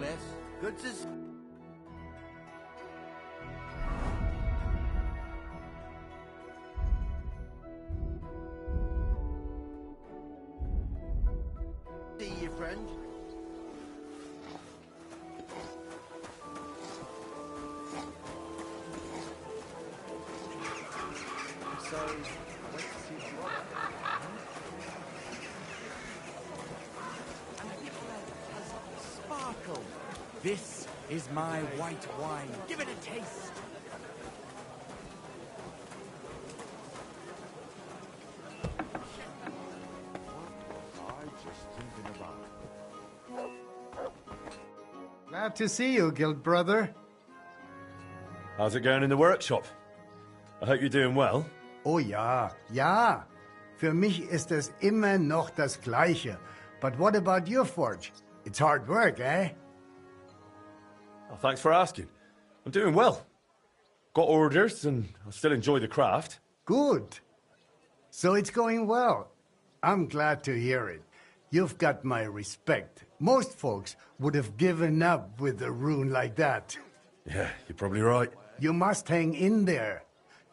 bless. Good to see you, friend. So, I went to see my brother. And the colour has sparkle. This is my white wine. Give it a taste. Glad to see you, Guild Brother. How's it going in the workshop? I hope you're doing well. Oh ja, ja. Für mich ist es immer noch das Gleiche. But what about your forge? It's hard work, eh? Oh, thanks for asking. I'm doing well. Got orders, and I still enjoy the craft. Good. So it's going well. I'm glad to hear it. You've got my respect. Most folks would have given up with a rune like that. Yeah, you're probably right. You must hang in there.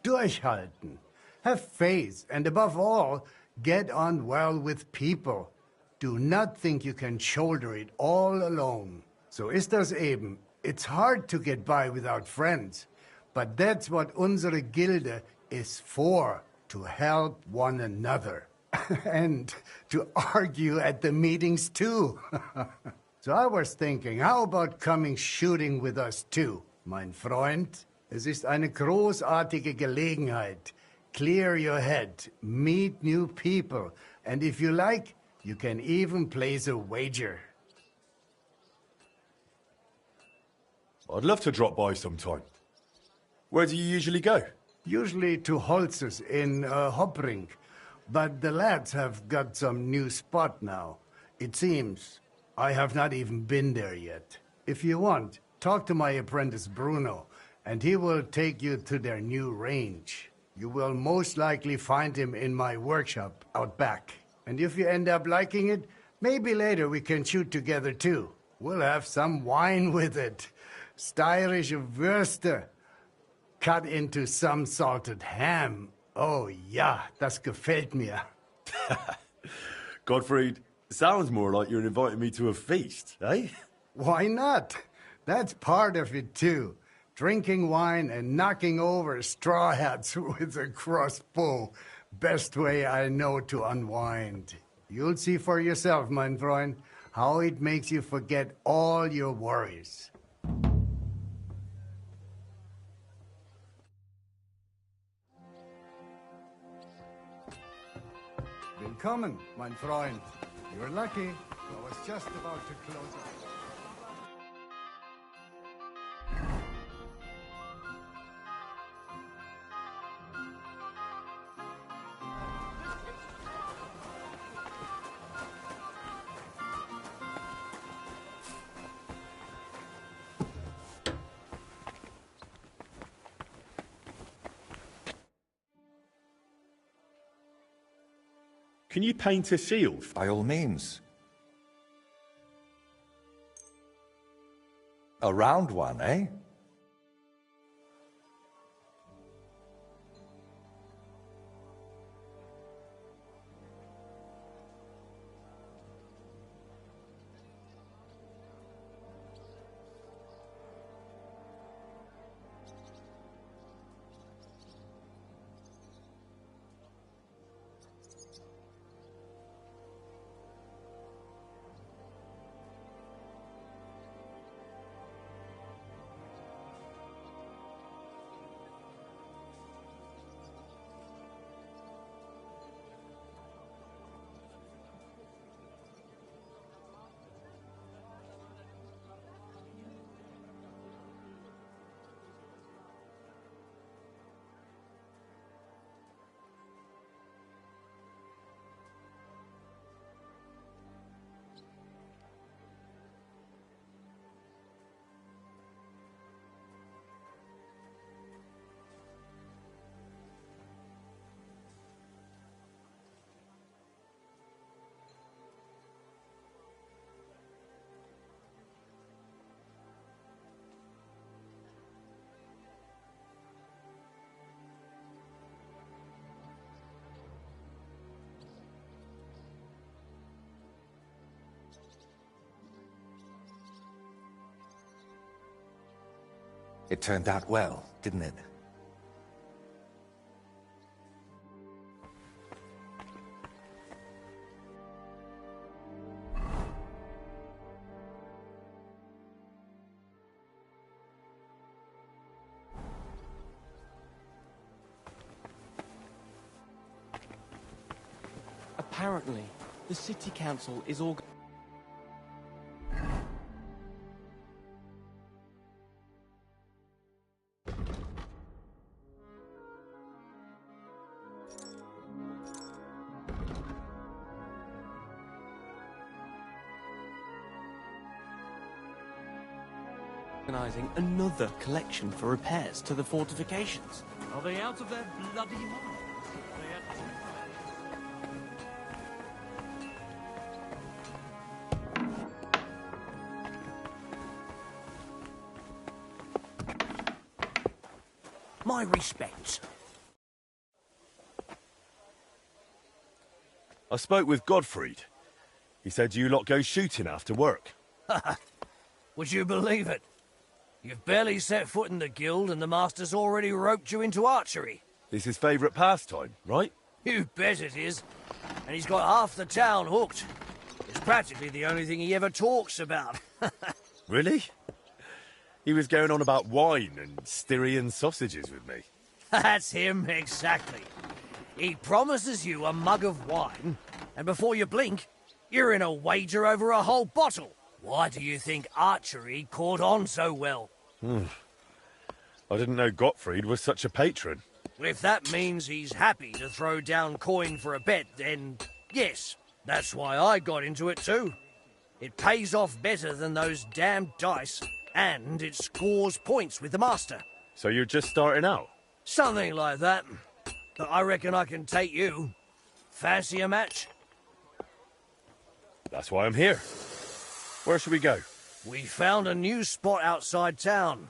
Durchhalten. Have faith, and above all, get on well with people. Do not think you can shoulder it all alone. So ist das eben. It's hard to get by without friends. But that's what unsere Gilde is for, to help one another. And to argue at the meetings too. So I was thinking, how about coming shooting with us too, mein Freund? Es ist eine großartige Gelegenheit. Clear your head, meet new people, and if you like, you can even place a wager. I'd love to drop by sometime. Where do you usually go? Usually to Holz's in Hopring, but the lads have got some new spot now. It seems. I have not even been there yet. If you want, talk to my apprentice Bruno, and he will take you to their new range. You will most likely find him in my workshop out back. And if you end up liking it, maybe later we can shoot together too. We'll have some wine with it. Steirische Würste. Cut into some salted ham. Oh ja, das gefällt mir. Gottfried, sounds more like you're inviting me to a feast, eh? Why not? That's part of it too. Drinking wine and knocking over straw hats with a crossbow. Best way I know to unwind. You'll see for yourself, mein Freund, how it makes you forget all your worries. Willkommen, mein Freund. You're lucky. I was just about to close up. Can you paint a shield? By all means. A round one, eh? It turned out well, didn't it? Apparently, the city council is organising another collection for repairs to the fortifications. Are they out of their bloody minds? My respects. I spoke with Godfried. He said you lot go shooting after work. Would you believe it? You've barely set foot in the guild and the master's already roped you into archery. It's his favourite pastime, right? You bet it is. And he's got half the town hooked. It's practically the only thing he ever talks about. Really? He was going on about wine and Styrian sausages with me. That's him, exactly. He promises you a mug of wine, and before you blink, you're in a wager over a whole bottle. Why do you think archery caught on so well? I didn't know Gottfried was such a patron. If that means he's happy to throw down coin for a bet, then yes, that's why I got into it too. It pays off better than those damned dice, and it scores points with the master. So you're just starting out? Something like that. But I reckon I can take you. Fancy a match? That's why I'm here. Where should we go? We found a new spot outside town.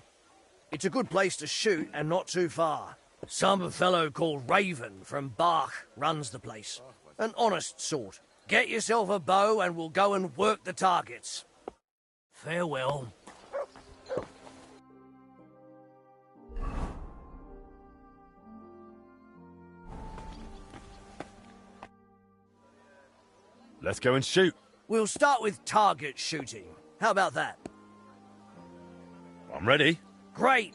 It's a good place to shoot and not too far. Some fellow called Raven from Bach runs the place. An honest sort. Get yourself a bow and we'll go and work the targets. Farewell. Let's go and shoot. We'll start with target shooting. How about that? I'm ready. Great.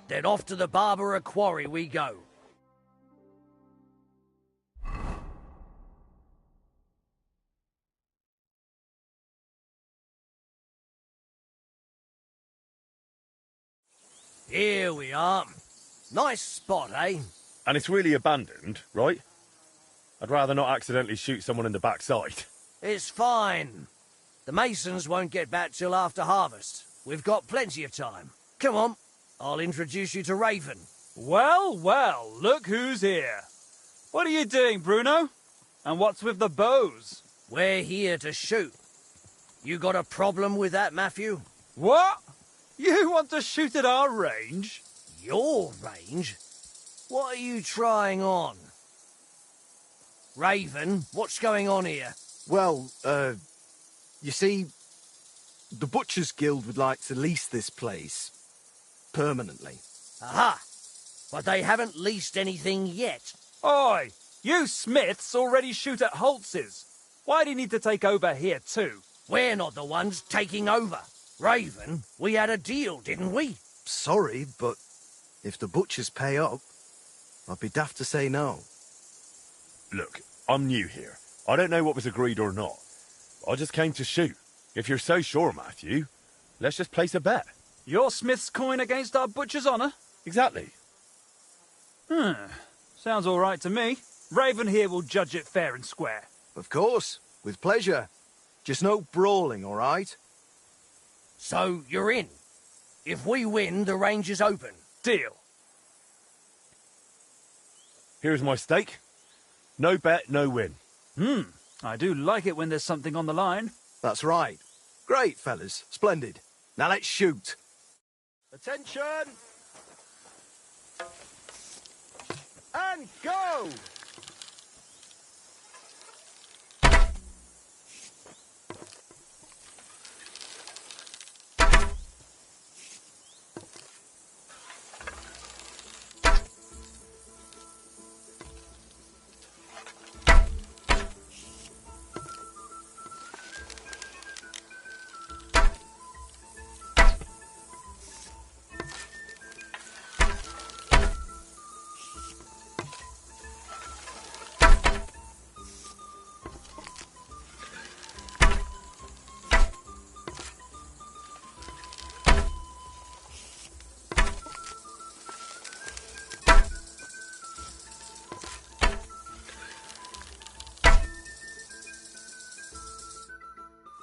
Then off to the Barbara Quarry we go. Here we are. Nice spot, eh? And it's really abandoned, right? I'd rather not accidentally shoot someone in the backside. It's fine. The masons won't get back till after harvest. We've got plenty of time. Come on, I'll introduce you to Raven. Well, well, look who's here. What are you doing, Bruno? And what's with the bows? We're here to shoot. You got a problem with that, Matthew? What? You want to shoot at our range? Your range? What are you trying on? Raven, what's going on here? Well, you see, the Butchers Guild would like to lease this place permanently. Aha! But they haven't leased anything yet. Oi! You Smiths already shoot at Holtz's. Why do you need to take over here too? We're not the ones taking over. Raven, we had a deal, didn't we? Sorry, but if the Butchers pay up, I'd be daft to say no. Look, I'm new here. I don't know what was agreed or not. I just came to shoot. If you're so sure, Matthew, let's just place a bet. Your Smith's coin against our Butcher's honour? Exactly. Sounds all right to me. Raven here will judge it fair and square. Of course, with pleasure. Just no brawling, all right? So you're in. If we win, the range is open. Deal. Here's my stake. No bet, no win. I do like it when there's something on the line. That's right. Great, fellas. Splendid. Now let's shoot. Attention! And go!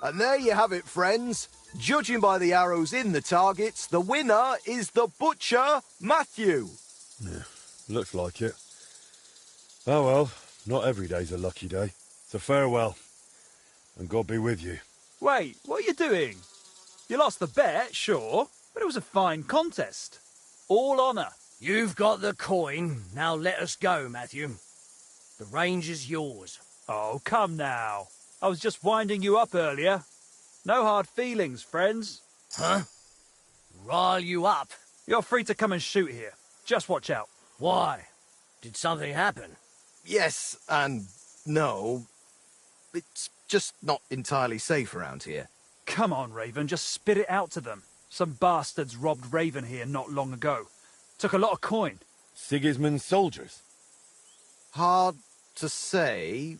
And there you have it, friends. Judging by the arrows in the targets, the winner is the butcher, Matthew. Yeah, looks like it. Oh well, not every day's a lucky day. So farewell, and God be with you. Wait, what are you doing? You lost the bet, sure, but it was a fine contest. All honour. You've got the coin. Now let us go, Matthew. The range is yours. Oh, come now. I was just winding you up earlier. No hard feelings, friends. Huh? Rile you up? You're free to come and shoot here. Just watch out. Why? Did something happen? Yes and no. It's just not entirely safe around here. Come on, Raven, just spit it out to them. Some bastards robbed Raven here not long ago. Took a lot of coin. Sigismund's soldiers? Hard to say.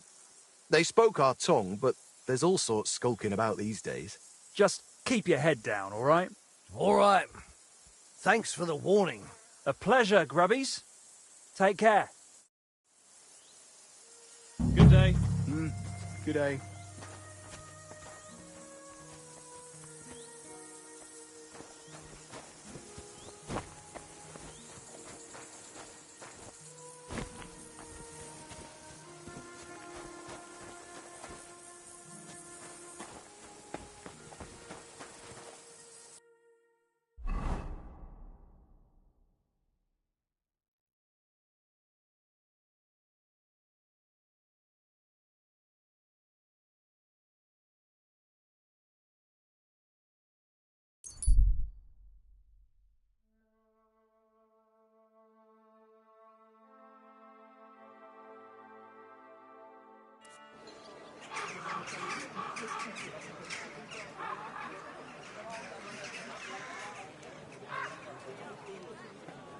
They spoke our tongue, but there's all sorts skulking about these days. Just keep your head down, all right? All right. Thanks for the warning. A pleasure, grubbies. Take care. Good day. Good day.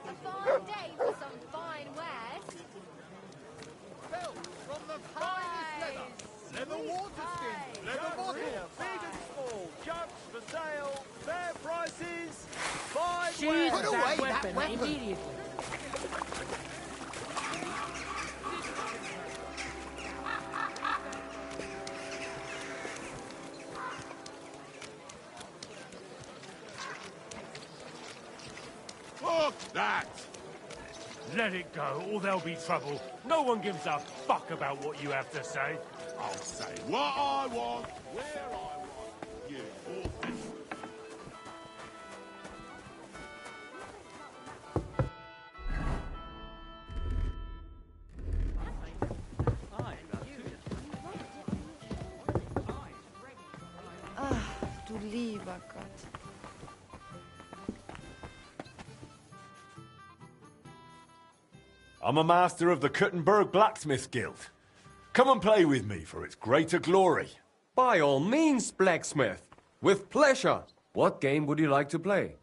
A fine day for some fine wares. Felt from the finest leather. Leather water skin, leather bottle, big and small, jugs for sale, fair prices, fine Shoot wares. that weapon immediately. Fuck that! Let it go, or there'll be trouble. No one gives a fuck about what you have to say. I'll say what I want, where I want. You awful. Ach, du lieber Gott. I'm a master of the Kuttenberg Blacksmith Guild. Come and play with me for its greater glory. By all means, blacksmith. With pleasure. What game would you like to play?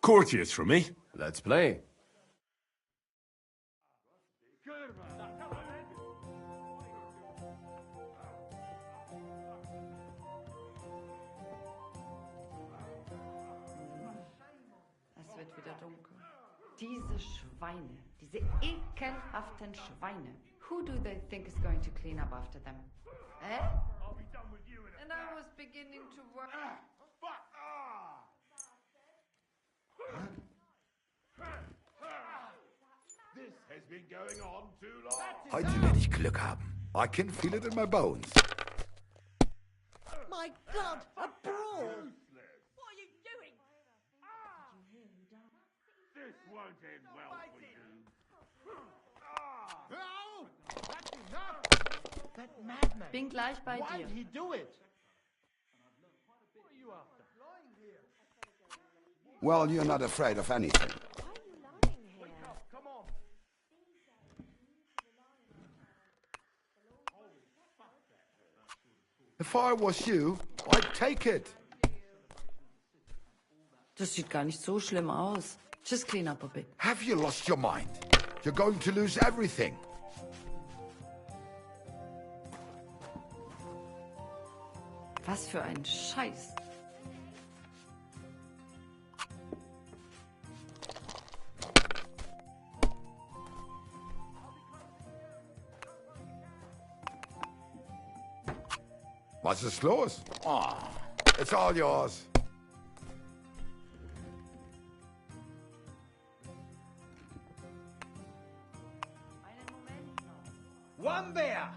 Courtiers for me. Let's play. Es wird wieder dunkel. Diese Schweine, diese ekelhaften Schweine. Who do they think is going to clean up after them? Eh? And I was beginning to work. This has been going on too long. Heute werde ich Glück haben. I can feel it in my bones. My God, a brawl! What are you doing? This won't end well for you. No! That's enough! That madman. Bin gleich bei Why dir. did he do it? What are you after? Well, you're not afraid of anything. Come on. If I was you, I'd take it. Das sieht gar nicht so schlimm aus. Just clean up a bit. Have you lost your mind? You're going to lose everything. Was für ein Scheiß. Was ist los? Oh, it's all yours. One beer!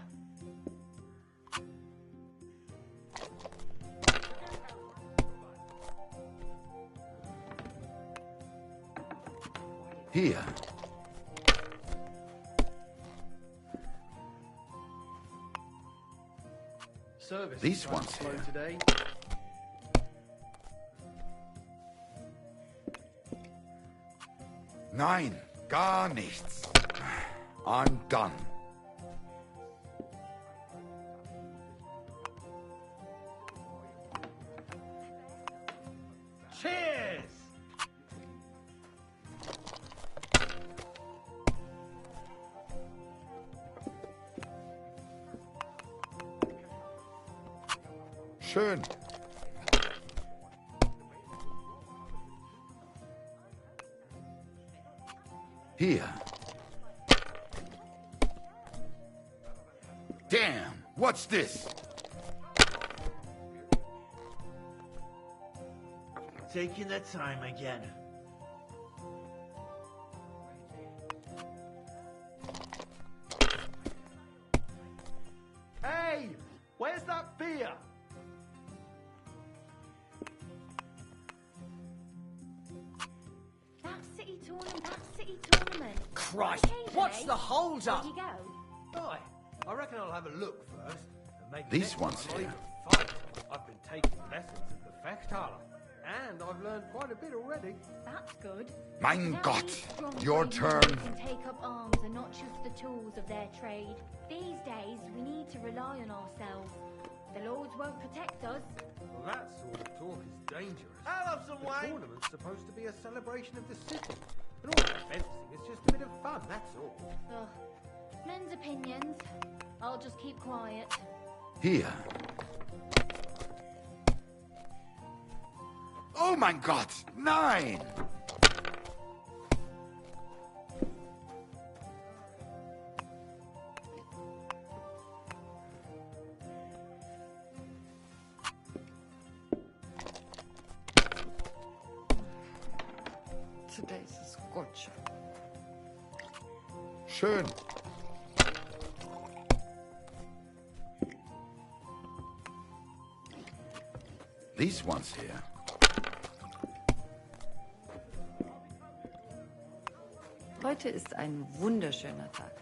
Hier. Service These ones here. today. Nein, gar nichts. I'm done. Cheers! Schön. Hier. Damn, what's this? Taking their time again. Hey! Where's that beer? That city tournament. Christ, Okay, what's Jay. the hold up? Where'd you go? Right, I reckon I'll have a look first. And make These next ones time I here. even fight. I've been taking lessons at the Fechthalle. And I've learned quite a bit already. That's good. Mein Now Gott, these strong your brave turn. men can take up arms and not just the tools of their trade. These days, we need to rely on ourselves. The lords won't protect us. Well, that sort of talk is dangerous. I'll have some the wine. tournament's supposed to be a celebration of the city. And all that fencing is just a bit of fun, that's all. Ugh. Men's opinions. I'll just keep quiet. Hier. Oh mein Gott, nein! Today's scotch. Schön. These ones here. Heute ist ein wunderschöner Tag.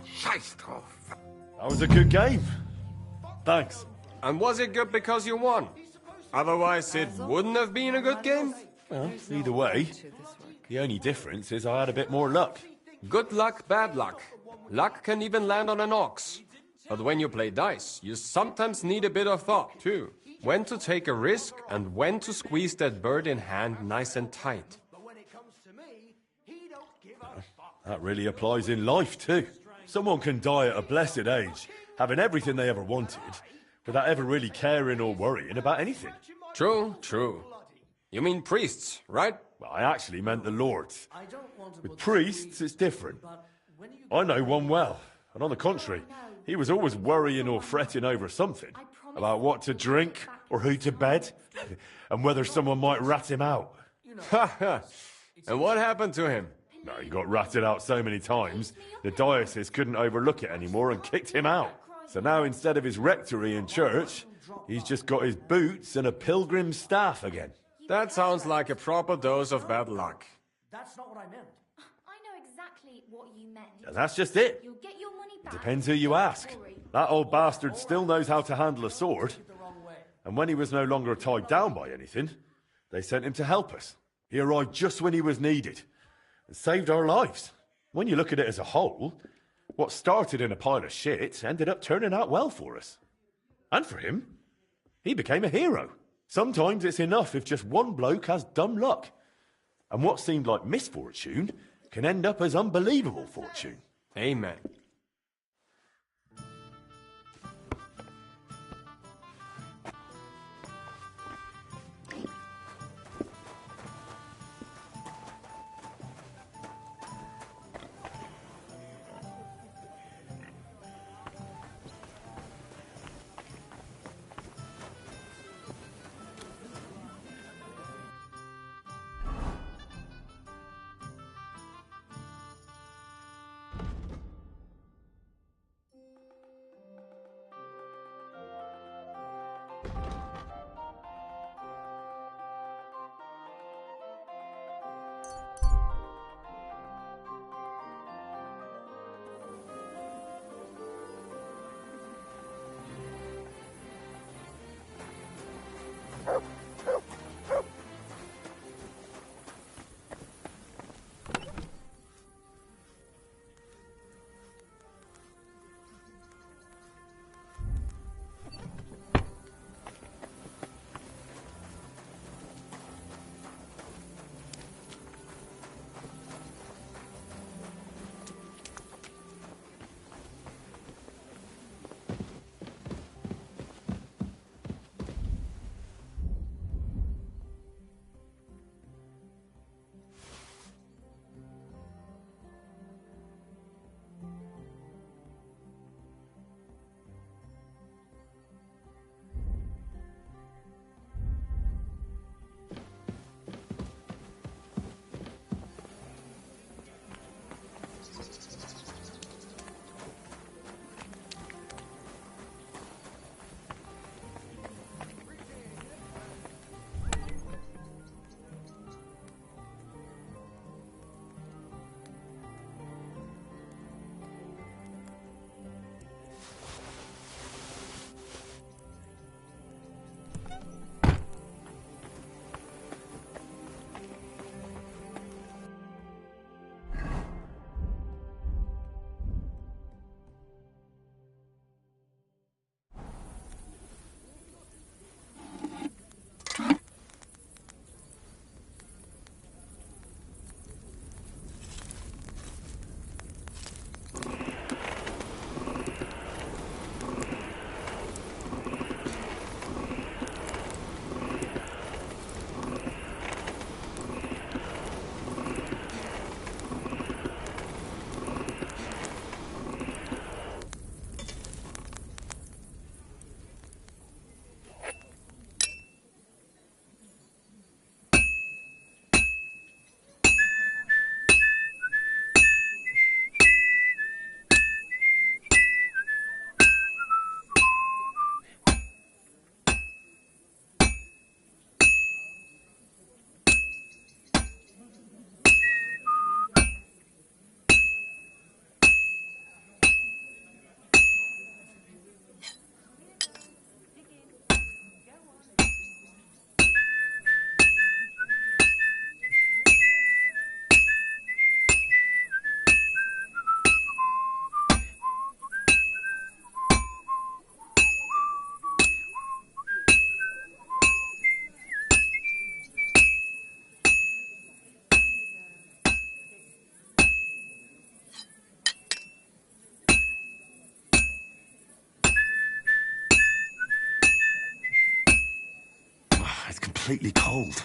Scheiß drauf. That was a good game. Thanks. And was it good because you won? Otherwise, it wouldn't have been a good game? Well, either way, the only difference is I had a bit more luck. Good luck, bad luck. Luck can even land on an ox. But when you play dice, you sometimes need a bit of thought, too. When to take a risk and when to squeeze that bird in hand nice and tight. That really applies in life, too. Someone can die at a blessed age, having everything they ever wanted, without ever really caring or worrying about anything. True, true. You mean priests, right? Well, I actually meant the lords. With priests, it's different. I know one well, and on the contrary, he was always worrying or fretting over something, about what to drink, or who to bed, and whether someone might rat him out. Ha ha! And what happened to him? No, he got ratted out so many times, the diocese couldn't overlook it anymore and kicked him out. So now instead of his rectory and church, he's just got his boots and a pilgrim's staff again. That sounds like a proper dose of bad luck. That's not what I meant. I know exactly what you meant. And that's just it. You'll get your money back. Depends who you ask. That old bastard still knows how to handle a sword. And when he was no longer tied down by anything, they sent him to help us. He arrived just when he was needed and saved our lives. When you look at it as a whole, what started in a pile of shit ended up turning out well for us. And for him, he became a hero. Sometimes it's enough if just one bloke has dumb luck. And what seemed like misfortune can end up as unbelievable fortune. Amen. It's completely cold.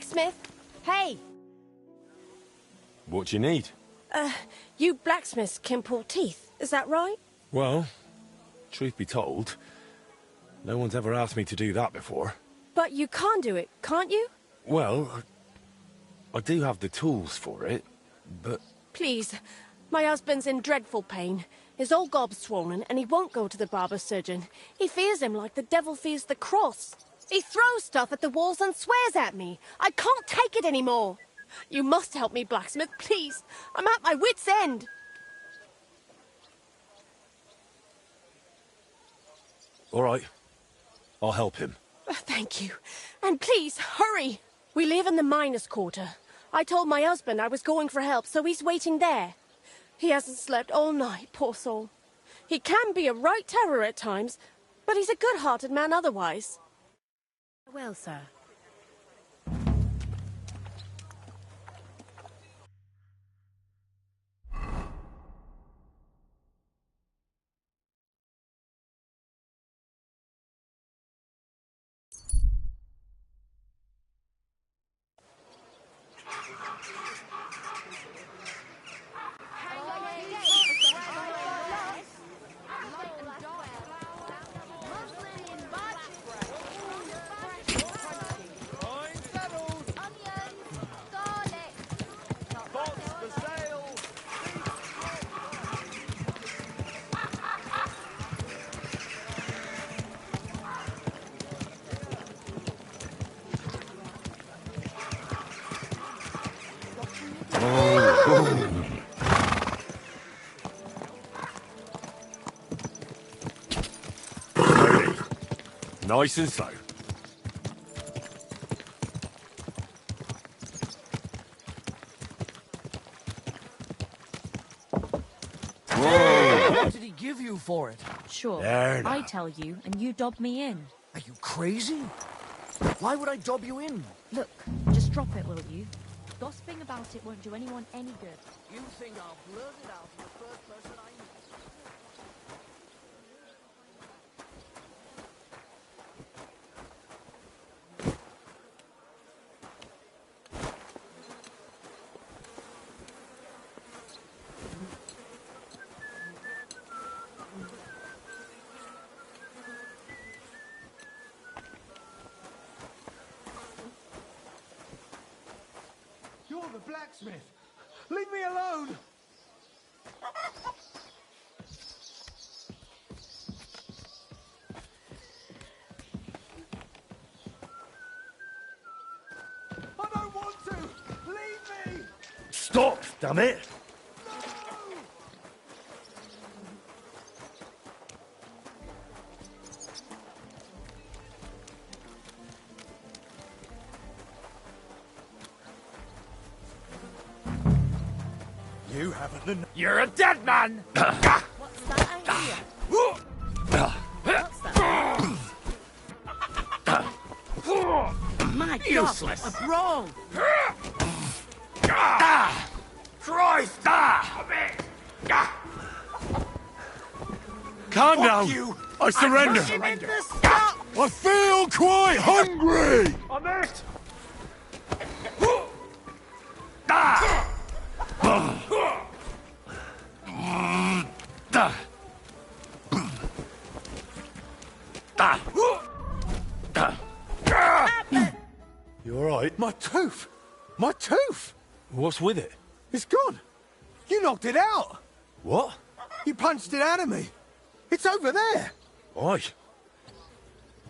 Blacksmith! Hey! What do you need? You blacksmiths can pull teeth, is that right? Well, truth be told, no one's ever asked me to do that before. But you can do it, can't you? Well, I do have the tools for it, but... Please. My husband's in dreadful pain. His old gob's swollen, and he won't go to the barber surgeon. He fears him like the devil fears the cross. He throws stuff at the walls and swears at me. I can't take it anymore. You must help me, blacksmith, please. I'm at my wit's end. All right. I'll help him. Thank you. And please, hurry. We live in the miners' quarter. I told my husband I was going for help, so he's waiting there. He hasn't slept all night, poor soul. He can be a right terror at times, but he's a good-hearted man otherwise. Well, sir. Nice and slow. What did he give you for it? Sure. There now. I tell you, and you dob me in. Are you crazy? Why would I dob you in? Look, just drop it, will you? Gossiping about it won't do anyone any good. You think I'll blurt it out to the first person I meet? You're the blacksmith! Leave me alone! I don't want to! Leave me! Stop, damn it! You haven't the... You're a dead man! What's that I hear? What's that? My God, Useless. what's wrong? Christ! Calm Fuck down! you. I surrender! I feel quite hungry! I missed! You alright? My tooth! My tooth! What's with it? It's gone! You knocked it out! What? You punched it out of me! It's over there! Why?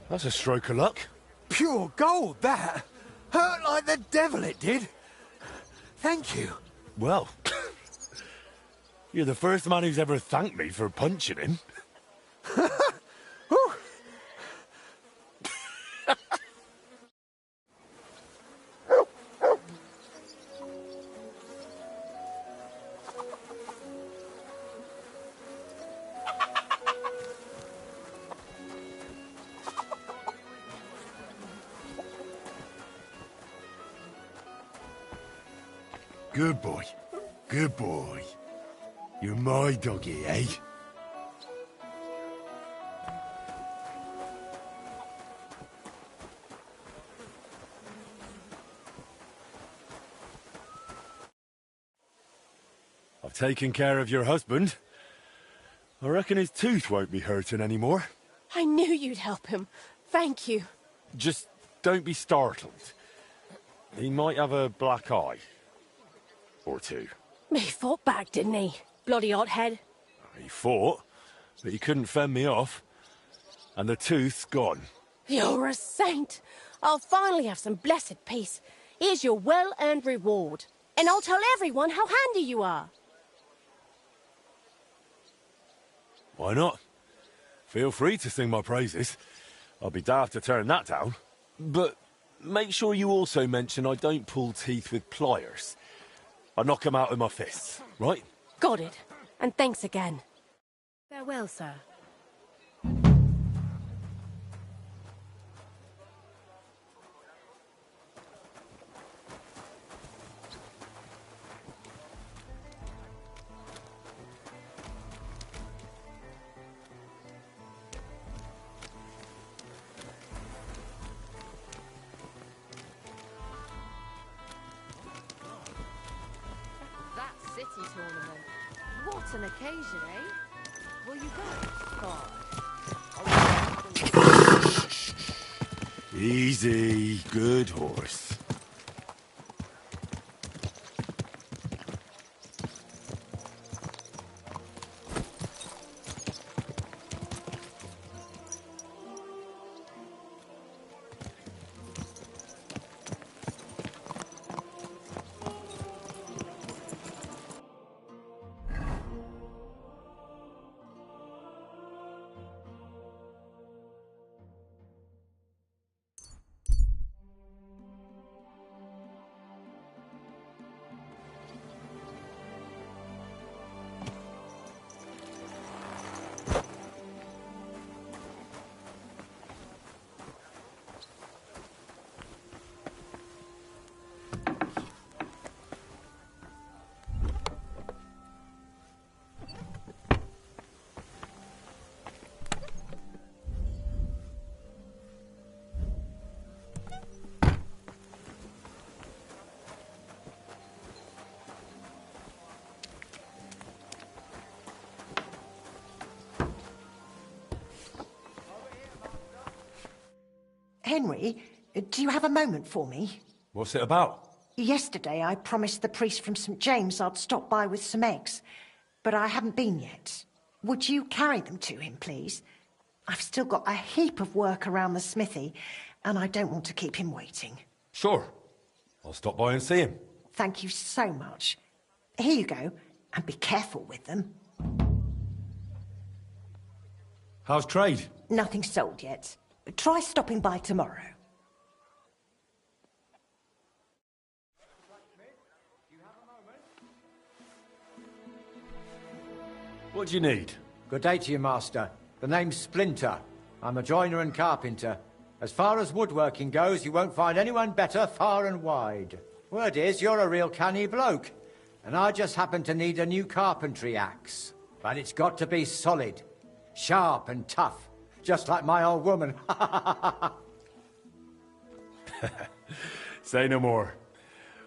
That's a stroke of luck. Pure gold, that! Hurt like the devil it did! Thank you. Well, you're the first man who's ever thanked me for punching him. Good boy. Good boy. You're my doggy, eh? I've taken care of your husband. I reckon his tooth won't be hurting anymore. I knew you'd help him. Thank you. Just don't be startled. He might have a black eye. Or two. He fought back, didn't he? Bloody hothead. He fought, but he couldn't fend me off. And the tooth's gone. You're a saint. I'll finally have some blessed peace. Here's your well-earned reward. And I'll tell everyone how handy you are. Why not? Feel free to sing my praises. I'll be daft to turn that down. But make sure you also mention I don't pull teeth with pliers. I knock them out with my fists, right? Got it. And thanks again. Farewell, sir. That city tournament. What an occasion, eh? Will you go? God. Easy, good horse. Henry, do you have a moment for me? What's it about? Yesterday I promised the priest from St. James I'd stop by with some eggs, but I haven't been yet. Would you carry them to him, please? I've still got a heap of work around the smithy, and I don't want to keep him waiting. Sure. I'll stop by and see him. Thank you so much. Here you go, and be careful with them. How's trade? Nothing sold yet. Try stopping by tomorrow. What do you need? Good day to you, Master. The name's Splinter. I'm a joiner and carpenter. As far as woodworking goes, you won't find anyone better far and wide. Word is, you're a real canny bloke. And I just happen to need a new carpentry axe. But it's got to be solid, sharp and tough. Just like my old woman. Say no more.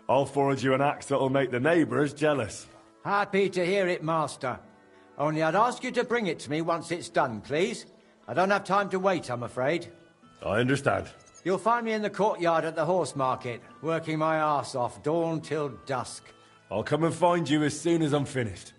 I'll forge you an axe that'll make the neighbours jealous. Happy to hear it, Master. Only I'd ask you to bring it to me once it's done, please. I don't have time to wait, I'm afraid. I understand. You'll find me in the courtyard at the horse market, working my arse off dawn till dusk. I'll come and find you as soon as I'm finished.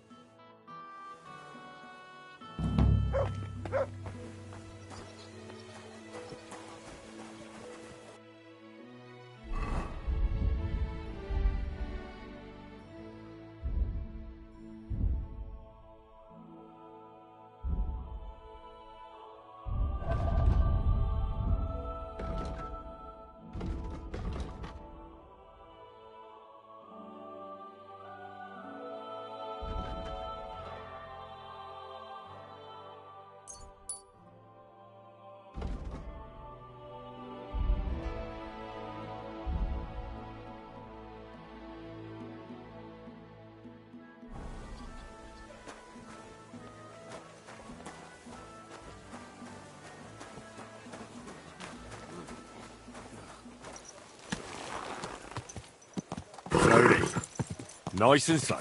Slowly. Nice and slow.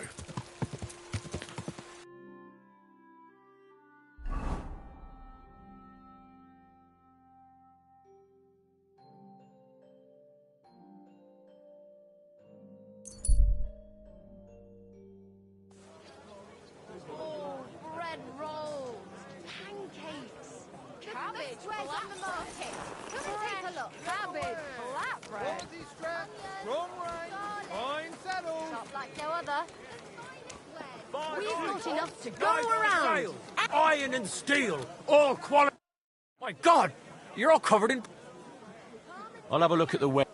squares on the market. Come and take a look. Rabid flatbread. Quality scrap, strong rain, fine saddles. Shop like no other. We've got enough to go go around. Sale. Iron and steel, all quality. My God, you're all covered in... I'll have a look at the web.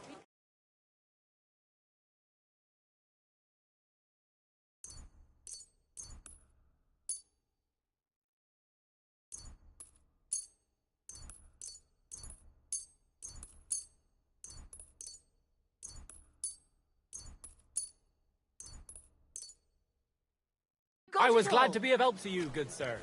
I was glad to be of help to you, good sir.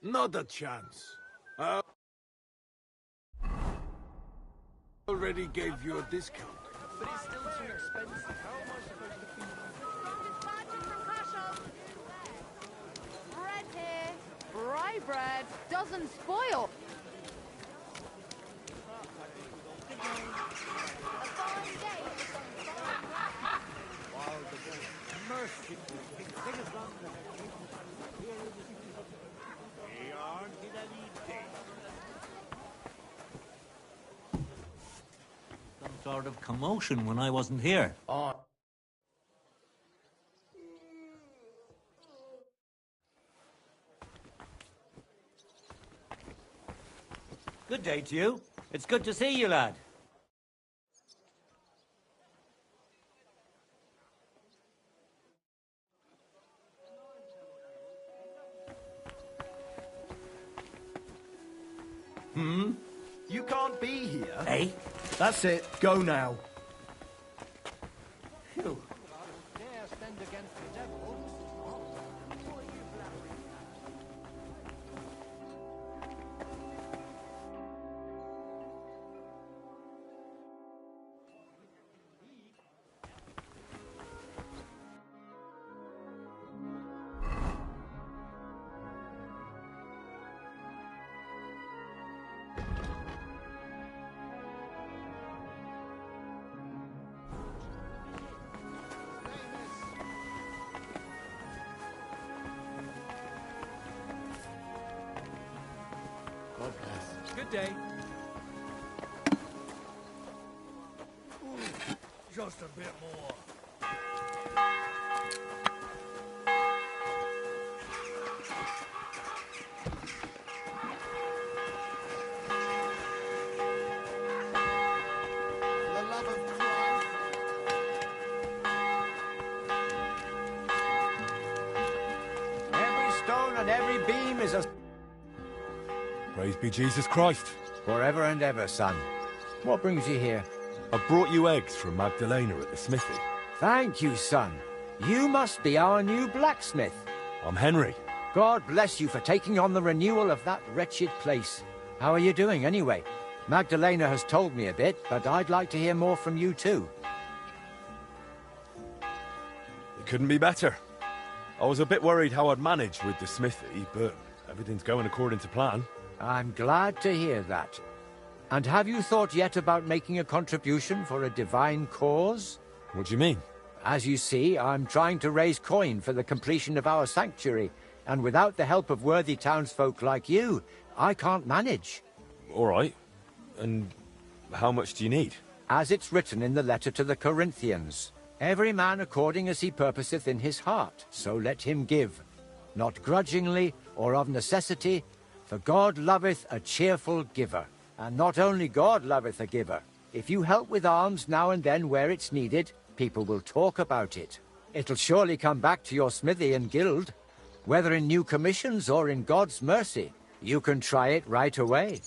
Not a chance. I already gave you a discount. But it's still too expensive. How am I supposed to feed Bread here. Rye bread doesn't spoil. Some sort of commotion when I wasn't here. Oh. Good day to you. It's good to see you, lad. You can't be here. Eh? That's it. Go now. Phew. God bless. Good day. Just a bit more. For the love of Christ. Every stone and every beam is a... Praise be Jesus Christ. Forever and ever, son. What brings you here? I brought you eggs from Magdalena at the smithy. Thank you, son. You must be our new blacksmith. I'm Henry. God bless you for taking on the renewal of that wretched place. How are you doing, anyway? Magdalena has told me a bit, but I'd like to hear more from you, too. It couldn't be better. I was a bit worried how I'd manage with the smithy, but everything's going according to plan. I'm glad to hear that. And have you thought yet about making a contribution for a divine cause? What do you mean? As you see, I'm trying to raise coin for the completion of our sanctuary, and without the help of worthy townsfolk like you, I can't manage. All right. And how much do you need? As it's written in the letter to the Corinthians, every man according as he purposeth in his heart, so let him give, not grudgingly or of necessity, for God loveth a cheerful giver. And not only God loveth a giver. If you help with alms now and then where it's needed, people will talk about it. It'll surely come back to your smithy and guild. Whether in new commissions or in God's mercy, you can try it right away.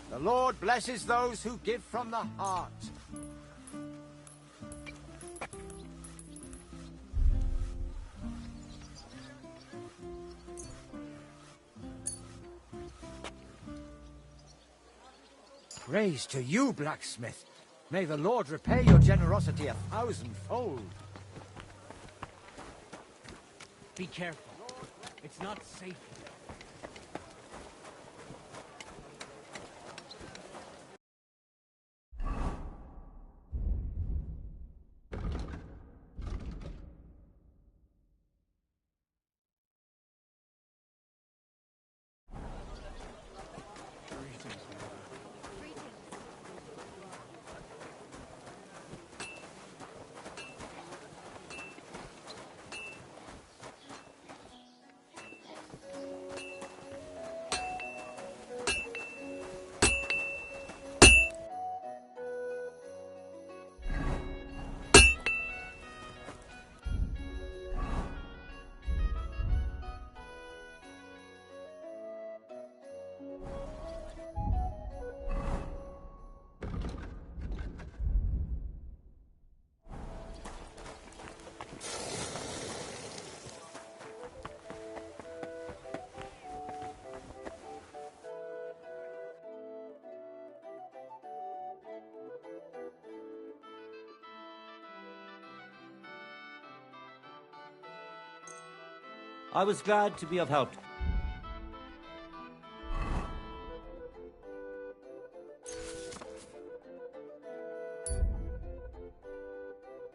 The Lord blesses those who give from the heart. Praise to you, blacksmith. May the Lord repay your generosity 1,000-fold. Be careful. It's not safe here. I was glad to be of help.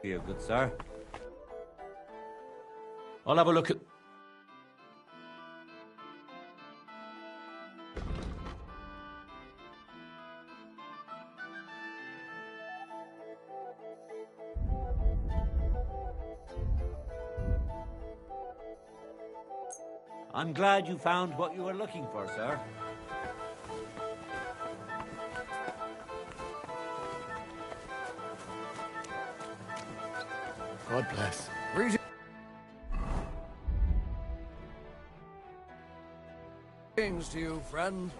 Here, good sir. I'll have a look at... I'm glad you found what you were looking for, sir. God bless. Greetings to you, friend.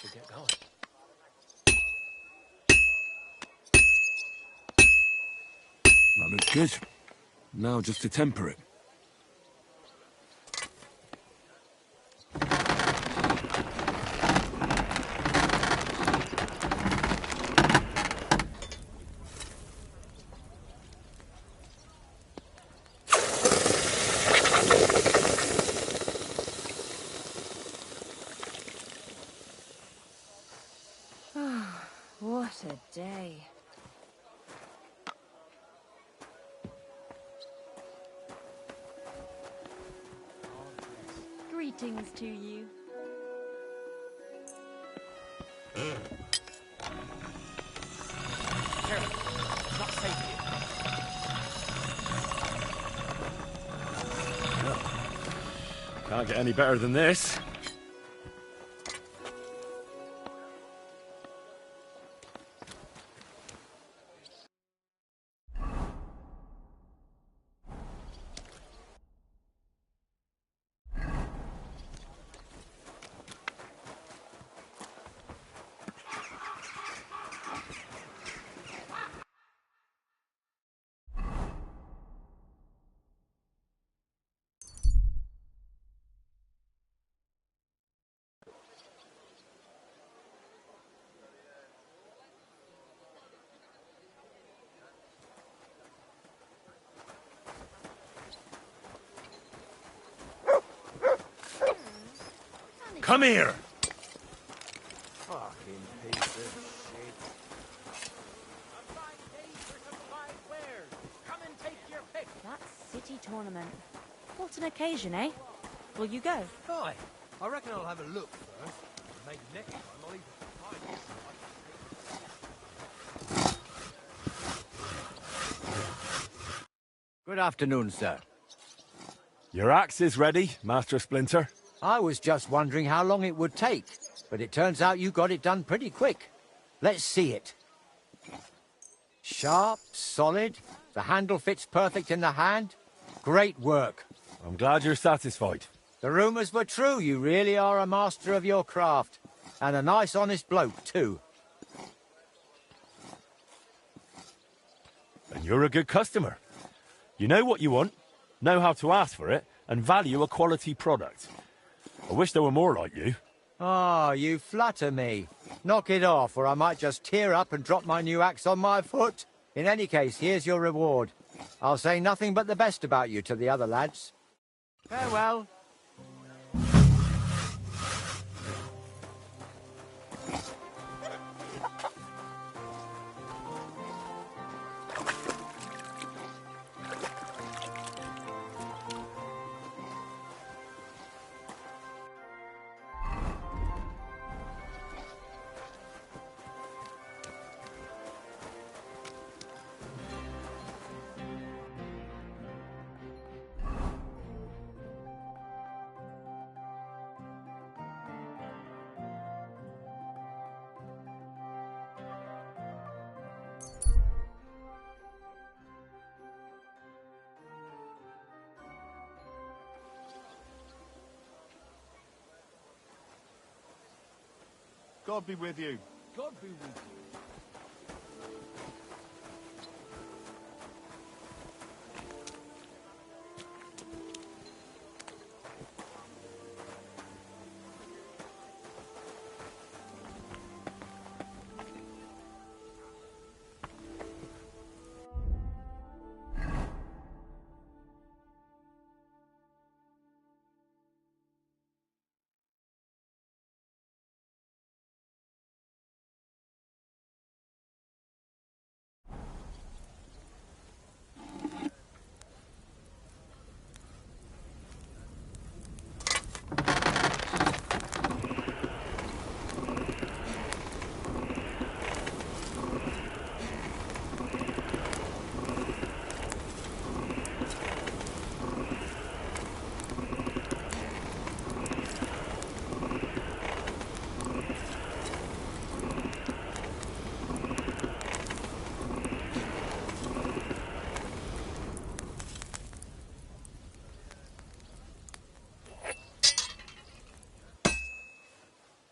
should get going. That looks good. Now just to temper it. What a day. Greetings to you. Careful. It's not safe here. Can't get any better than this. Come here! Fucking piece of shit. Come and take your pick. That city tournament. What an occasion, eh? Will you go? Aye. I reckon I'll have a look first. Maybe next time I'll even find it. Good afternoon, sir. Your axe is ready, Master Splinter. I was just wondering how long it would take, but it turns out you got it done pretty quick. Let's see it. Sharp, solid, the handle fits perfect in the hand. Great work. I'm glad you're satisfied. The rumours were true, you really are a master of your craft. And a nice honest bloke, too. And you're a good customer. You know what you want, know how to ask for it, and value a quality product. I wish there were more like you. Ah, you flatter me. Knock it off, or I might just tear up and drop my new axe on my foot. In any case, here's your reward. I'll say nothing but the best about you to the other lads. Farewell. God be with you. God be with you.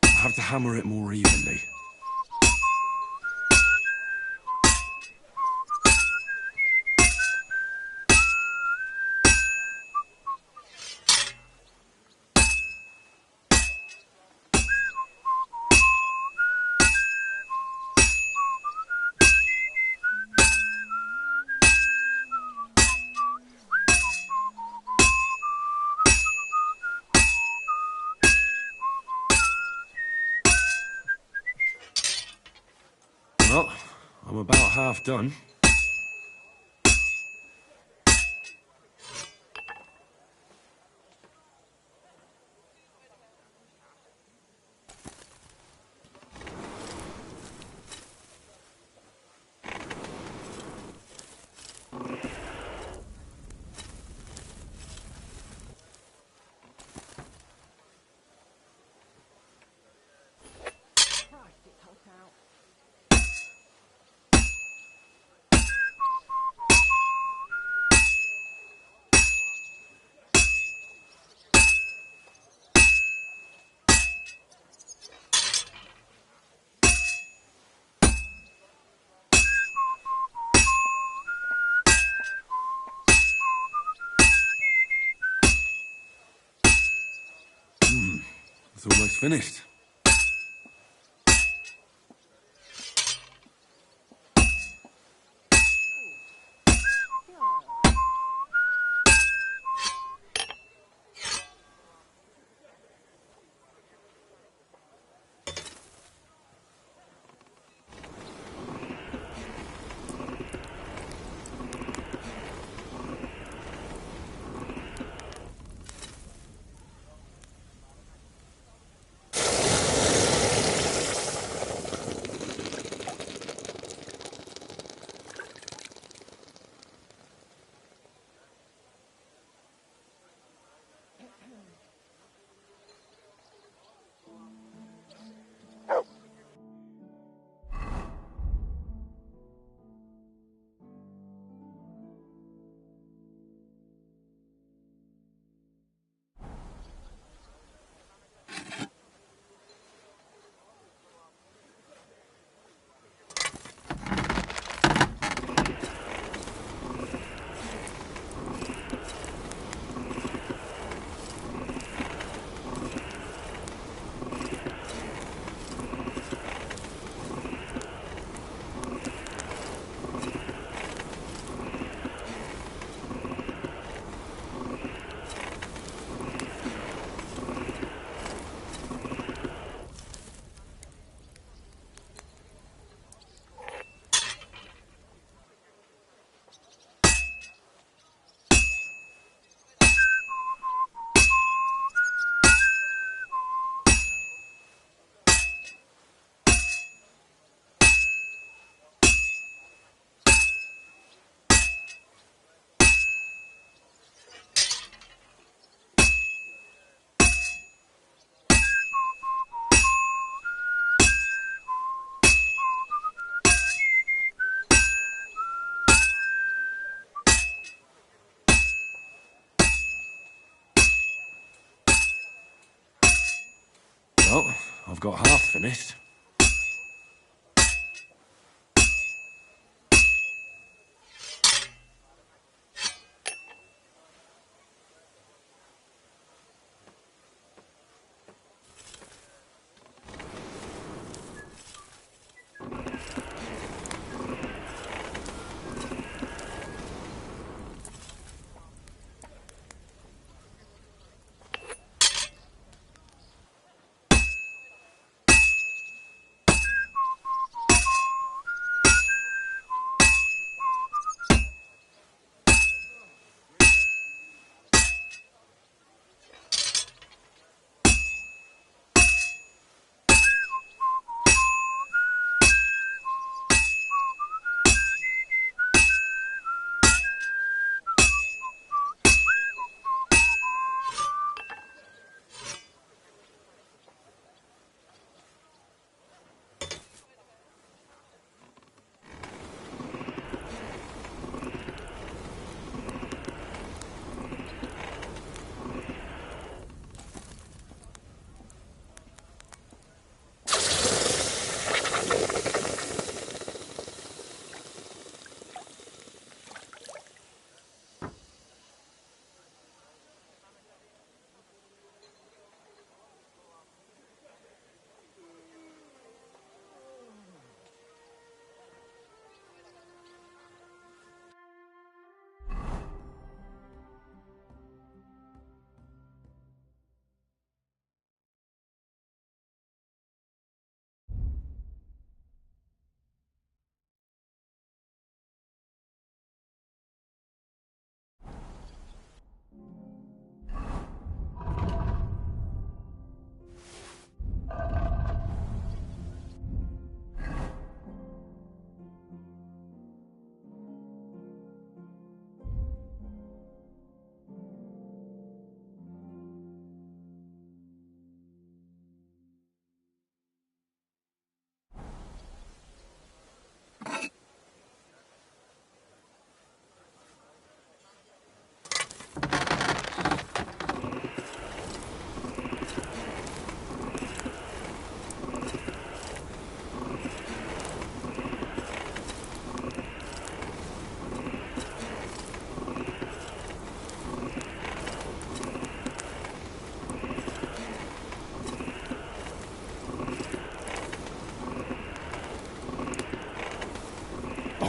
I have to hammer it more evenly. Well, I'm about half done. finished. Well, I've got half finished.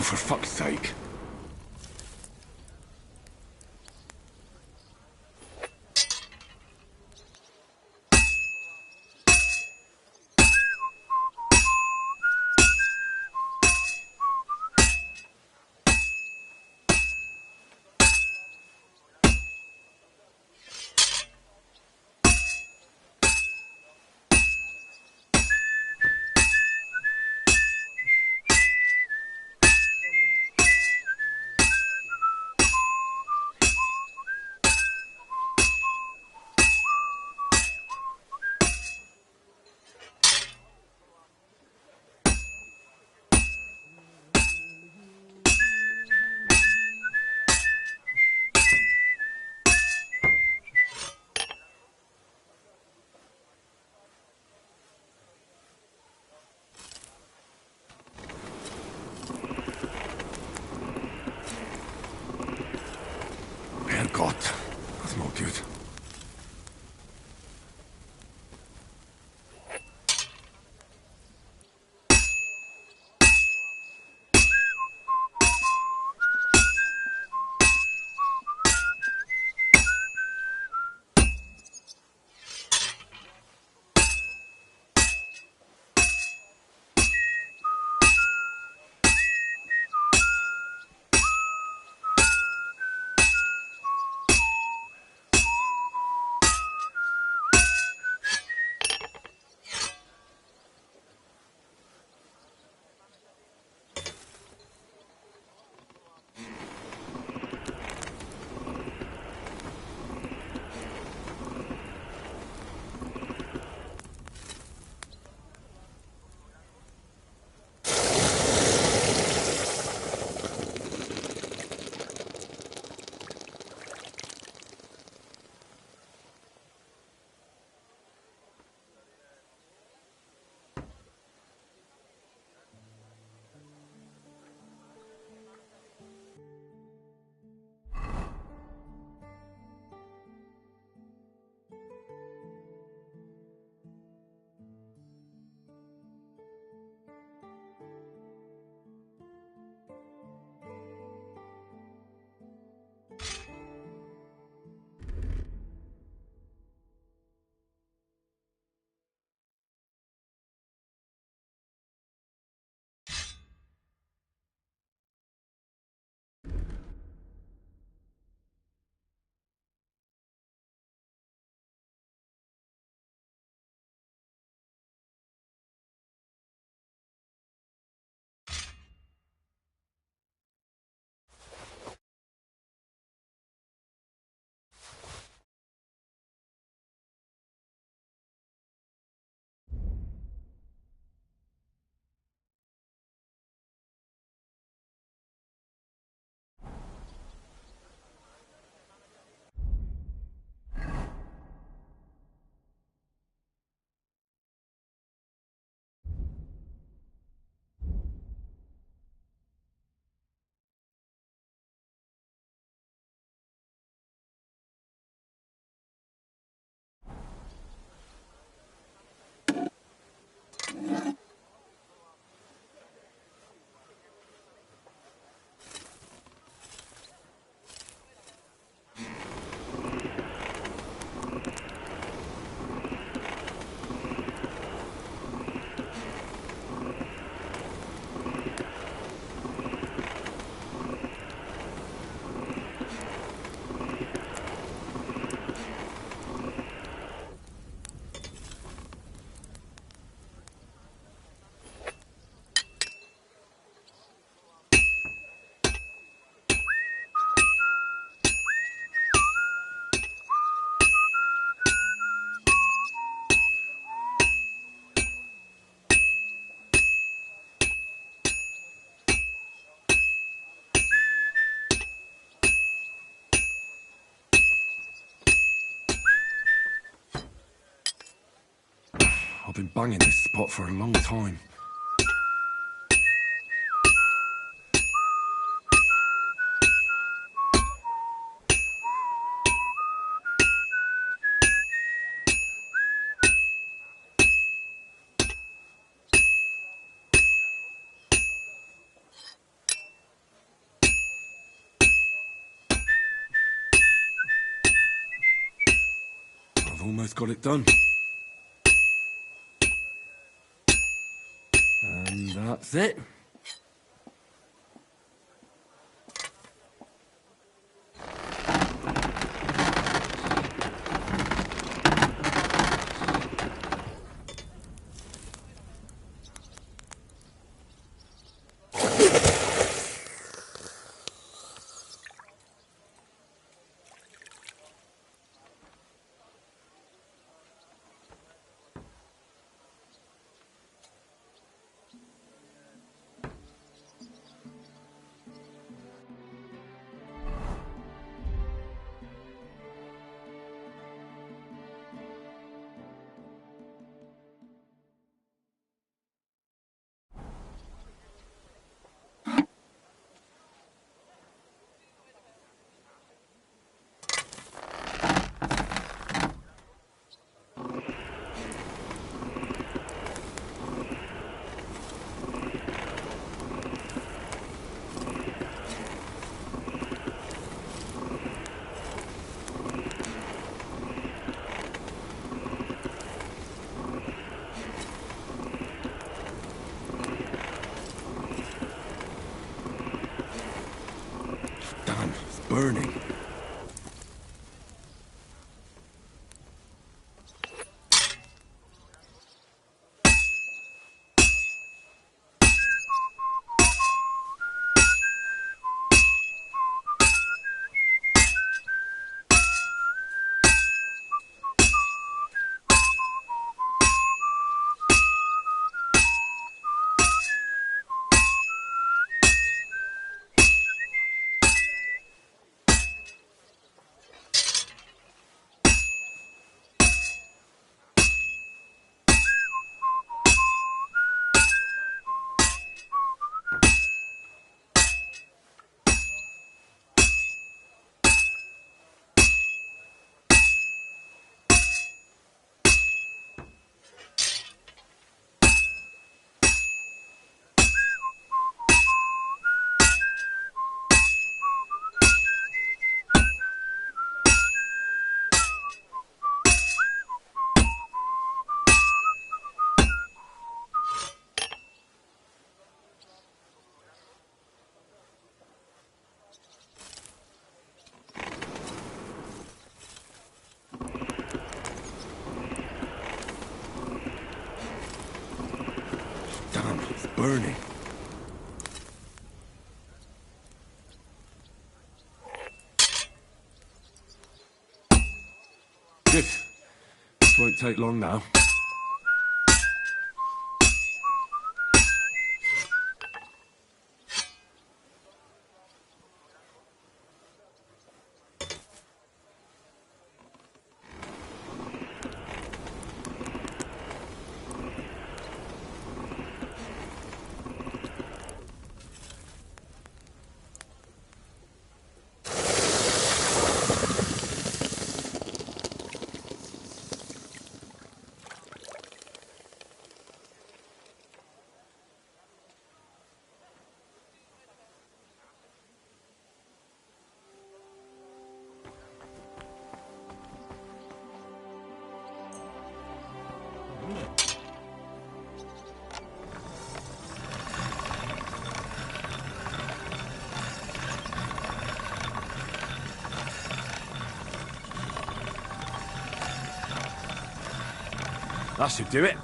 for fuck's sake. Herrgott, that's not good. I've been banging this spot for a long time. almost got it done. And that's it. Damn, it's burning. Damn, it's burning. Good. This won't take long now. That should do it.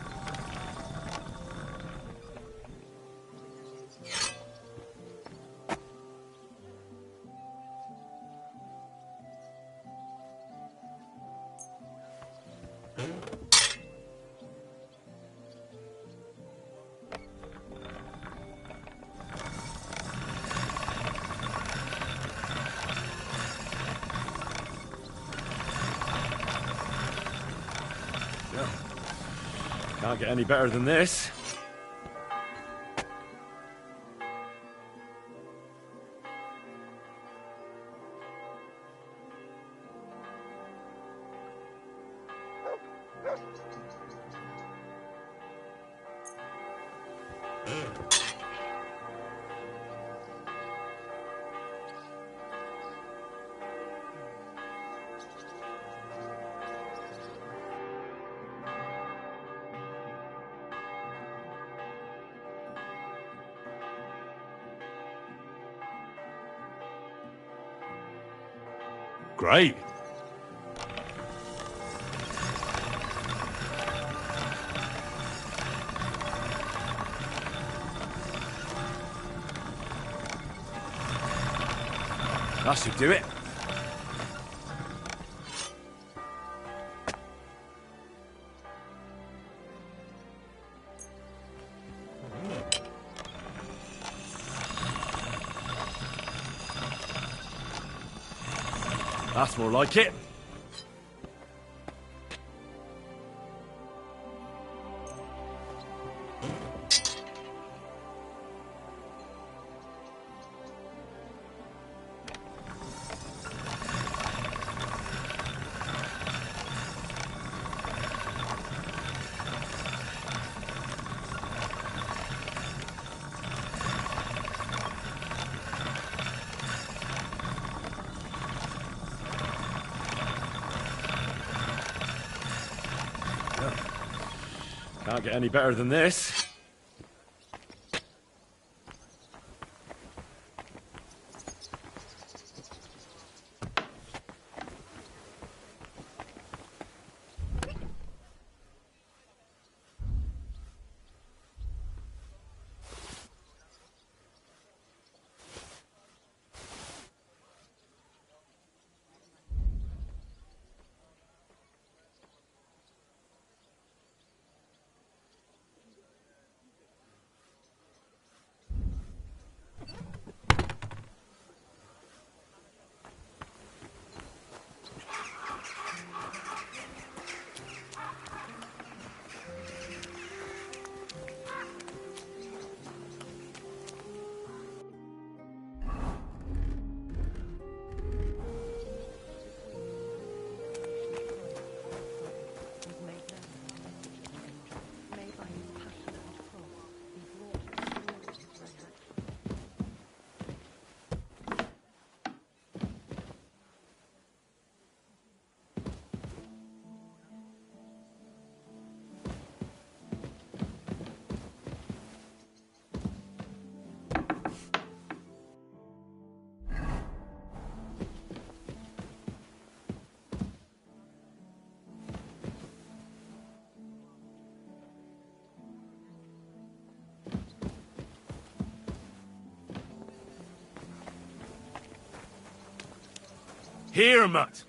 Can't get any better than this. Great. That should do it. That's more like it. Can't get any better than this. Here, Mutt.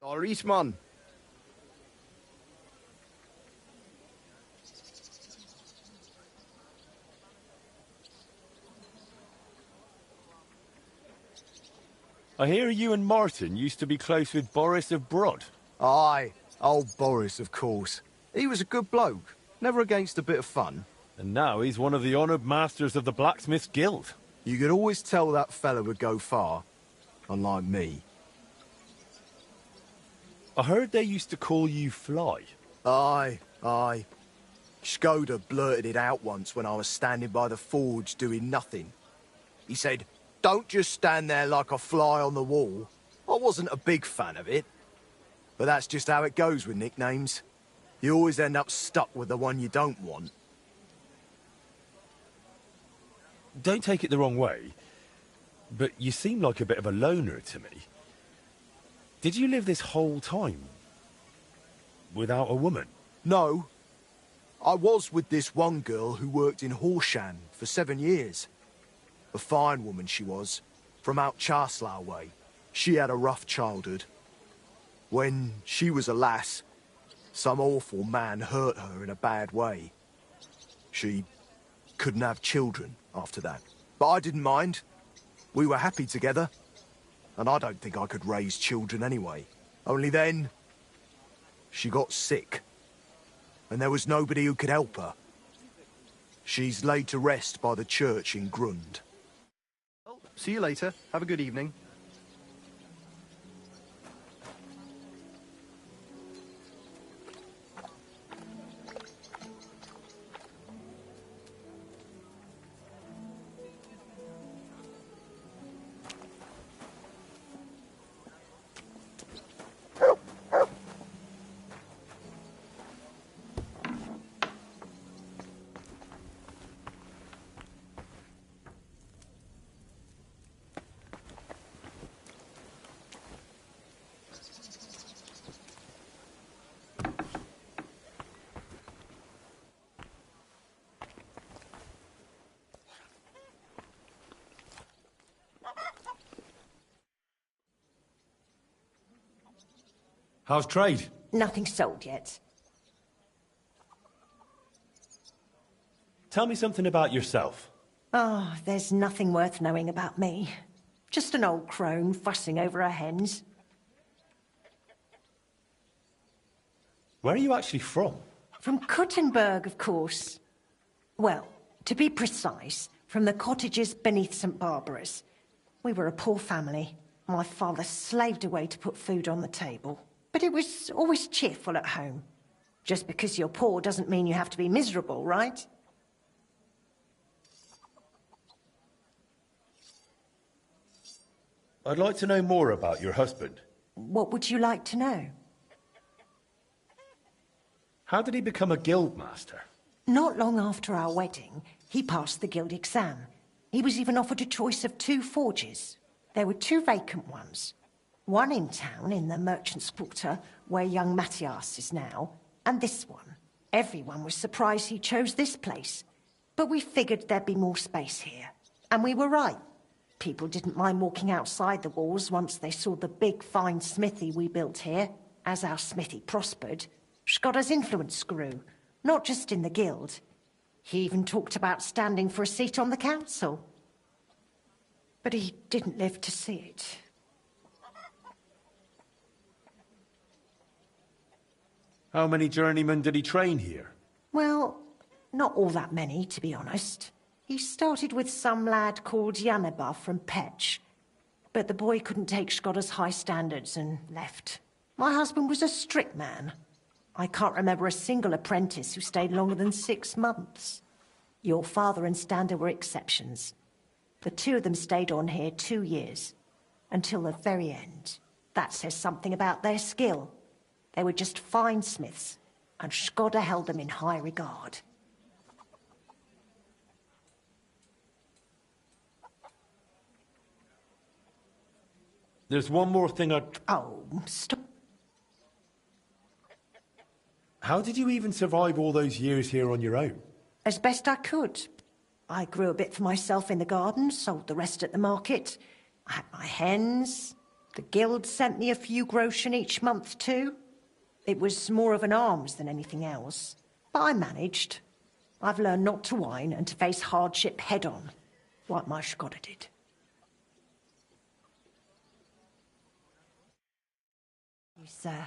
Doris, man. I hear you and Martin used to be close with Boris of Brod. Aye, old Boris, of course. He was a good bloke, never against a bit of fun. And now he's one of the honoured masters of the Blacksmiths Guild. You could always tell that fella would go far, unlike me. I heard they used to call you Fly. Aye, aye. Skoda blurted it out once when I was standing by the forge doing nothing. He said, "Don't just stand there like a fly on the wall." I wasn't a big fan of it. But that's just how it goes with nicknames. You always end up stuck with the one you don't want. Don't take it the wrong way, but you seem like a bit of a loner to me. Did you live this whole time without a woman? No. I was with this one girl who worked in Horshan for 7 years. A fine woman she was, from out Charslow way. She had a rough childhood. When she was a lass, some awful man hurt her in a bad way. She couldn't have children after that. But I didn't mind. We were happy together. And I don't think I could raise children anyway. Only then, she got sick. And there was nobody who could help her. She's laid to rest by the church in Grund. Well, see you later. Have a good evening. How's trade? Nothing sold yet. Tell me something about yourself. Oh, there's nothing worth knowing about me. Just an old crone fussing over her hens. Where are you actually from? From Kuttenberg, of course. Well, to be precise, from the cottages beneath St. Barbara's. We were a poor family. My father slaved away to put food on the table. But it was always cheerful at home. Just because you're poor doesn't mean you have to be miserable, right? I'd like to know more about your husband. What would you like to know? How did he become a guild master? Not long after our wedding, he passed the guild exam. He was even offered a choice of 2 forges. There were 2 vacant ones. One in town, in the Merchant's Quarter, where young Matthias is now, and this one. Everyone was surprised he chose this place. But we figured there'd be more space here. And we were right. People didn't mind walking outside the walls once they saw the big, fine smithy we built here. As our smithy prospered, Skoda's influence grew, not just in the guild. He even talked about standing for a seat on the council. But he didn't live to see it. How many journeymen did he train here? Well, not all that many, to be honest. He started with some lad called Janeba from Petch. But the boy couldn't take Skoda's high standards and left. My husband was a strict man. I can't remember a single apprentice who stayed longer than 6 months. Your father and Stander were exceptions. The 2 of them stayed on here 2 years, until the very end. That says something about their skill. They were just fine smiths, and Skoda held them in high regard. There's one more thing I'd... Oh, stop. How did you even survive all those years here on your own? As best I could. I grew a bit for myself in the garden, sold the rest at the market. I had my hens. The guild sent me a few groschen each month too. It was more of an alms than anything else. But I managed. I've learned not to whine and to face hardship head-on, like my Skoda did. You, sir.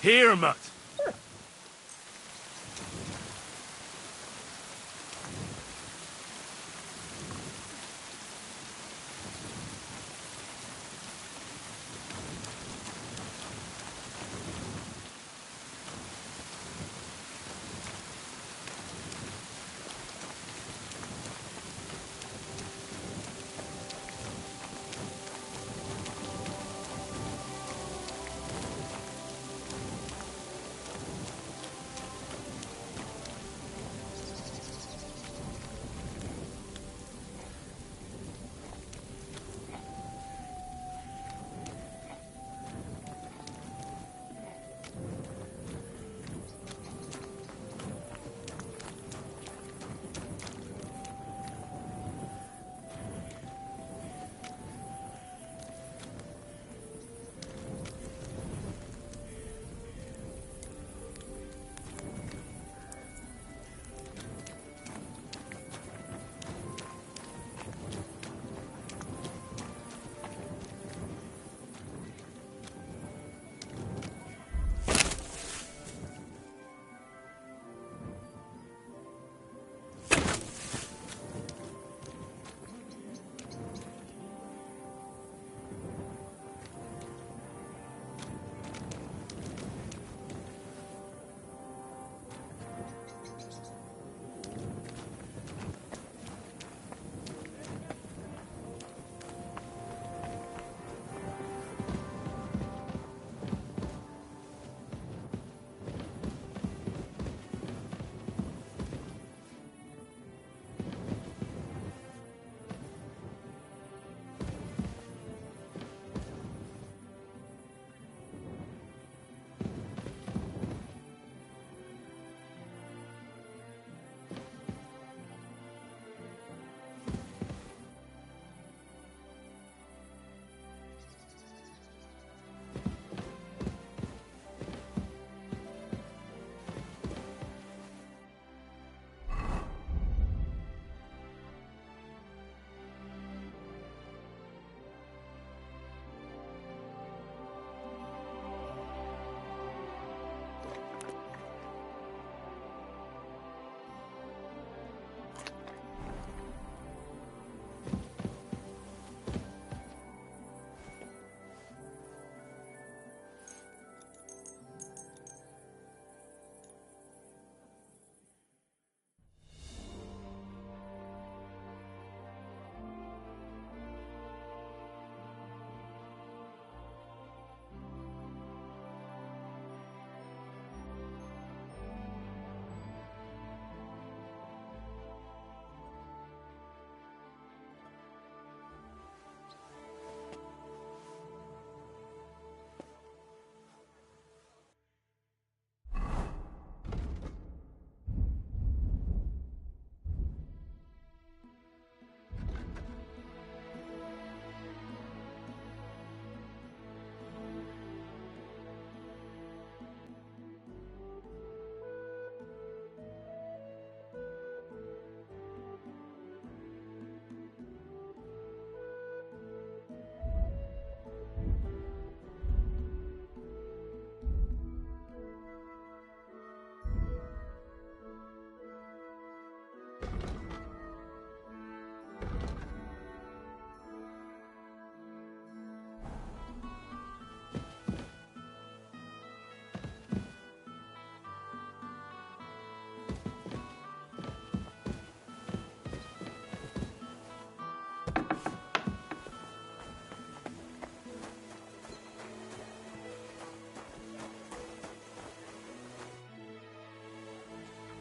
Here, Mutt.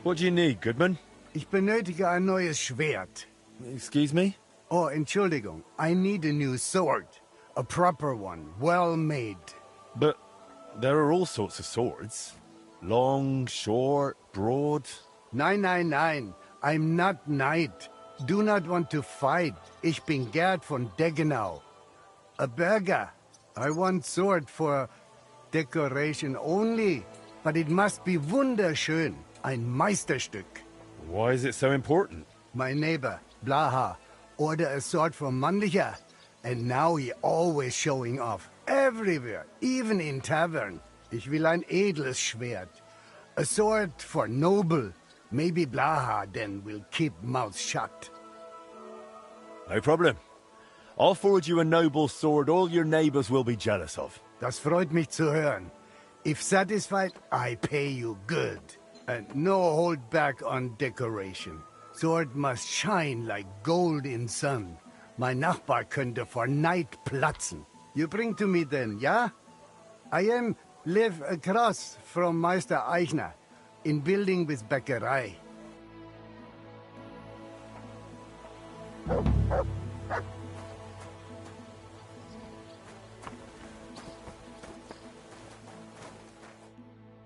What do you need, Goodman? Ich benötige ein neues Schwert. Excuse me? Oh, Entschuldigung. I need a new sword. A proper one, well made. But there are all sorts of swords. Long, short, broad. Nein, nein, nein. I'm not knight. Do not want to fight. Ich bin Gerd von Deggenau. A burger. I want sword for decoration only. But it must be wunderschön. Ein Meisterstück. Why is it so important? My neighbor, Blaha, ordered a sword from Mannlicher. And now he always showing off. Everywhere, even in tavern. Ich will ein edles Schwert. A sword for noble. Maybe Blaha then will keep mouth shut. No problem. I'll forge you a noble sword all your neighbors will be jealous of. Das freut mich zu hören. If satisfied, I pay you good. And no hold back on decoration. Sword must shine like gold in sun. Mein Nachbar könnte vor Neid platzen. You bring to me then, ja? I live across from Meister Eichner, in building with Bäckerei.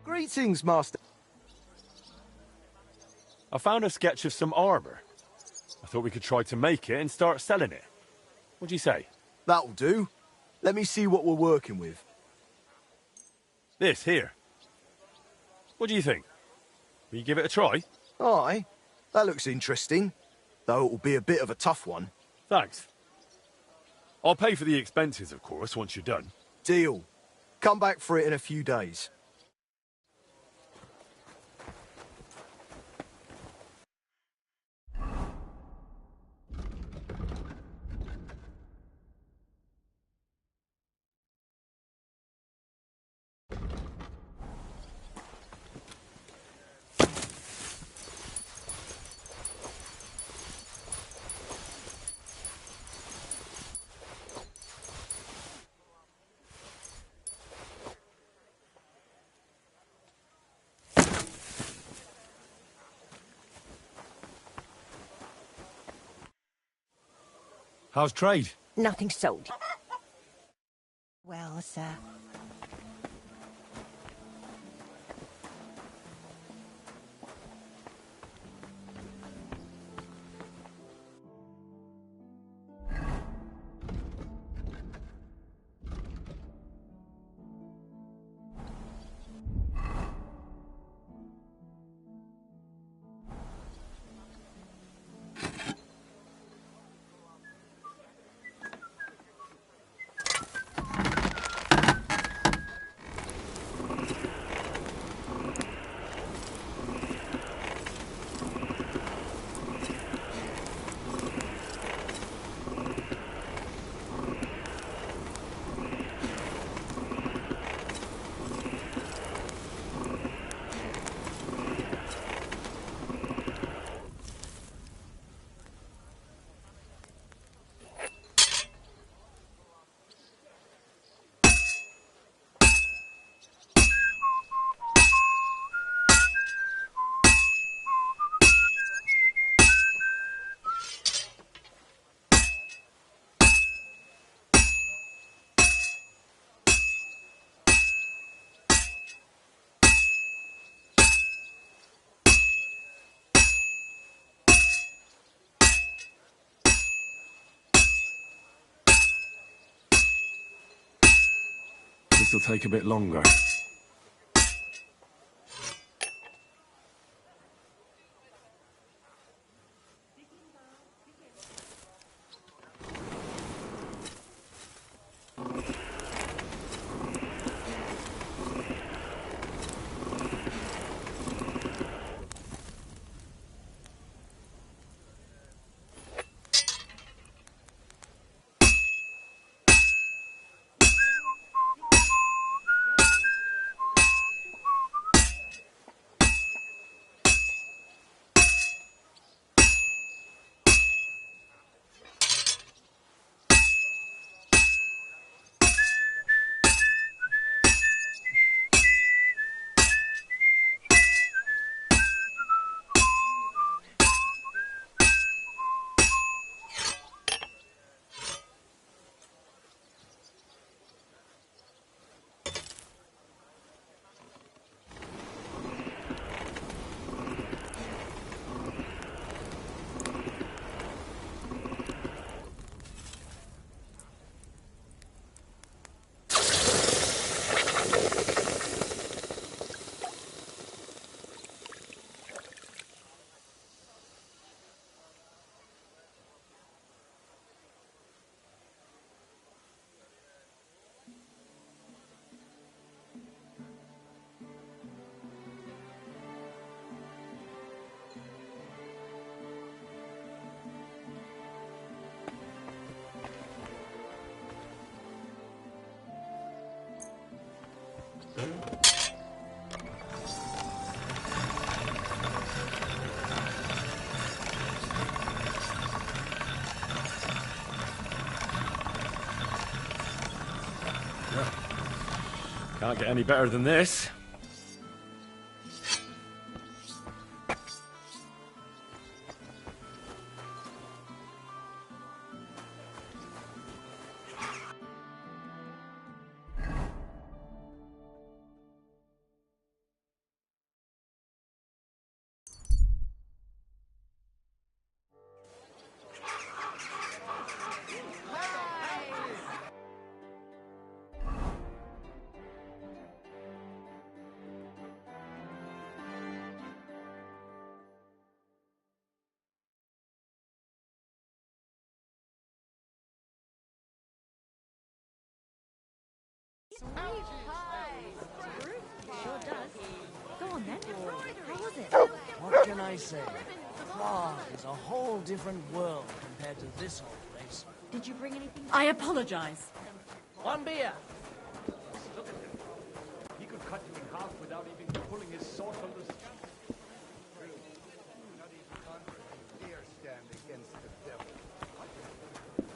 Greetings, Master. I found a sketch of some armor. I thought we could try to make it and start selling it. What do you say? That'll do. Let me see what we're working with. This, here. What do you think? Will you give it a try? Aye, that looks interesting. Though it'll be a bit of a tough one. Thanks. I'll pay for the expenses, of course, once you're done. Deal. Come back for it in a few days. How's trade? Nothing sold. Well, sir. This'll take a bit longer. Can't get any better than this. Sure does. Go on then. How was it? What can I say? Prague is a whole different world compared to this old place. Did you bring anything? I apologize. One beer. Look at him. He could cut you in half without even pulling his sword from the scabbard.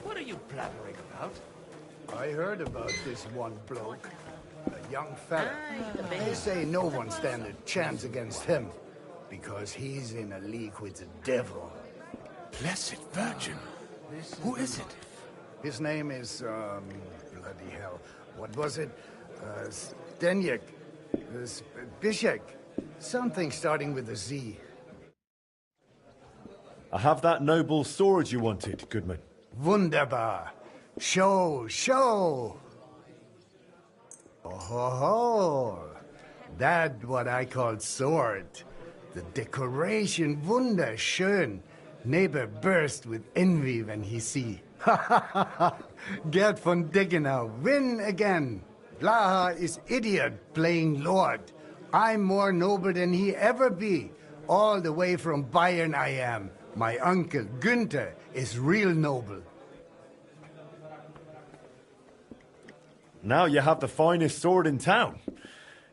What are you blabbering about? I heard about this one bloke. A young fella. They say no one stand a chance against him. Because he's in a league with the devil. Blessed Virgin. Who is it? His name is, bloody hell. What was it? Stenjek. Bishek. Something starting with a Z. I have that noble sword you wanted, Goodman. Wunderbar. Show, show. Oh ho ho. That what I call sword. The decoration wunderschön. Neighbor burst with envy when he see. Gerd von Deggenau win again. Blaha is idiot playing lord. I'm more noble than he ever be. All the way from Bayern I am. My uncle Günther is real noble. Now you have the finest sword in town.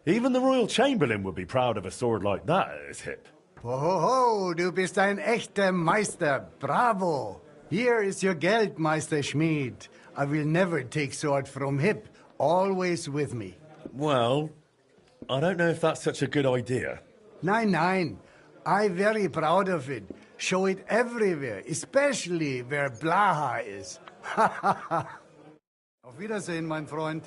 Even the Royal Chamberlain would be proud of a sword like that at his hip. Ho ho ho, du bist ein echter Meister. Bravo. Here is your Geld, Meister Schmied. I will never take sword from hip. Always with me. Well, I don't know if that's such a good idea. Nein, nein. I very proud of it. Show it everywhere, especially where Blaha is. Auf Wiedersehen, mein Freund.